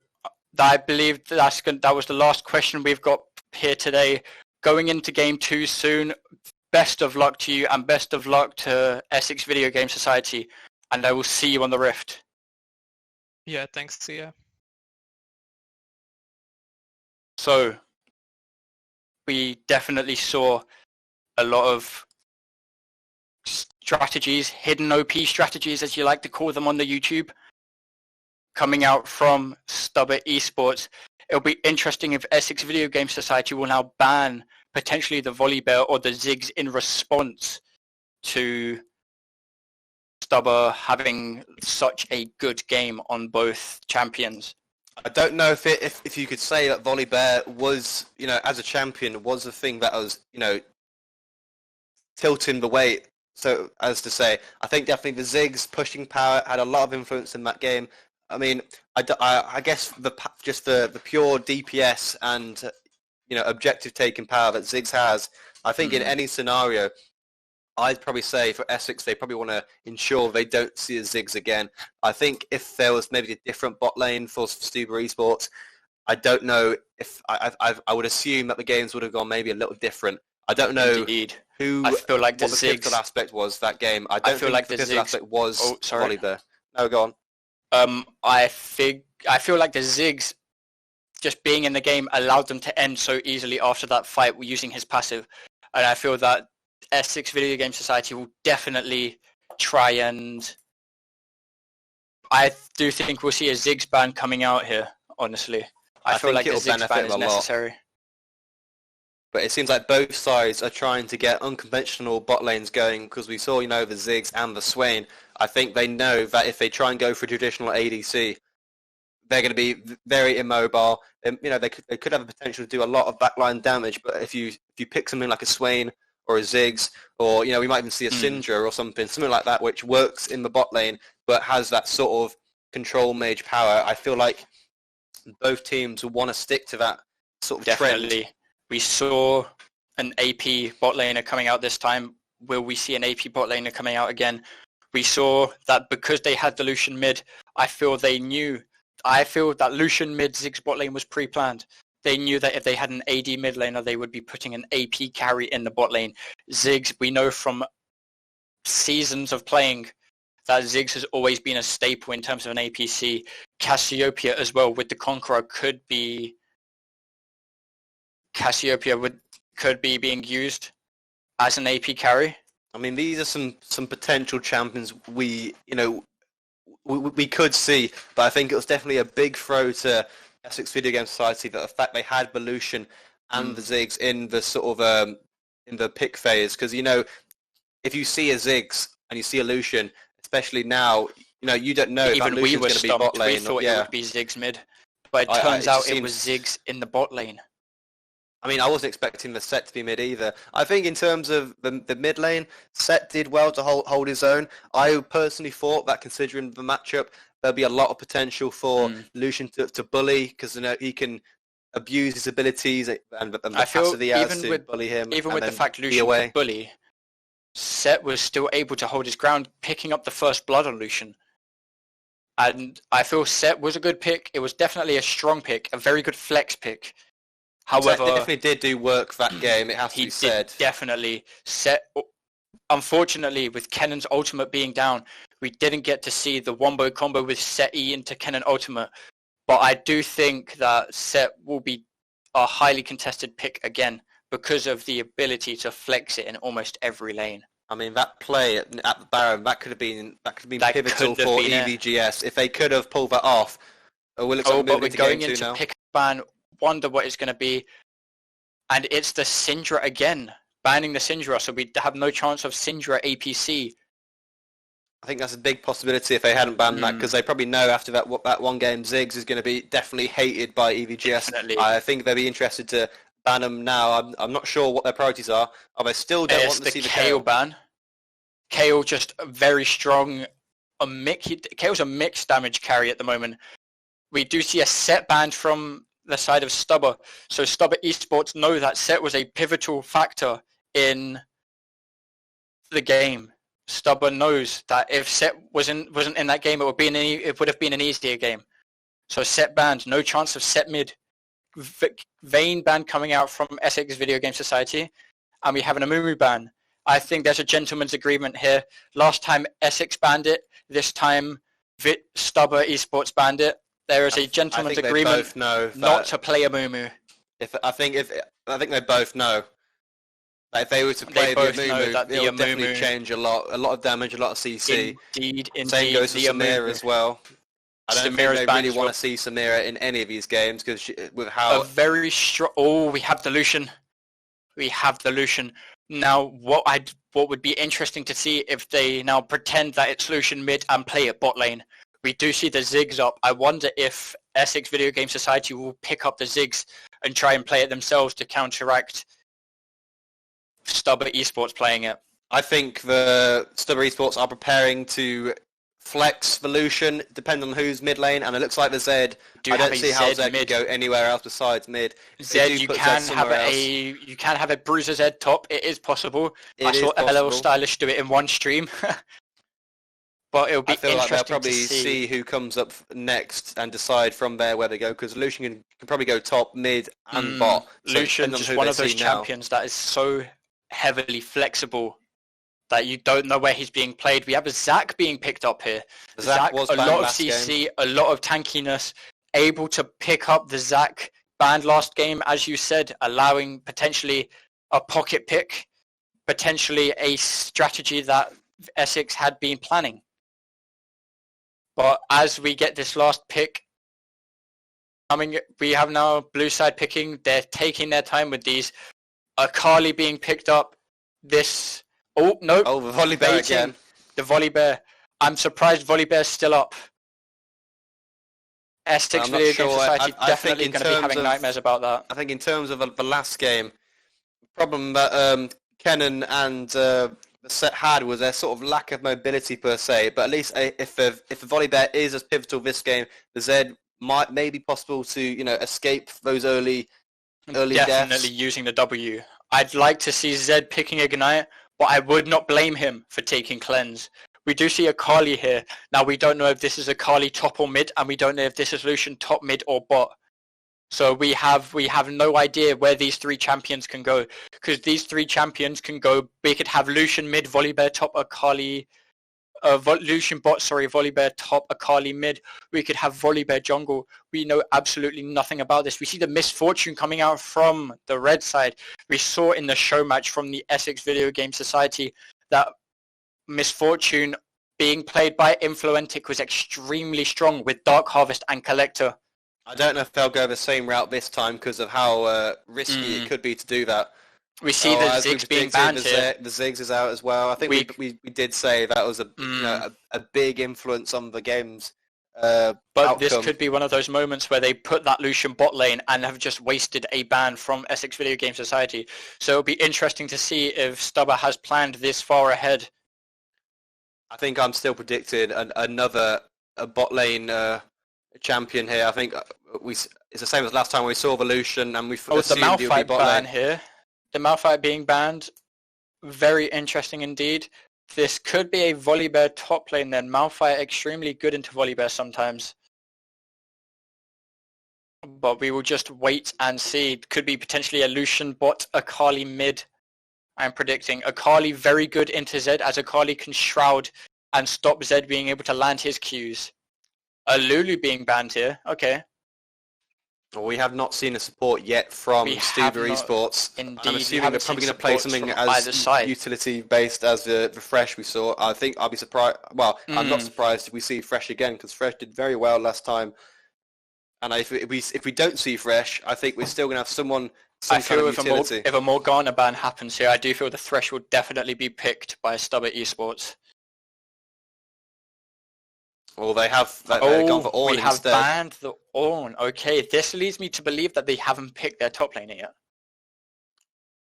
Speaker 1: I believe that was the last question we've got here today. Going into game 2 soon, best of luck to you and best of luck to Essex Video Game Society, and I will see you on the Rift.
Speaker 3: Yeah, thanks, see ya.
Speaker 1: So, we definitely saw a lot of strategies, hidden OP strategies as you like to call them on the YouTube, coming out from STUBA eSports. It'll be interesting if Essex Video Game Society will now ban potentially the Volibear or the Ziggs in response to STUBA having such a good game on both champions.
Speaker 2: I don't know if you could say that Volibear was, as a champion, was the thing that was, tilting the weight. So, as to say, I think definitely the Ziggs pushing power had a lot of influence in that game. I mean, I guess just the pure DPS and objective taking power that Ziggs has. I think in any scenario, I'd probably say for Essex, they probably want to ensure they don't see a Ziggs again. I think if there was maybe a different bot lane for STUBA eSports, I don't know if I would assume that the games would have gone maybe a little different. I don't know
Speaker 1: Indeed.
Speaker 2: who.
Speaker 1: I feel like
Speaker 2: what
Speaker 1: the
Speaker 2: the
Speaker 1: Ziggs
Speaker 2: pivotal aspect was that game. I don't
Speaker 1: feel
Speaker 2: think
Speaker 1: like
Speaker 2: the
Speaker 1: the
Speaker 2: pivotal
Speaker 1: Ziggs
Speaker 2: aspect was
Speaker 1: Volibear.
Speaker 2: No, go on.
Speaker 1: I feel like the Ziggs just being in the game allowed them to end so easily after that fight using his passive, and I feel that Essex Video Game Society will definitely try, and I do think we'll see a Ziggs ban coming out here, honestly. I feel like the Ziggs ban is necessary.
Speaker 2: But it seems like both sides are trying to get unconventional bot lanes going, because we saw, the Ziggs and the Swain. I think they know that if they try and go for traditional ADC, they're going to be very immobile. And, they could have a potential to do a lot of backline damage. But if you pick something like a Swain or a Ziggs, or we might even see a Syndra or something like that, which works in the bot lane but has that sort of control mage power, I feel like both teams will want to stick to that sort of trend.
Speaker 1: We saw an AP bot laner coming out this time. Will we see an AP bot laner coming out again? We saw that because they had the Lucian mid, I feel that Lucian mid Ziggs bot lane was pre-planned. They knew that if they had an AD mid laner, they would be putting an AP carry in the bot lane. Ziggs, we know from seasons of playing that Ziggs has always been a staple in terms of an APC. Cassiopeia as well with the Conqueror could be being used as an AP carry.
Speaker 2: I mean, these are some potential champions we could see, but I think it was definitely a big throw to Essex Video Game Society that the fact they had the Lucian and the Ziggs in the sort of in the pick phase, because if you see a Ziggs and you see a Lucian, especially now, you don't know
Speaker 1: even
Speaker 2: if
Speaker 1: we were
Speaker 2: going to be bot lane.
Speaker 1: We thought it would be Ziggs mid, but it turns out it was Ziggs in the bot lane.
Speaker 2: I mean, I wasn't expecting the Set to be mid either. I think in terms of the mid lane, Set did well to hold his own. I personally thought that considering the matchup, there'll be a lot of potential for Lucian to bully, because he can abuse his abilities and the
Speaker 1: I feel
Speaker 2: capacity he has
Speaker 1: even
Speaker 2: to
Speaker 1: with
Speaker 2: bully him.
Speaker 1: even
Speaker 2: and
Speaker 1: with the
Speaker 2: then
Speaker 1: fact
Speaker 2: be
Speaker 1: Lucian
Speaker 2: away.
Speaker 1: could bully, Set was still able to hold his ground, picking up the first blood on Lucian. And I feel Set was a good pick. It was definitely a strong pick, a very good flex pick. However,
Speaker 2: Set definitely did do work that game. It has to
Speaker 1: he
Speaker 2: be said.
Speaker 1: did definitely. Set, unfortunately, with Kennan's ultimate being down, we didn't get to see the wombo combo with Set E into Kennan ultimate. But I do think that Set will be a highly contested pick again because of the ability to flex it in almost every lane.
Speaker 2: I mean, that play at the Baron, that could have been pivotal for EVGS if they could have pulled that off.
Speaker 1: But we're going into pick ban. Wonder what it's going to be, and it's the Syndra again, banning the Syndra, so we have no chance of Syndra APC.
Speaker 2: I think that's a big possibility if they hadn't banned that, because they probably know after that one game Ziggs is going to be definitely hated by EVGS.
Speaker 1: Definitely.
Speaker 2: I think they'll be interested to ban them now. I'm not sure what their priorities are. They still don't want to see the
Speaker 1: Kale ban. Kale just very strong. Kale's a mixed damage carry at the moment. We do see a Set ban from the side of STUBA. So STUBA eSports know that Set was a pivotal factor in the game. STUBA knows that if Set wasn't in that game, it would have been an easier game. So Set banned, no chance of Set mid. Vayne ban coming out from EssexVGS Society, and we have an Amumu ban. I think there's a gentleman's agreement here. Last time Essex banned it, this time STUBA eSports banned it. There is a gentleman's agreement not to play Amumu.
Speaker 2: I think they both know. If they were to play the Amumu, it would definitely change a lot of damage, a lot of CC.
Speaker 1: Indeed.
Speaker 2: Same goes for Samira as well. I don't think they really want to see Samira in any of these games because with how
Speaker 1: a very strong. Oh, we have the Lucian. Now, what would be interesting to see if they now pretend that it's Lucian mid and play it bot lane. We do see the Ziggs up. I wonder if EssexVGS Society will pick up the Ziggs and try and play it themselves to counteract STUBA eSports playing it.
Speaker 2: I think the STUBA eSports are preparing to flex the Lucian, depending on who's mid lane, and it looks like the Zed. I don't see how Zed could go anywhere else besides mid.
Speaker 1: Zed, you can have a Bruiser Zed top. It is possible. I saw LL Stylish do it in one stream. But it'll be interesting
Speaker 2: they'll probably
Speaker 1: to see
Speaker 2: who comes up next and decide from there where they go, because Lucian can probably go top, mid, and bot.
Speaker 1: So Lucian's just one of those champions that is so heavily flexible that you don't know where he's being played. We have a Zac being picked up here. Zac was a lot of CC, a lot of tankiness, able to pick up the Zac banned last game, as you said, allowing potentially a pocket pick, potentially a strategy that Essex had been planning. But as we get this last pick coming, we have now blue side picking. They're taking their time with these. Akali being picked up. This. Oh, no.
Speaker 2: Oh, the Volibear again.
Speaker 1: The Volibear. I'm surprised Volibear's still up. EssexVGS Society definitely going to be having nightmares about that.
Speaker 2: I think in terms of the last game, the problem that Kennen and Set had was their sort of lack of mobility per se, but at least if the Volibear is as pivotal this game, the Zed may be possible to escape those early definitely deaths.
Speaker 1: Using the W. I'd like to see Zed picking Ignite, but I would not blame him for taking Cleanse. We do see Akali here. Now we don't know if this is Akali top or mid, and we don't know if this is Lucian top, mid, or bot. So we have no idea where these three champions can go, because these three champions can go. We could have Lucian mid, Volibear top, Akali, Lucian bot, Volibear top, Akali mid. We could have Volibear jungle. We know absolutely nothing about this. We see the misfortune coming out from the red side. We saw in the show match from the EssexVGS Society that misfortune being played by Influentic was extremely strong with Dark Harvest and Collector.
Speaker 2: I don't know if they'll go the same route this time because of how risky it could be to do that.
Speaker 1: We see the Ziggs being banned here.
Speaker 2: The Ziggs is out as well. I think we did say that was a big influence on the game's
Speaker 1: but
Speaker 2: outcome.
Speaker 1: This could be one of those moments where they put that Lucian bot lane and have just wasted a ban from EssexVGS Society. So it'll be interesting to see if STUBA has planned this far ahead.
Speaker 2: I think I'm still predicting another bot lane champion here. I think it's the same as last time we saw Evolution, and we
Speaker 1: the
Speaker 2: assumed he would be
Speaker 1: Malphite
Speaker 2: bot
Speaker 1: ban
Speaker 2: lane.
Speaker 1: here. The Malphite being banned, very interesting indeed. This could be a Volibear top lane then. Malphite extremely good into Volibear sometimes. But we will just wait and see. It could be potentially a Lucian bot, Akali mid. I'm predicting Akali very good into Zed, as Akali can shroud and stop Zed being able to land his Qs. A Lulu being banned here. Okay.
Speaker 2: We have not seen a support yet from STUBA eSports.
Speaker 1: Indeed,
Speaker 2: I'm assuming they're probably going to play something as utility-based as the Fresh we saw. I think I'll be surprised. Well, I'm not surprised if we see Fresh again, because Fresh did very well last time. And if we don't see Fresh, I think we're still going to have some kind of utility.
Speaker 1: If a Morgana ban happens here, I do feel the Thresh will definitely be picked by STUBA eSports.
Speaker 2: Well, they've gone for Ornn instead.
Speaker 1: We have banned the Ornn. Okay, this leads me to believe that they haven't picked their top laner yet.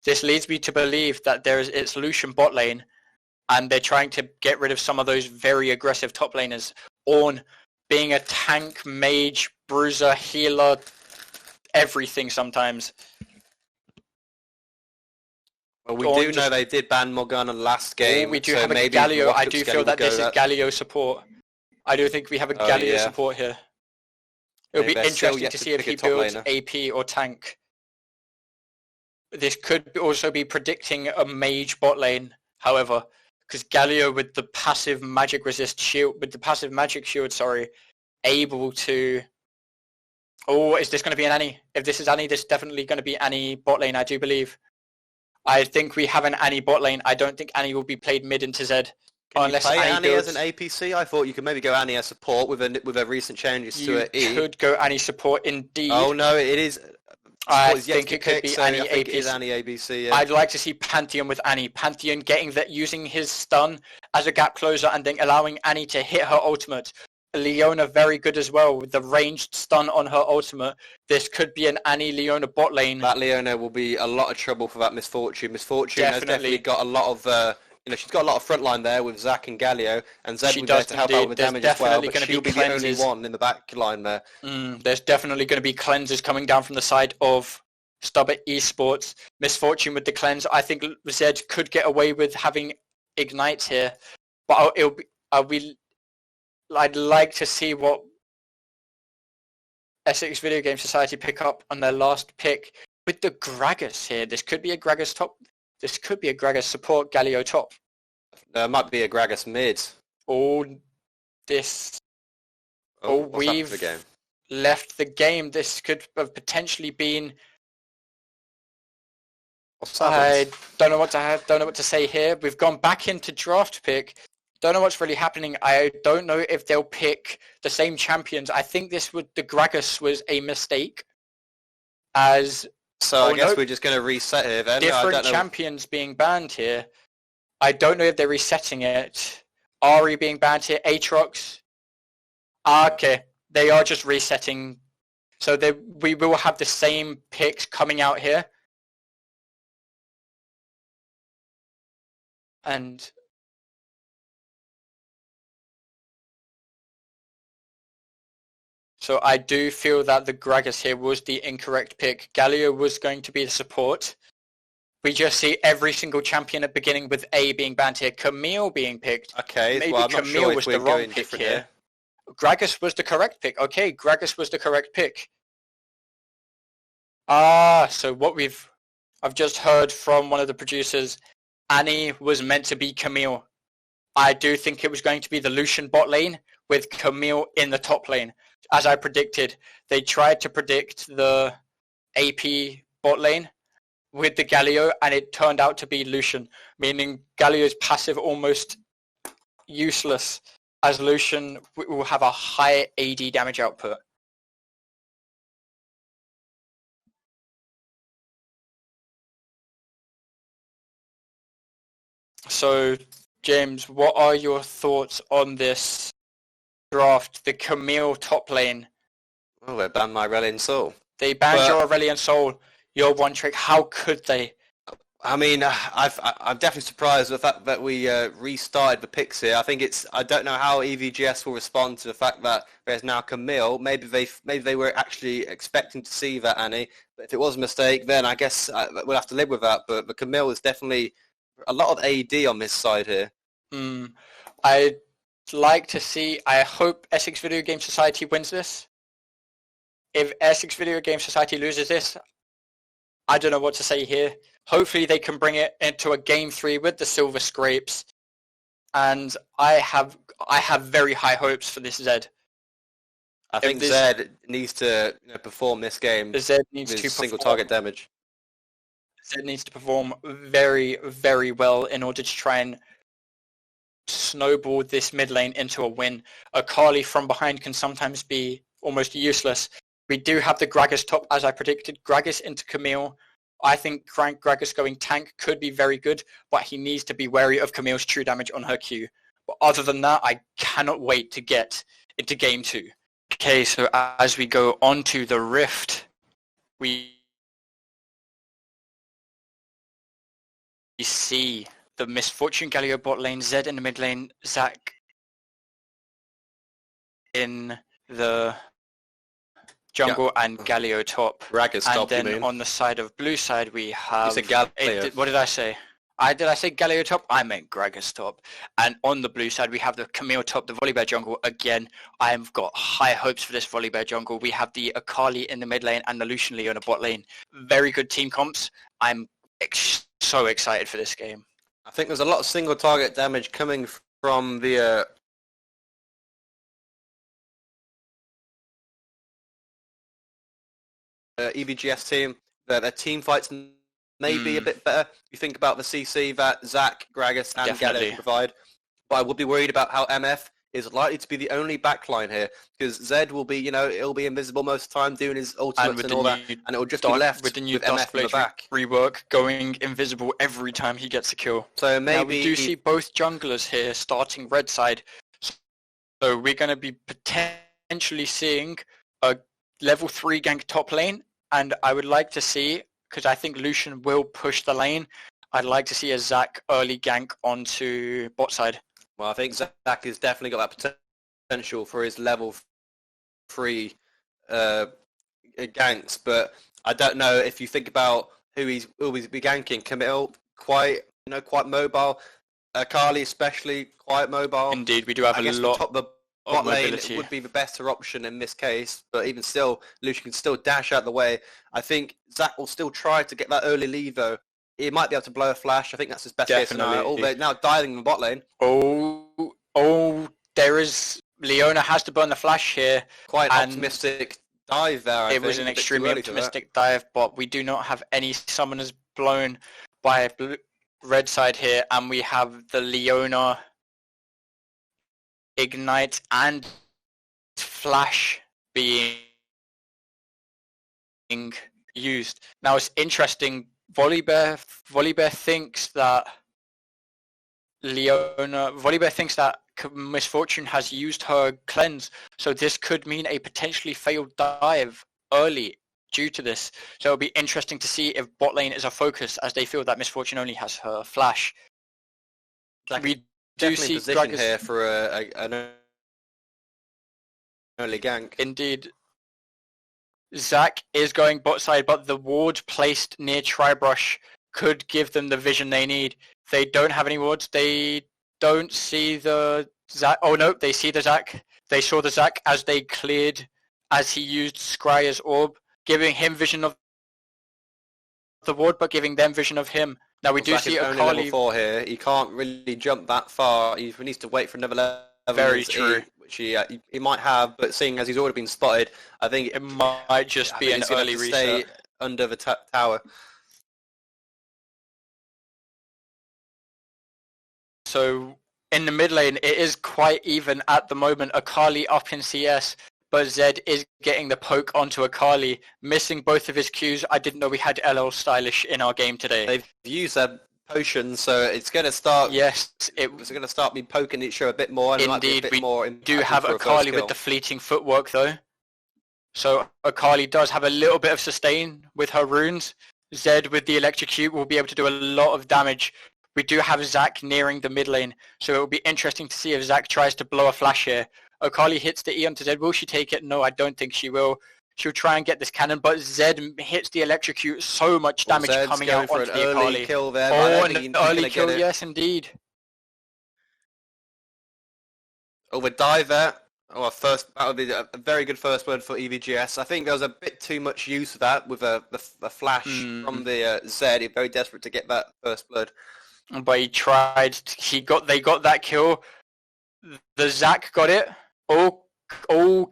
Speaker 1: This leads me to believe that it's Lucian bot lane, and they're trying to get rid of some of those very aggressive top laners. Ornn being a tank, mage, bruiser, healer, everything sometimes.
Speaker 2: Well, we do know they did ban Morgana last game.
Speaker 1: We do have a Galio. I do feel that this is Galio support. I do think we have a Galio support here. It'll be interesting to see if he builds AP or tank. This could also be predicting a mage bot lane, however, because Galio with the passive magic resist shield, able to... Oh, is this going to be an Annie? If this is Annie, this is definitely going to be Annie bot lane, I do believe. I think we have an Annie bot lane. I don't think Annie will be played mid into Zed.
Speaker 2: Can you play Annie as an APC? I thought you could maybe go Annie as support with a recent changes to her E.
Speaker 1: You could go Annie support indeed.
Speaker 2: Oh no, it is.
Speaker 1: I think it could be Annie APC.
Speaker 2: It is Annie ABC. Yeah.
Speaker 1: I'd like to see Pantheon with Annie. Pantheon using his stun as a gap closer and then allowing Annie to hit her ultimate. Leona very good as well with the ranged stun on her ultimate. This could be an Annie Leona bot lane.
Speaker 2: That Leona will be a lot of trouble for that Misfortune. Misfortune has definitely got a lot of. She's got a lot of frontline there with Zac and Galio, and Zed will be there to help out with damage as well, but she'll be the only one in the back line there.
Speaker 1: There's definitely going to be cleanses coming down from the side of STUBA eSports. Misfortune with the cleanse. I think Zed could get away with having ignites here, but I'd like to see what Essex Video Game Society pick up on their last pick with the Gragas here. This could be a Gragas top. This could be a Gragas support Galio top.
Speaker 2: Might be a Gragas mid.
Speaker 1: We've left the game. This could have potentially been... I don't know what to say here. We've gone back into draft pick. Don't know what's really happening. I don't know if they'll pick the same champions. I think the Gragas was a mistake.
Speaker 2: I guess we're just going to reset here then.
Speaker 1: Different champions being banned here. I don't know if they're resetting it. Ari being banned here. Aatrox. Okay. They are just resetting. So we will have the same picks coming out here. And... So I do feel that the Gragas here was the incorrect pick. Galio was going to be the support. We just see every single champion at beginning with A being banned here. Camille being picked.
Speaker 2: Okay,
Speaker 1: maybe
Speaker 2: well, I'm
Speaker 1: Camille
Speaker 2: not sure
Speaker 1: was the wrong pick here. Gragas was the correct pick. Okay, Gragas was the correct pick. So what I've just heard from one of the producers, Annie was meant to be Camille. I do think it was going to be the Lucian bot lane with Camille in the top lane. As I predicted, they tried to predict the AP bot lane with the Galio, and it turned out to be Lucian, meaning Galio's passive almost useless, as Lucian will have a high AD damage output. So, James, what are your thoughts on this draft, the Camille top lane?
Speaker 2: Oh, they banned my Aurelion Soul.
Speaker 1: They banned your Aurelion Soul, your one trick. How could they?
Speaker 2: I mean, I'm definitely surprised with the fact that we restarted the picks here. I don't know how EVGS will respond to the fact that there's now Camille. Maybe they were actually expecting to see that, Annie. But if it was a mistake, then I guess we'll have to live with that. But the Camille is definitely a lot of AD on this side here.
Speaker 1: I'd like to see. I hope Essex Video Game Society wins this. If Essex Video Game Society loses this, I don't know what to say here. Hopefully they can bring it into a Game 3 with the silver scrapes. And I have very high hopes for this Zed.
Speaker 2: I think Zed needs to perform this game
Speaker 1: Zed needs
Speaker 2: with
Speaker 1: to
Speaker 2: single target damage.
Speaker 1: Zed needs to perform very, very well in order to try and snowball this mid lane into a win. Akali from behind can sometimes be almost useless. We do have the Gragas top, as I predicted. Gragas into Camille. I think Gragas going tank could be very good, but he needs to be wary of Camille's true damage on her Q. But other than that, I cannot wait to get into Game 2. Okay, so as we go on to the Rift, we see the Misfortune Galio bot lane, Zed in the mid lane, Zach in the jungle, and Galio top.
Speaker 2: Gragas top,
Speaker 1: and then on the side of blue side we have...
Speaker 2: You said Galio.
Speaker 1: What did I say? Did I say Galio top? I meant Gragas top. And on the blue side we have the Camille top, the Volibear jungle. Again, I've got high hopes for this Volibear jungle. We have the Akali in the mid lane and the Lucian Leo in the bot lane. Very good team comps. I'm so excited for this game.
Speaker 2: I think there's a lot of single target damage coming from the EVGS team. Their team fights may be a bit better. You think about the CC that Zach, Gragas and Galio can provide. But I would be worried about how MF is likely to be the only backline here, because Zed will be, he'll be invisible most of the time doing his ultimates and all that, and it'll just be left
Speaker 1: with the new
Speaker 2: MF in the back.
Speaker 1: Rework going invisible every time he gets a kill.
Speaker 2: So maybe...
Speaker 1: Now we do see both junglers here starting red side. So we're going to be potentially seeing a level 3 gank top lane, and I would like to see, because I think Lucian will push the lane, I'd like to see a Zac early gank onto bot side.
Speaker 2: Well, I think Zach has definitely got that potential for his level 3 ganks, but I don't know if you think about who he's be ganking. Camille, quite mobile. Akali especially quite mobile.
Speaker 1: Indeed, we do have a lot
Speaker 2: of the bot lane would be the better option in this case, but even still, Lucian can still dash out the way. I think Zach will still try to get that early lead though. He might be able to blow a flash. I think that's his best case scenario. Although now diving in the bot lane.
Speaker 1: Oh, there is... Leona has to burn the flash here.
Speaker 2: Quite an optimistic dive there,
Speaker 1: It was an extremely optimistic dive, but we do not have any summoners blown by red side here, and we have the Leona Ignite and Flash being used. Now it's interesting, Volibear thinks that Misfortune has used her cleanse, so this could mean a potentially failed dive early due to this. So it'll be interesting to see if bot lane is a focus, as they feel that Misfortune only has her flash.
Speaker 2: We do see position here for an early gank.
Speaker 1: Indeed. Zach is going bot side, but the ward placed near Tribrush could give them the vision they need. They don't have any wards. They don't see the Zach. Oh no, they see the Zach. They saw the Zach as they cleared, as he used Scryer's orb, giving him vision of the ward, but giving them vision of him. Now we do see
Speaker 2: only level 4 here. He can't really jump that far. He needs to wait for another level.
Speaker 1: Very true.
Speaker 2: Which he might have, but seeing as he's already been spotted, I think
Speaker 1: it might just be an early reset.
Speaker 2: Stay under the tower.
Speaker 1: So in the mid lane, it is quite even at the moment. Akali up in CS, but Zed is getting the poke onto Akali, missing both of his Qs. I didn't know we had LL Stylish in our game today.
Speaker 2: They've used their potion, so it's going to start.
Speaker 1: Yes,
Speaker 2: it's going to start me poking each other a bit more. And
Speaker 1: indeed,
Speaker 2: we
Speaker 1: do have Akali with the fleeting footwork though. So Akali does have a little bit of sustain with her runes. Zed with the electrocute will be able to do a lot of damage. We do have Zac nearing the mid lane, so it will be interesting to see if Zac tries to blow a flash here. Akali hits the E onto Zed. Will she take it? No, I don't think she will. She'll try and get this cannon, but Zed hits the electrocute. So much damage coming out onto the Akali.
Speaker 2: Kill there,
Speaker 1: an early kill, yes indeed.
Speaker 2: Over dive there. Oh, that would be a very good first word for EVGS. I think there was a bit too much use of that with the flash from the Zed. He's very desperate to get that first blood.
Speaker 1: But he tried. They got that kill. The Zac got it.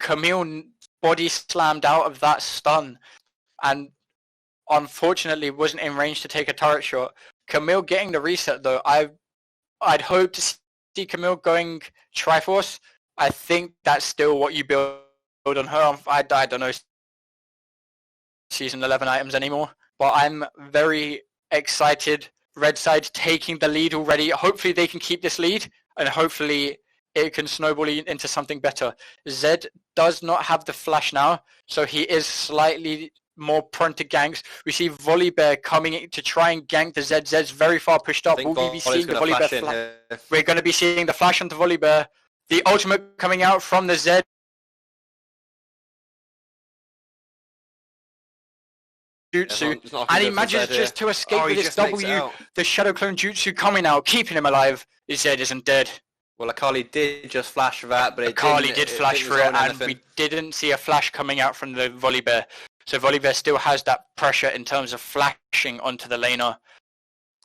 Speaker 1: Camille body slammed out of that stun, and unfortunately wasn't in range to take a turret shot. Camille getting the reset though. I'd hope to see Camille going Triforce. I think that's still what you build on her. I don't know season 11 items anymore, but I'm very excited. Red side taking the lead already. Hopefully they can keep this lead, and hopefully it can snowball into something better. Zed does not have the flash now, so he is slightly more prone to ganks. We see Volibear coming in to try and gank the Zed. Zed's very far pushed up. Will we be seeing the Volibear flash? We're going to be seeing the flash onto Volibear. The ultimate coming out from the Zed. Jutsu, and he manages just to escape with his W. The Shadow Clone Jutsu coming out, keeping him alive. His Zed isn't dead.
Speaker 2: Well, Akali did just flash for that, but
Speaker 1: Akali did flash for it, and we didn't see a flash coming out from the Volibear. So Volibear still has that pressure in terms of flashing onto the laner.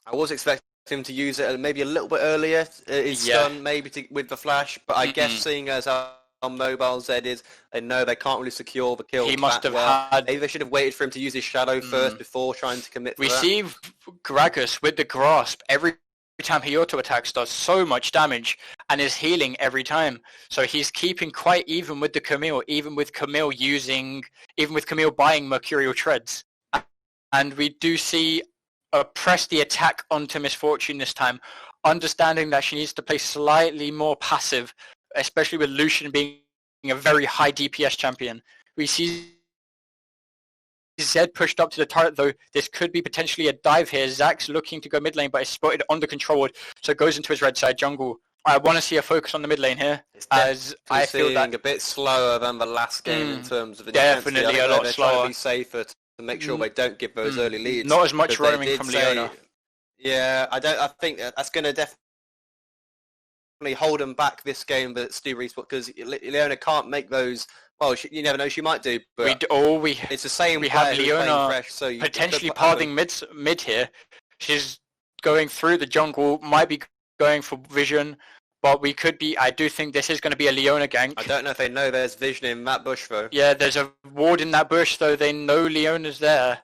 Speaker 2: I was expecting him to use it maybe a little bit earlier, his stun maybe with the flash, but I guess seeing as how mobile Zed is, they know they can't really secure the kill.
Speaker 1: He must have had...
Speaker 2: Maybe they should have waited for him to use his shadow first before trying to commit to
Speaker 1: We see Gragas with the grasp. Every time he auto-attacks does so much damage and is healing every time. So he's keeping quite even with the Camille, even with Camille buying Mercurial Treads. And we do see press the attack onto Misfortune this time, understanding that she needs to play slightly more passive, especially with Lucian being a very high DPS champion. We see Zed pushed up to the turret though. This could be potentially a dive here. Zac's looking to go mid lane, but is spotted under control, so goes into his red side jungle. I want to see a focus on the mid lane here, as I feel that
Speaker 2: a bit slower than the last game in terms of
Speaker 1: definitely a lot slower.
Speaker 2: Trying to be safer to make sure they don't give those early leads.
Speaker 1: Not as much roaming from Leona.
Speaker 2: Yeah, I think that's going to definitely hold them back this game, but STUBA eSports, because Leona can't make those. Well, you never know, she might do, but it's the same.
Speaker 1: We have Leona fresh, so potentially pathing mid here. She's going through the jungle, might be going for vision, but we could be. I do think this is going to be a Leona gank.
Speaker 2: I don't know if they know there's vision in that bush though.
Speaker 1: Yeah, there's a ward in that bush, though. They know Leona's there.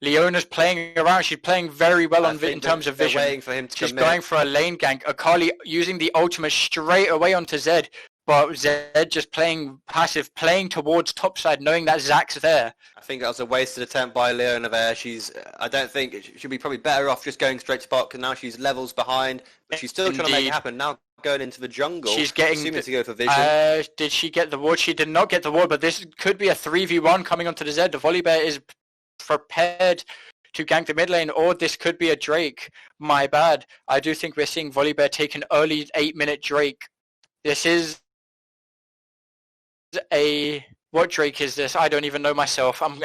Speaker 1: Leona's playing around. She's playing very well in terms of vision.
Speaker 2: Waiting for him to
Speaker 1: She's going for a lane gank. Akali using the ultimate straight away onto Zed. But Zed just playing passive, playing towards topside, knowing that Zac's there.
Speaker 2: I think that was a wasted attempt by Leona there. I don't think she'll be probably better off just going straight to bot, because now she's levels behind. But she's still trying to make it happen. Now going into the jungle,
Speaker 1: she's getting
Speaker 2: assuming to go for vision.
Speaker 1: Did she get the ward? She did not get the ward, but this could be a 3v1 coming onto the Zed. The Volibear is prepared to gank the mid lane, or this could be a Drake. My bad. I do think we're seeing Volibear take an early 8-minute Drake. This is what Drake is this? I don't even know myself. I'm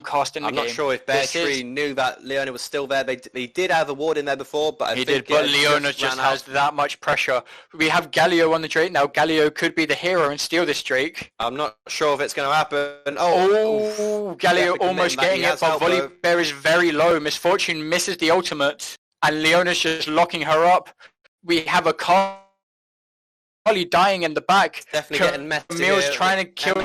Speaker 1: casting the game.
Speaker 2: I'm not sure if Bear Tree knew that Leona was still there. They did have a ward in there before, but I think
Speaker 1: Leona just has that much pressure. We have Galio on the Drake now. Galio could be the hero and steal this Drake.
Speaker 2: I'm not sure if it's going to happen.
Speaker 1: Galio almost getting it, but Volibear is very low. Misfortune misses the ultimate, and Leona's just locking her up. We have a Akali dying in the back.
Speaker 2: Definitely getting messy.
Speaker 1: Camille's trying to kill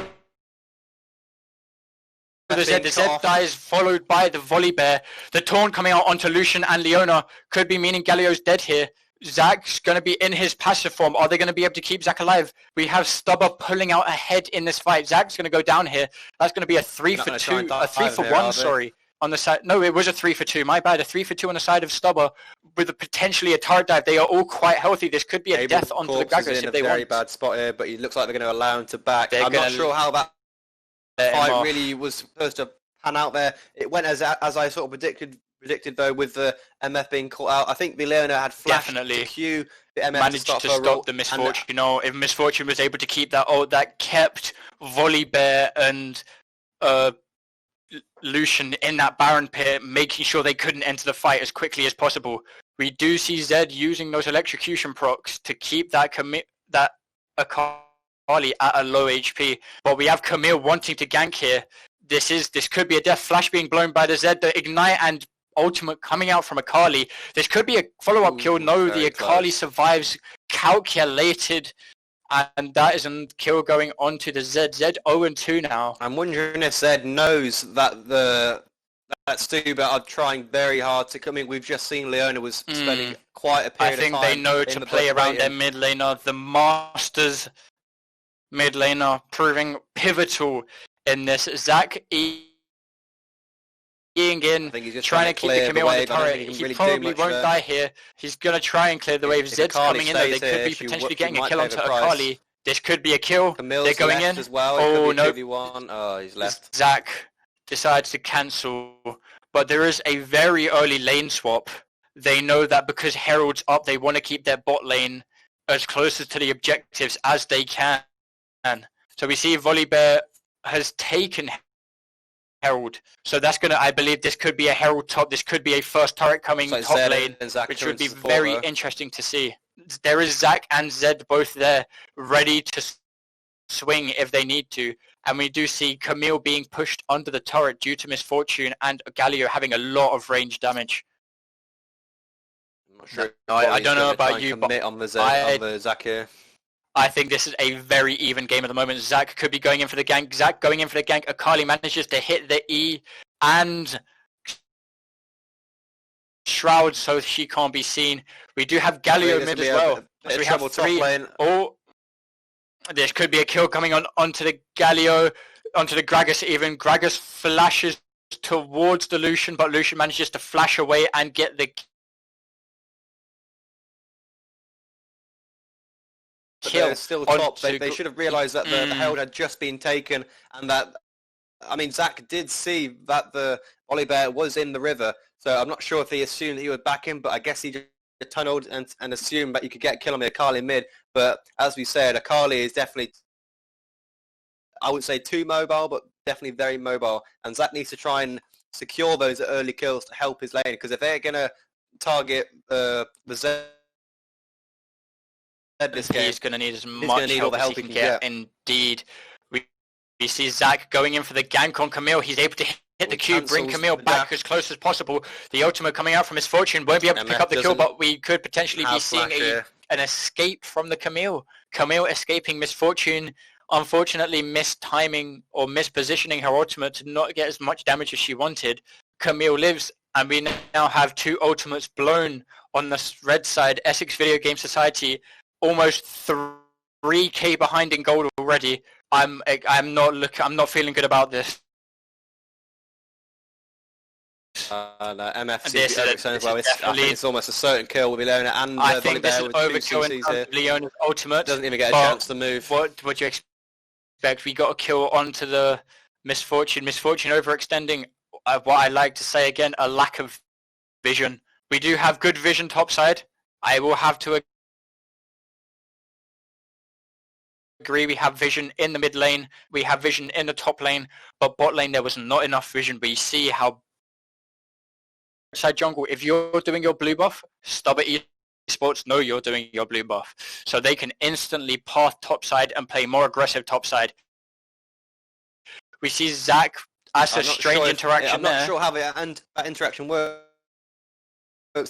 Speaker 1: the Zed. The Zed dies, followed by the Volibear. The Taunt coming out onto Lucian and Leona could be meaning Galio's dead here. Zac's going to be in his passive form. Are they going to be able to keep Zac alive? We have STUBA pulling out ahead in this fight. Zac's going to go down here. That's going to be a 3-for-2, a 3-for-1, sorry. On the side, no, it was a 3-for-2. My bad, a 3-for-2 on the side of STUBA with potentially a turret dive. They are all quite healthy. This could be a death onto the Gragas if they want.
Speaker 2: Very bad spot here, but he looks like they're going to allow him to back. I'm not sure how that fight really was supposed to pan out there. It went as I sort of predicted though, with the MF being caught out. I think the Leona had flashed to Q. The MF
Speaker 1: managed to stop the Misfortune. You know, if Misfortune was able to keep that ult, that kept Volibear and Lucian in that Baron pit, making sure they couldn't enter the fight as quickly as possible. We do see Zed using those electrocution procs to keep that Akali at a low HP, but we have Camille wanting to gank here. This could be a death. Flash being blown by the Zed, the Ignite and ultimate coming out from Akali. This could be a follow-up kill. No, the Akali survives, calculated, and that is a kill going on to the Zed. Zed 0-2 now.
Speaker 2: I'm wondering if Zed knows that that STUBA are trying very hard to come in. We've just seen Leona was spending quite a period of time.
Speaker 1: I think they know to play around their mid laner. The Masters mid laner proving pivotal in this. Zach in, trying to keep the Camille on the turret. He probably won't die here. He's going to try and clear the wave. Zed's coming in though. They could be potentially getting a kill onto Akali. This could be a kill. They're going in.
Speaker 2: As well.
Speaker 1: Oh no.
Speaker 2: Oh, he's left.
Speaker 1: Zach decides to cancel. But there is a very early lane swap. They know that because Herald's up, they want to keep their bot lane as close to the objectives as they can. So we see Volibear has taken Herald. So that's going to, I believe this could be a Herald top. This could be a first turret coming top lane, which would be very interesting to see. There is Zach and Zed both there, ready to swing if they need to. And we do see Camille being pushed under the turret due to Misfortune and Galio having a lot of range damage.
Speaker 2: I'm not sure.
Speaker 1: I don't know about you, but
Speaker 2: on the Zach here.
Speaker 1: I think this is a very even game at the moment. Zach could be going in for the gank. Zach going in for the gank. Akali manages to hit the E and Shroud so she can't be seen. We do have Galio mid as well. So we have three. Oh, this could be a kill coming onto the Galio, onto the Gragas even. Gragas flashes towards the Lucian, but Lucian manages to flash away and get the kill.
Speaker 2: They're still top. They should have realised that the Herald had just been taken, and that, I mean, Zach did see that the Volibear was in the river, so I'm not sure if he assumed that he would back him, but I guess he just tunneled and assumed that you could get a kill on the Akali mid. But as we said, Akali is definitely, I would say, too mobile, but definitely very mobile, and Zach needs to try and secure those early kills to help his lane, because if they're going to target the Zed this game,
Speaker 1: he's going to need as much help as he can get. Indeed. We see Zach going in for the gank on Camille. He's able to hit the Q, bring Camille back as close as possible. The ultimate coming out from Misfortune won't be able to pick up the kill, but we could potentially be seeing an escape from the Camille. Camille escaping Misfortune, unfortunately mistiming or mispositioning her ultimate to not get as much damage as she wanted. Camille lives, and we now have two ultimates blown on the red side. Essex Video Game Society almost 3k behind in gold already. I'm not feeling good about this.
Speaker 2: No, MFC as well. I think it's almost a certain kill with Leona and
Speaker 1: I think this is overkill in Leona's ultimate.
Speaker 2: Doesn't even get a chance to move.
Speaker 1: What do you expect? We got a kill onto the Misfortune. Misfortune overextending. What I like to say again, a lack of vision. We do have good vision topside. I will have to agree, we have vision in the mid lane, we have vision in the top lane, but bot lane there was not enough vision. We see how side jungle, if you're doing your blue buff, STUBA eSports know you're doing your blue buff, so they can instantly path topside and play more aggressive topside. We see Zach as a strange interaction.
Speaker 2: I'm not sure how that interaction works.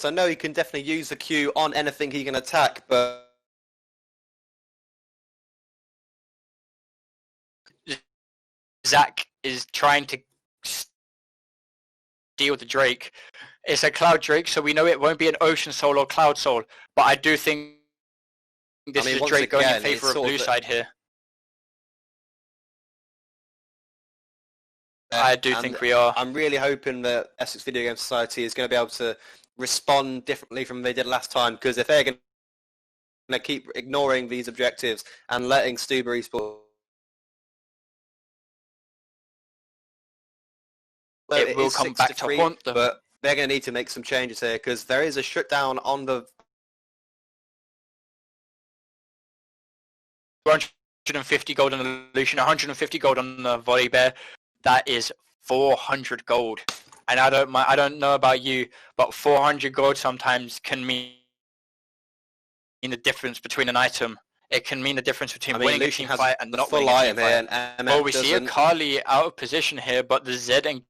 Speaker 2: I know he can definitely use the Q on anything he can attack, but
Speaker 1: Zach is trying to steal the Drake. It's a Cloud Drake, so we know it won't be an Ocean Soul or Cloud Soul, but I do think this is Drake going in favour of blue side here. I do think we are.
Speaker 2: I'm really hoping that Essex Video Game Society is going to be able to respond differently from they did last time, because if they're going to keep ignoring these objectives and letting STUBA eSports
Speaker 1: it will come back to haunt them.
Speaker 2: But they're going to need to make some changes here because there is a shutdown on the
Speaker 1: 250 gold on the Lucian, 150 gold on the Volley Bear. That is 400 gold. And I don't know about you, but 400 gold sometimes can mean the difference between an item. It can mean the difference between winning a team fight and not winning a team fight. Oh, we see a Kali out of position here, but the Zed and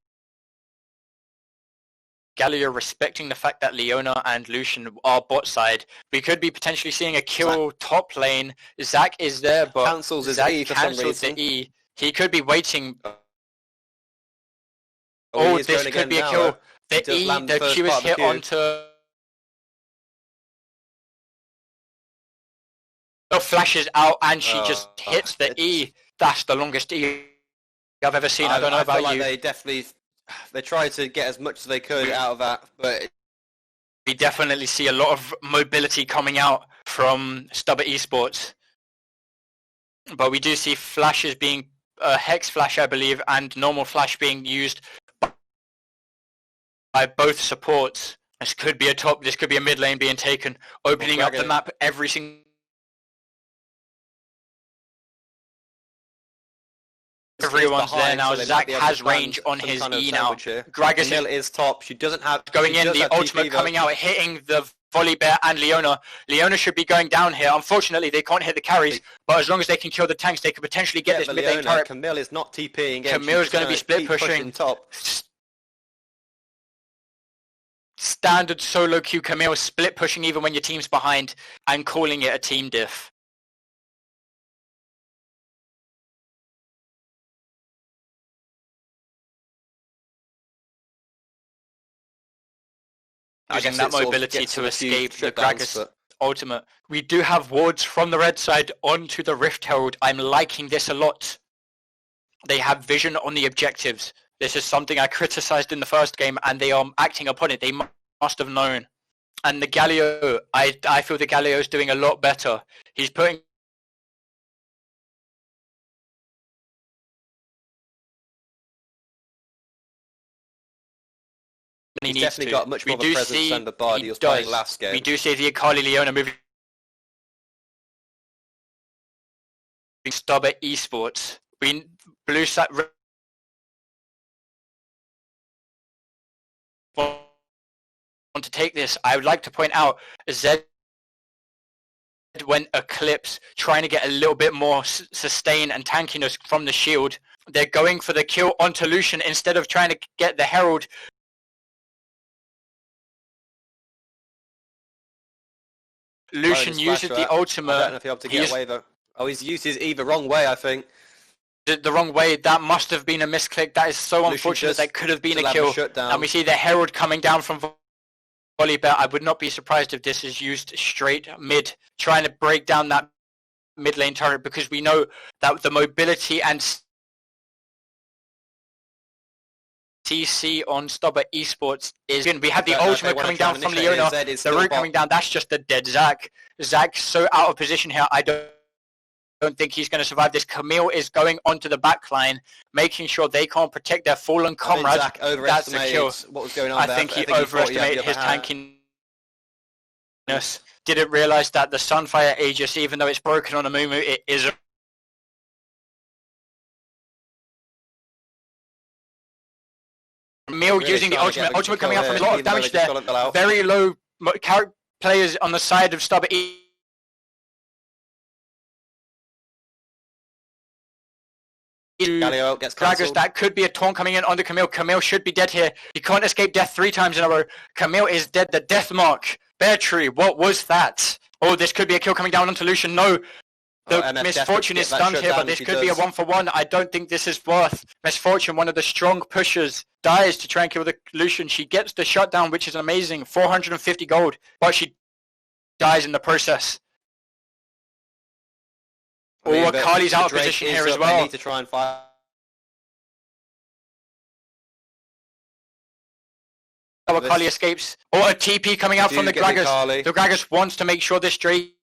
Speaker 1: Galio respecting the fact that Leona and Lucian are bot side. We could be potentially seeing a kill top lane. Zach is there, but
Speaker 2: cancels his
Speaker 1: Zach
Speaker 2: E for some
Speaker 1: cancels
Speaker 2: reason.
Speaker 1: the E. He could be waiting.
Speaker 2: Oh,
Speaker 1: this could be a kill. The Q is hit onto... Oh, flashes out and she just hits the E. That's the longest E I've ever seen. I don't know about you.
Speaker 2: They tried to get as much as they could out of that, but
Speaker 1: we definitely see a lot of mobility coming out from STUBA eSports. But we do see flashes being Hex Flash, I believe, and normal Flash being used by both supports. This could be a top, this could be a mid lane being taken, opening up the map every single... Everyone's there now. Zach has range on his E now. Gragas
Speaker 2: is top. She doesn't have...
Speaker 1: Going in, the ultimate coming out, hitting the Volley Bear and Leona. Leona should be going down here. Unfortunately, they can't hit the carries, but as long as they can kill the tanks, they could potentially get this mid-lane turret.
Speaker 2: Camille is not TPing.
Speaker 1: Camille's going to be split pushing.
Speaker 2: Top.
Speaker 1: Standard solo queue. Camille split pushing even when your team's behind and calling it a team diff. Using that mobility to escape the Gragas ultimate. We do have wards from the red side onto the Rift Herald. I'm liking this a lot. They have vision on the objectives. This is something I criticized in the first game, and they are acting upon it. They must have known. And the Galio, I feel the Galio is doing a lot better. He's putting...
Speaker 2: He's definitely got much more of a presence than the Bard he was playing last game.
Speaker 1: We do see the Akali Leona moving STUBA eSports. Blue side want to take this. I would like to point out Zed went Eclipse, trying to get a little bit more sustain and tankiness from the shield. They're going for the kill onto Lucian instead of trying to get the Herald. Lucian uses the ultimate.
Speaker 2: I don't know if he'll be able to get away though. Oh, he's used his E the wrong way, I think.
Speaker 1: The wrong way. That must have been a misclick. That is so unfortunate. That could have been a kill. And we see the Herald coming down from Volley Bear. I would not be surprised if this is used straight mid, trying to break down that mid lane turret, because we know that the mobility and CC on STUBA eSports is good. We have the ultimate coming down from Leona, the root coming down. That's just a dead Zach. Zach's so out of position here. I don't think he's going to survive this. Camille is going onto the back line, making sure they can't protect their fallen comrades. That's the kill.
Speaker 2: What was going on
Speaker 1: I think he overestimated his tankiness. Didn't realize that the Sunfire Aegis, even though it's broken on a Mumu, it is a... Camille using the ultimate coming out from a lot of damage there. Very low players on the side of STUBA.
Speaker 2: Galio gets
Speaker 1: Gragas, that could be a taunt coming in onto Camille. Camille should be dead here. He can't escape death 3 times in a row. Camille is dead. The death mark. Bear Tree, what was that? Oh, this could be a kill coming down onto Lucian. No. The Misfortune is stunned here, but this could be a 1-for-1. I don't think this is worth. Misfortune, one of the strong pushers, dies to try and kill the Lucian. She gets the shutdown, which is amazing. 450 gold, but she dies in the process. Oh, Akali's out of position here as well.
Speaker 2: Need to try and fight.
Speaker 1: Oh, Akali escapes. Oh, a TP coming out from the Gragas. The Gragas wants to make sure this Drake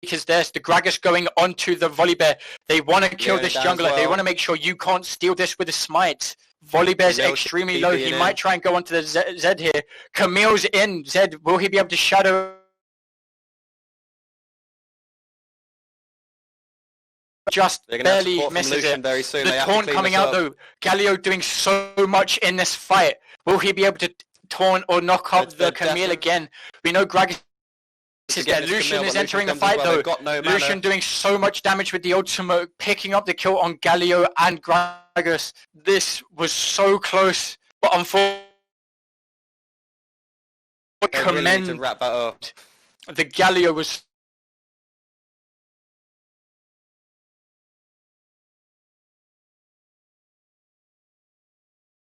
Speaker 1: is there. The Gragas going onto the Volley Bear. They want to kill this jungler. They want to make sure you can't steal this with a smite. Volibear's extremely low. He might try and go onto the Zed here. Camille's in. Zed, will he be able to shadow? Just barely misses it.
Speaker 2: Very soon.
Speaker 1: The taunt coming out though. Galio doing so much in this fight. Will he be able to taunt or knock up the Camille again? We know Gragas is there. Lucian is entering the fight though. Lucian doing so much damage with the ultimate, picking up the kill on Galio and Gragas. This was so close, but unfortunately, commend
Speaker 2: to wrap that up.
Speaker 1: The Galio was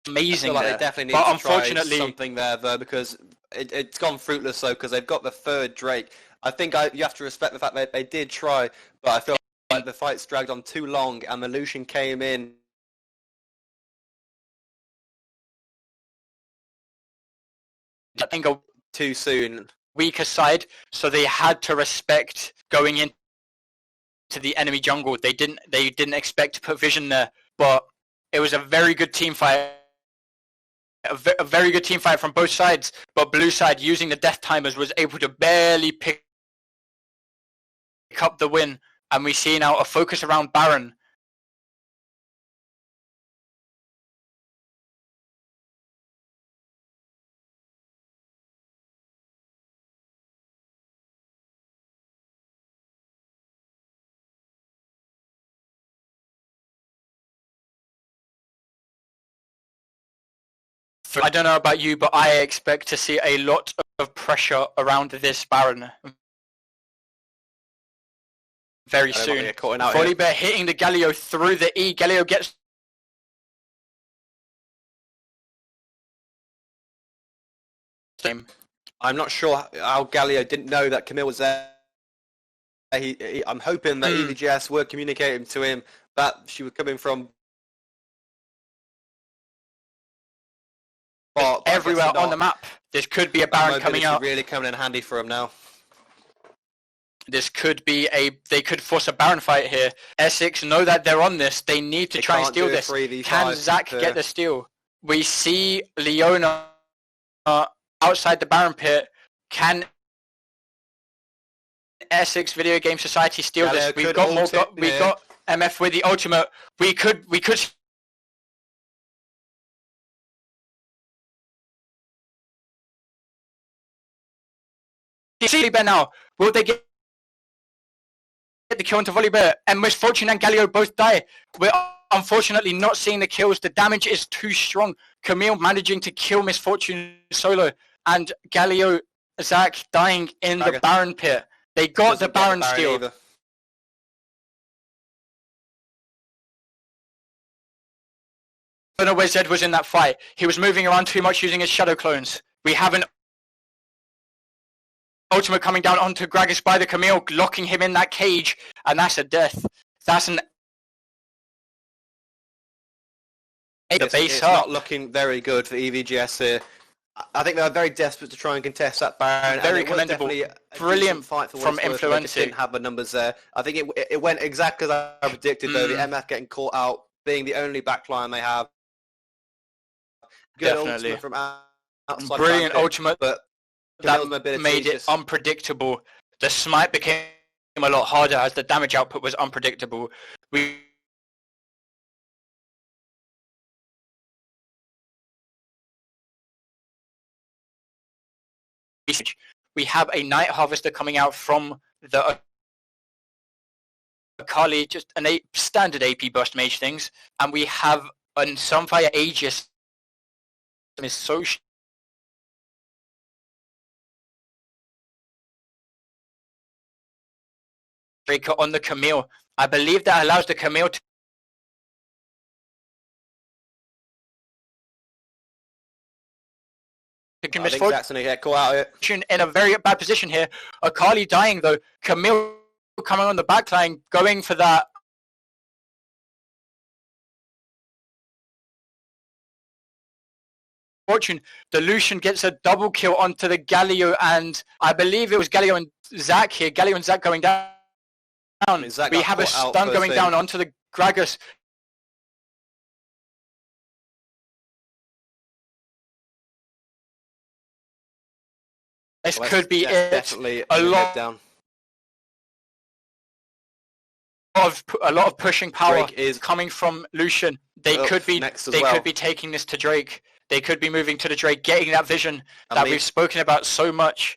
Speaker 1: amazing.
Speaker 2: I feel like they definitely need to try something there though, because it's gone fruitless though, because they've got the third Drake. I think you have to respect the fact that they did try, but I feel like the fight's dragged on too long, and the Lucian came in.
Speaker 1: I think
Speaker 2: too soon.
Speaker 1: Weaker side, so they had to respect going into the enemy jungle. They didn't expect to put vision there, but it was a very good team fight. A very good team fight from both sides, but blue side, using the death timers, was able to barely pick up the win, and we see now a focus around Baron. I don't know about you, but I expect to see a lot of pressure around this Baron very soon. Volibear hitting the Galio through the E. Galio gets...
Speaker 2: I'm not sure how Galio didn't know that Camille was there. I'm hoping that EVGS were communicating to him that she was coming from...
Speaker 1: everywhere on the map. This could be a Baron coming out.
Speaker 2: Really coming in handy for him now.
Speaker 1: This could be they could force a Baron fight here. Essex know that they're on this. They need to try and steal this. Can Zach get the steal? We see Leona outside the Baron pit. Can Essex Video Game Society steal this? We've got MF with the ultimate. We could Volibear now. Will they get the kill into Volibear? And Misfortune and Galio both die. We're unfortunately not seeing the kills. The damage is too strong. Camille managing to kill Misfortune solo, and Galio, Zach dying in the Baron pit. They got the Baron steal. I don't know where Zed was in that fight. He was moving around too much using his shadow clones. We haven't ultimate coming down onto Gragas by the Camille, locking him in that cage, and that's a death. That's an...
Speaker 2: It's not looking very good for EVGS here. I think they were very desperate to try and contest that Baron.
Speaker 1: Very commendable. Brilliant fight from Influencer.
Speaker 2: Didn't have the numbers there. I think it went exactly as I predicted, though. The MF getting caught out, being the only backline they have. Good ultimate from outside.
Speaker 1: Brilliant ultimate, but that made it unpredictable. The smite became a lot harder as the damage output was unpredictable. We have a Night Harvester coming out from the Akali, just an standard AP burst mage things, and we have a Sunfire Aegis is so breaker on the Camille. I believe that allows the Camille to Misfortune in a very bad position here. Akali dying though. Camille coming on the backline, going for that. Fortune, the Lucian gets a double kill onto the Galio, and I believe it was Galio and Zach here. Galio and Zach going down. We have a stun going down onto the Gragas. This could be it.
Speaker 2: Definitely
Speaker 1: a lot
Speaker 2: down.
Speaker 1: A lot of pushing power
Speaker 2: Drake is
Speaker 1: coming from Lucian. They could be could be taking this to Drake. They could be moving to the Drake, getting that vision that we've spoken about so much.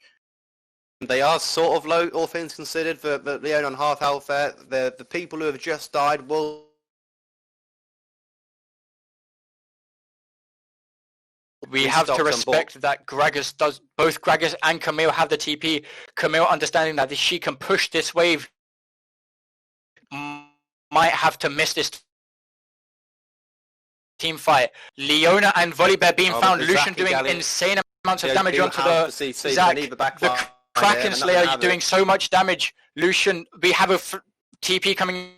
Speaker 2: They are sort of low, all things considered, for Leon on half health there. The people who have just died will...
Speaker 1: We have to respect that Gragas does, both Gragas and Camille have the TP. Camille understanding that she can push this wave, might have to miss this team fight. Leona and Volibear being found. Lucian doing insane amounts of damage onto the Zach. The Kraken Slayer doing so much damage. Lucian, we have a TP coming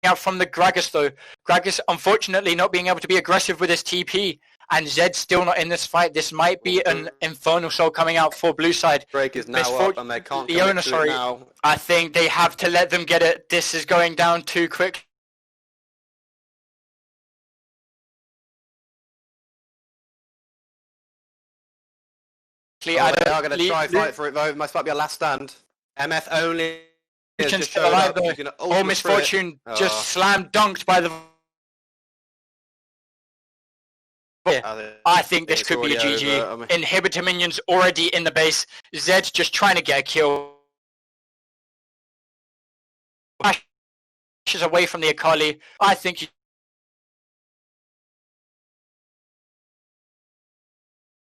Speaker 1: out from the Gragas though. Gragas unfortunately not being able to be aggressive with his TP. And Zed's still not in this fight. This might be an Infernal Soul coming out for blue side.
Speaker 2: Drake is now up and they can't
Speaker 1: Leona, sorry.
Speaker 2: Now.
Speaker 1: I think they have to let them get it. This is going down too quick.
Speaker 2: They are going to try fight for it though. It might be a last stand. MF only is just
Speaker 1: still alive though. Oh, Misfortune just slam dunked by the... I think this could be a GG. Inhibitor minions already in the base. Zed just trying to get a kill. Pushes away from the Akali. I think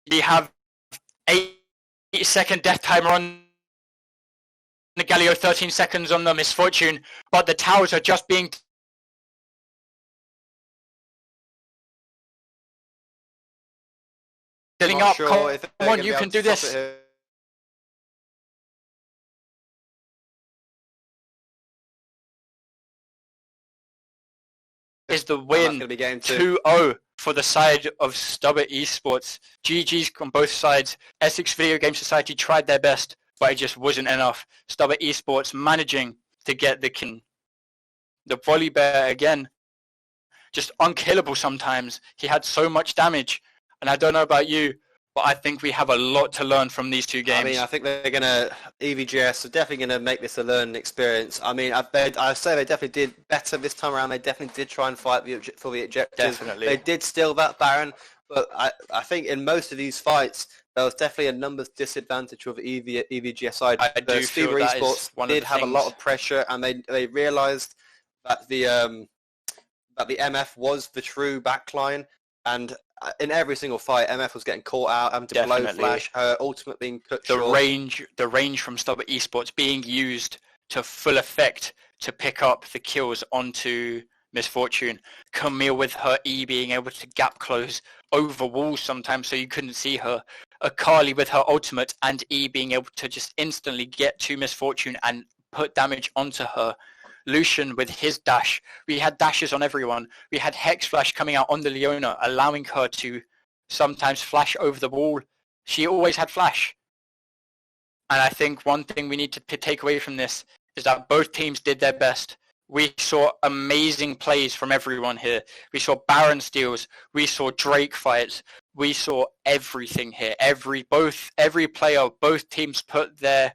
Speaker 1: you have 8-second death timer on the Galio, 13 seconds on the Misfortune, but the towers are just being filling up. Come on, you can do this. Is the win 2-0 for the side of STUBA eSports. GG's on both sides. Essex Video Game Society tried their best, but it just wasn't enough. STUBA eSports managing to get the king. The Volibear again, just unkillable sometimes. He had so much damage. And I don't know about you, but I think we have a lot to learn from these two games.
Speaker 2: I mean, I think they're going to, EVGS are definitely going to make this a learning experience. I mean, I say they definitely did better this time around. They definitely did try and fight for the objectives.
Speaker 1: Definitely.
Speaker 2: They did steal that Baron, but I think in most of these fights, there was definitely a numbers disadvantage with EVGS side.
Speaker 1: I do feel
Speaker 2: STUBA
Speaker 1: that
Speaker 2: eSports did have a lot of pressure, and they realised that the MF was the true backline, and in every single fight, MF was getting caught out, having to blow flash, her ultimate being cut short.
Speaker 1: The range from STUBA eSports being used to full effect to pick up the kills onto Misfortune. Camille with her E being able to gap close over walls sometimes so you couldn't see her. Akali with her ultimate and E being able to just instantly get to Misfortune and put damage onto her. Lucian with his dash. We had dashes on everyone. We had Hex Flash coming out on the Leona, allowing her to sometimes flash over the wall. She always had flash. And I think one thing we need to take away from this is that both teams did their best. We saw amazing plays from everyone here. We saw Baron steals. We saw Drake fights. We saw everything here. Every player, both teams put their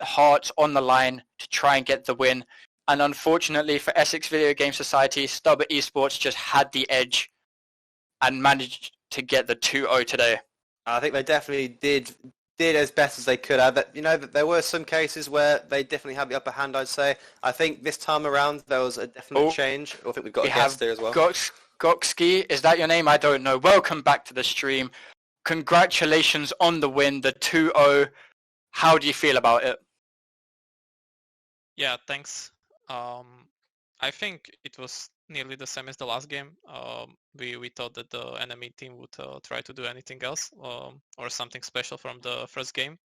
Speaker 1: hearts on the line to try and get the win. And unfortunately for Essex Video Game Society, STUBA eSports just had the edge and managed to get the 2-0 today.
Speaker 2: I think they definitely did as best as they could have. You know, there were some cases where they definitely had the upper hand, I'd say. I think this time around there was a definite change. I think we've got a guest there as well.
Speaker 1: Gokski, is that your name? I don't know. Welcome back to the stream. Congratulations on the win, the 2-0. How do you feel about it?
Speaker 3: Yeah, thanks. I think it was nearly the same as the last game. We thought that the enemy team would try to do anything else or something special from the first game.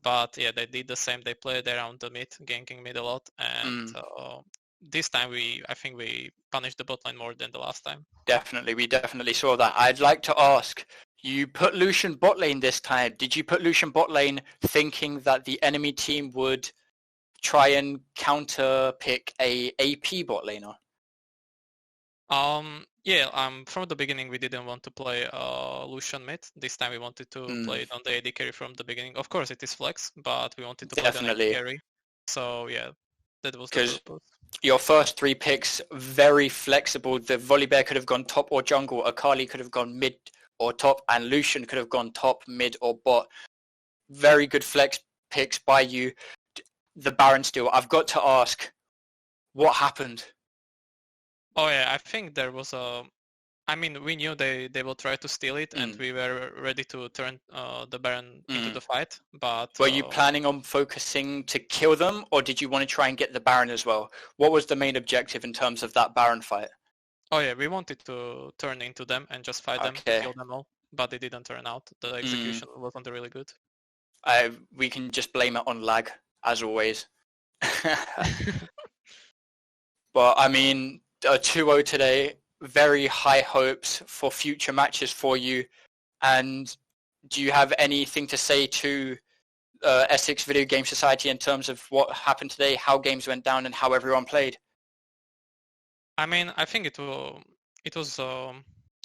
Speaker 3: But yeah, they did the same. They played around the mid, ganking mid a lot. And this time I think we punished the bot lane more than the last time.
Speaker 1: Definitely, we definitely saw that. I'd like to ask, you put Lucian bot lane this time. Did you put Lucian bot lane thinking that the enemy team would try and counter pick a AP bot laner?
Speaker 3: From the beginning we didn't want to play Lucian mid. This time we wanted to play it on the AD carry from the beginning. Of course it is flex, but we wanted to play it on AD
Speaker 1: Definitely.
Speaker 3: carry. So yeah, that was the
Speaker 1: Because
Speaker 3: purpose.
Speaker 1: your first 3 picks, very flexible. The Volibear could have gone top or jungle. Akali could have gone mid or top, and Lucian could have gone top, mid, or bot. Very good flex picks by you. The Baron steal. I've got to ask, what happened?
Speaker 3: Oh yeah, I think there was we knew they will try to steal it, and we were ready to turn the Baron into the fight. But
Speaker 1: were you planning on focusing to kill them, or did you want to try and get the Baron as well? What was the main objective in terms of that Baron fight?
Speaker 3: Oh yeah, we wanted to turn into them and just fight them, to kill them all, but it didn't turn out. The execution wasn't really good.
Speaker 1: We can just blame it on lag, as always. But I mean, 2-0 today, very high hopes for future matches for you. And do you have anything to say to Essex Video Game Society in terms of what happened today, how games went down, and how everyone played?
Speaker 3: I mean, I think it was a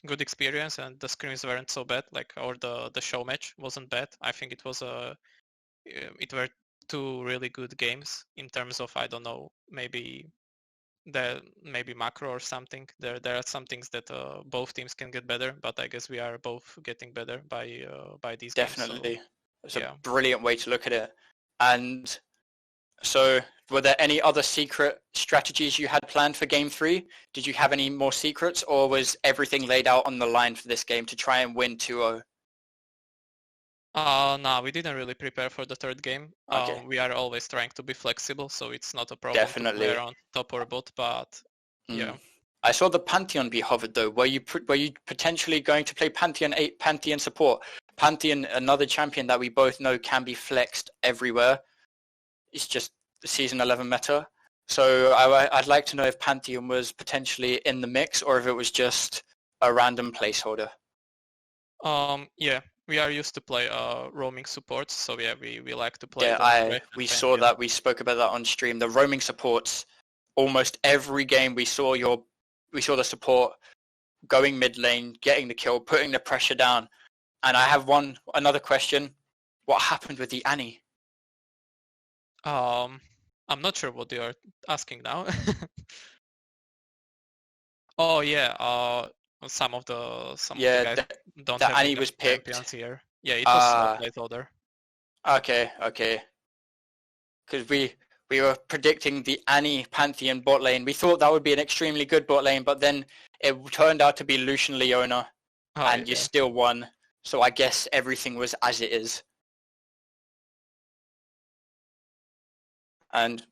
Speaker 3: good experience, and the scrims weren't so bad. Or the show match wasn't bad. I think it were 2 really good games in terms of, I don't know, maybe macro or something. There are some things that both teams can get better, but I guess we are both getting better by these
Speaker 1: Definitely.
Speaker 3: games.
Speaker 1: It's a brilliant way to look at it. And so were there any other secret strategies you had planned for game 3? Did you have any more secrets, or was everything laid out on the line for this game to try and win 2-0?
Speaker 3: No, we didn't really prepare for the third game.
Speaker 1: Okay.
Speaker 3: We are always trying to be flexible, so it's not a problem to play around top or bot, but yeah.
Speaker 1: I saw the Pantheon be hovered though. Were you potentially going to play Pantheon support? Pantheon, another champion that we both know can be flexed everywhere. It's just the season 11 meta. So I'd like to know if Pantheon was potentially in the mix, or if it was just a random placeholder.
Speaker 3: Yeah, we are used to play roaming supports, so yeah, we like to play.
Speaker 1: Yeah, we saw that. We spoke about that on stream. The roaming supports, almost every game we saw the support going mid lane, getting the kill, putting the pressure down. And I have another question. What happened with the Annie?
Speaker 3: I'm not sure what they are asking now. Oh yeah, some of the guys don't have
Speaker 1: Annie was picked
Speaker 3: here. Yeah, it was placeholder.
Speaker 1: Okay. Because we were predicting the Annie Pantheon bot lane. We thought that would be an extremely good bot lane, but then it turned out to be Lucian Leona, and you still won. So I guess everything was as it is. And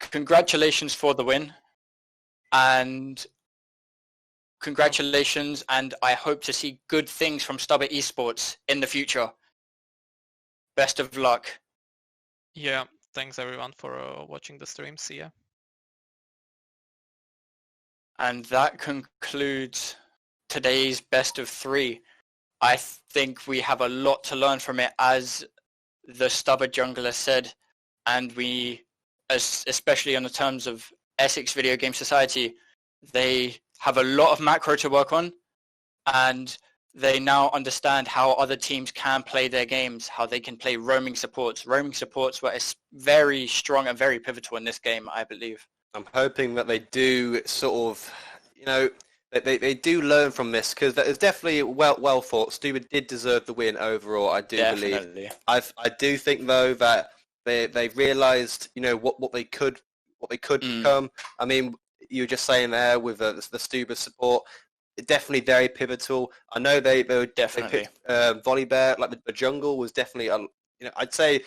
Speaker 1: congratulations for the win. And congratulations, and I hope to see good things from STUBA eSports in the future. Best of luck.
Speaker 3: Yeah, thanks everyone for watching the stream. See ya.
Speaker 1: And that concludes today's best of 3. I think we have a lot to learn from it, as the STUBA jungler said, and we, especially on the terms of Essex Video Game Society, they have a lot of macro to work on, and they now understand how other teams can play their games, how they can play roaming supports. Roaming supports were very strong and very pivotal in this game, I believe.
Speaker 2: I'm hoping that they do sort of, they do learn from this, because that is definitely well thought. STUBA did deserve the win overall, I do believe. I do think though that they realised, what they could become. I mean, you were just saying there with the STUBA support, definitely very pivotal. I know they picked Volibear, like the jungle was definitely I'd say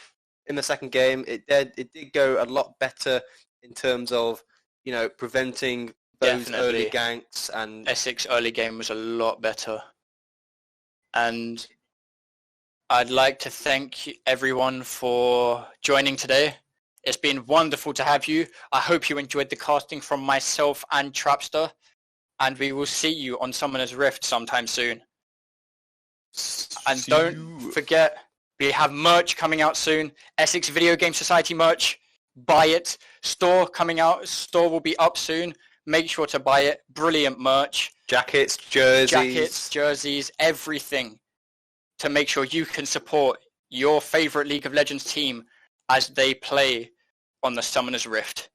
Speaker 2: in the second game it did go a lot better in terms of preventing those early ganks, and
Speaker 1: Essex early game was a lot better. And I'd like to thank everyone for joining today. It's been wonderful to have you. I hope you enjoyed the casting from myself and Trapster, and we will see you on Summoner's Rift sometime soon. And don't forget, we have merch coming out soon. Essex Video Game Society merch. Buy it. Store coming out. Store will be up soon. Make sure to buy it. Brilliant merch.
Speaker 2: Jackets,
Speaker 1: jerseys, everything to make sure you can support your favorite League of Legends team as they play on the Summoner's Rift.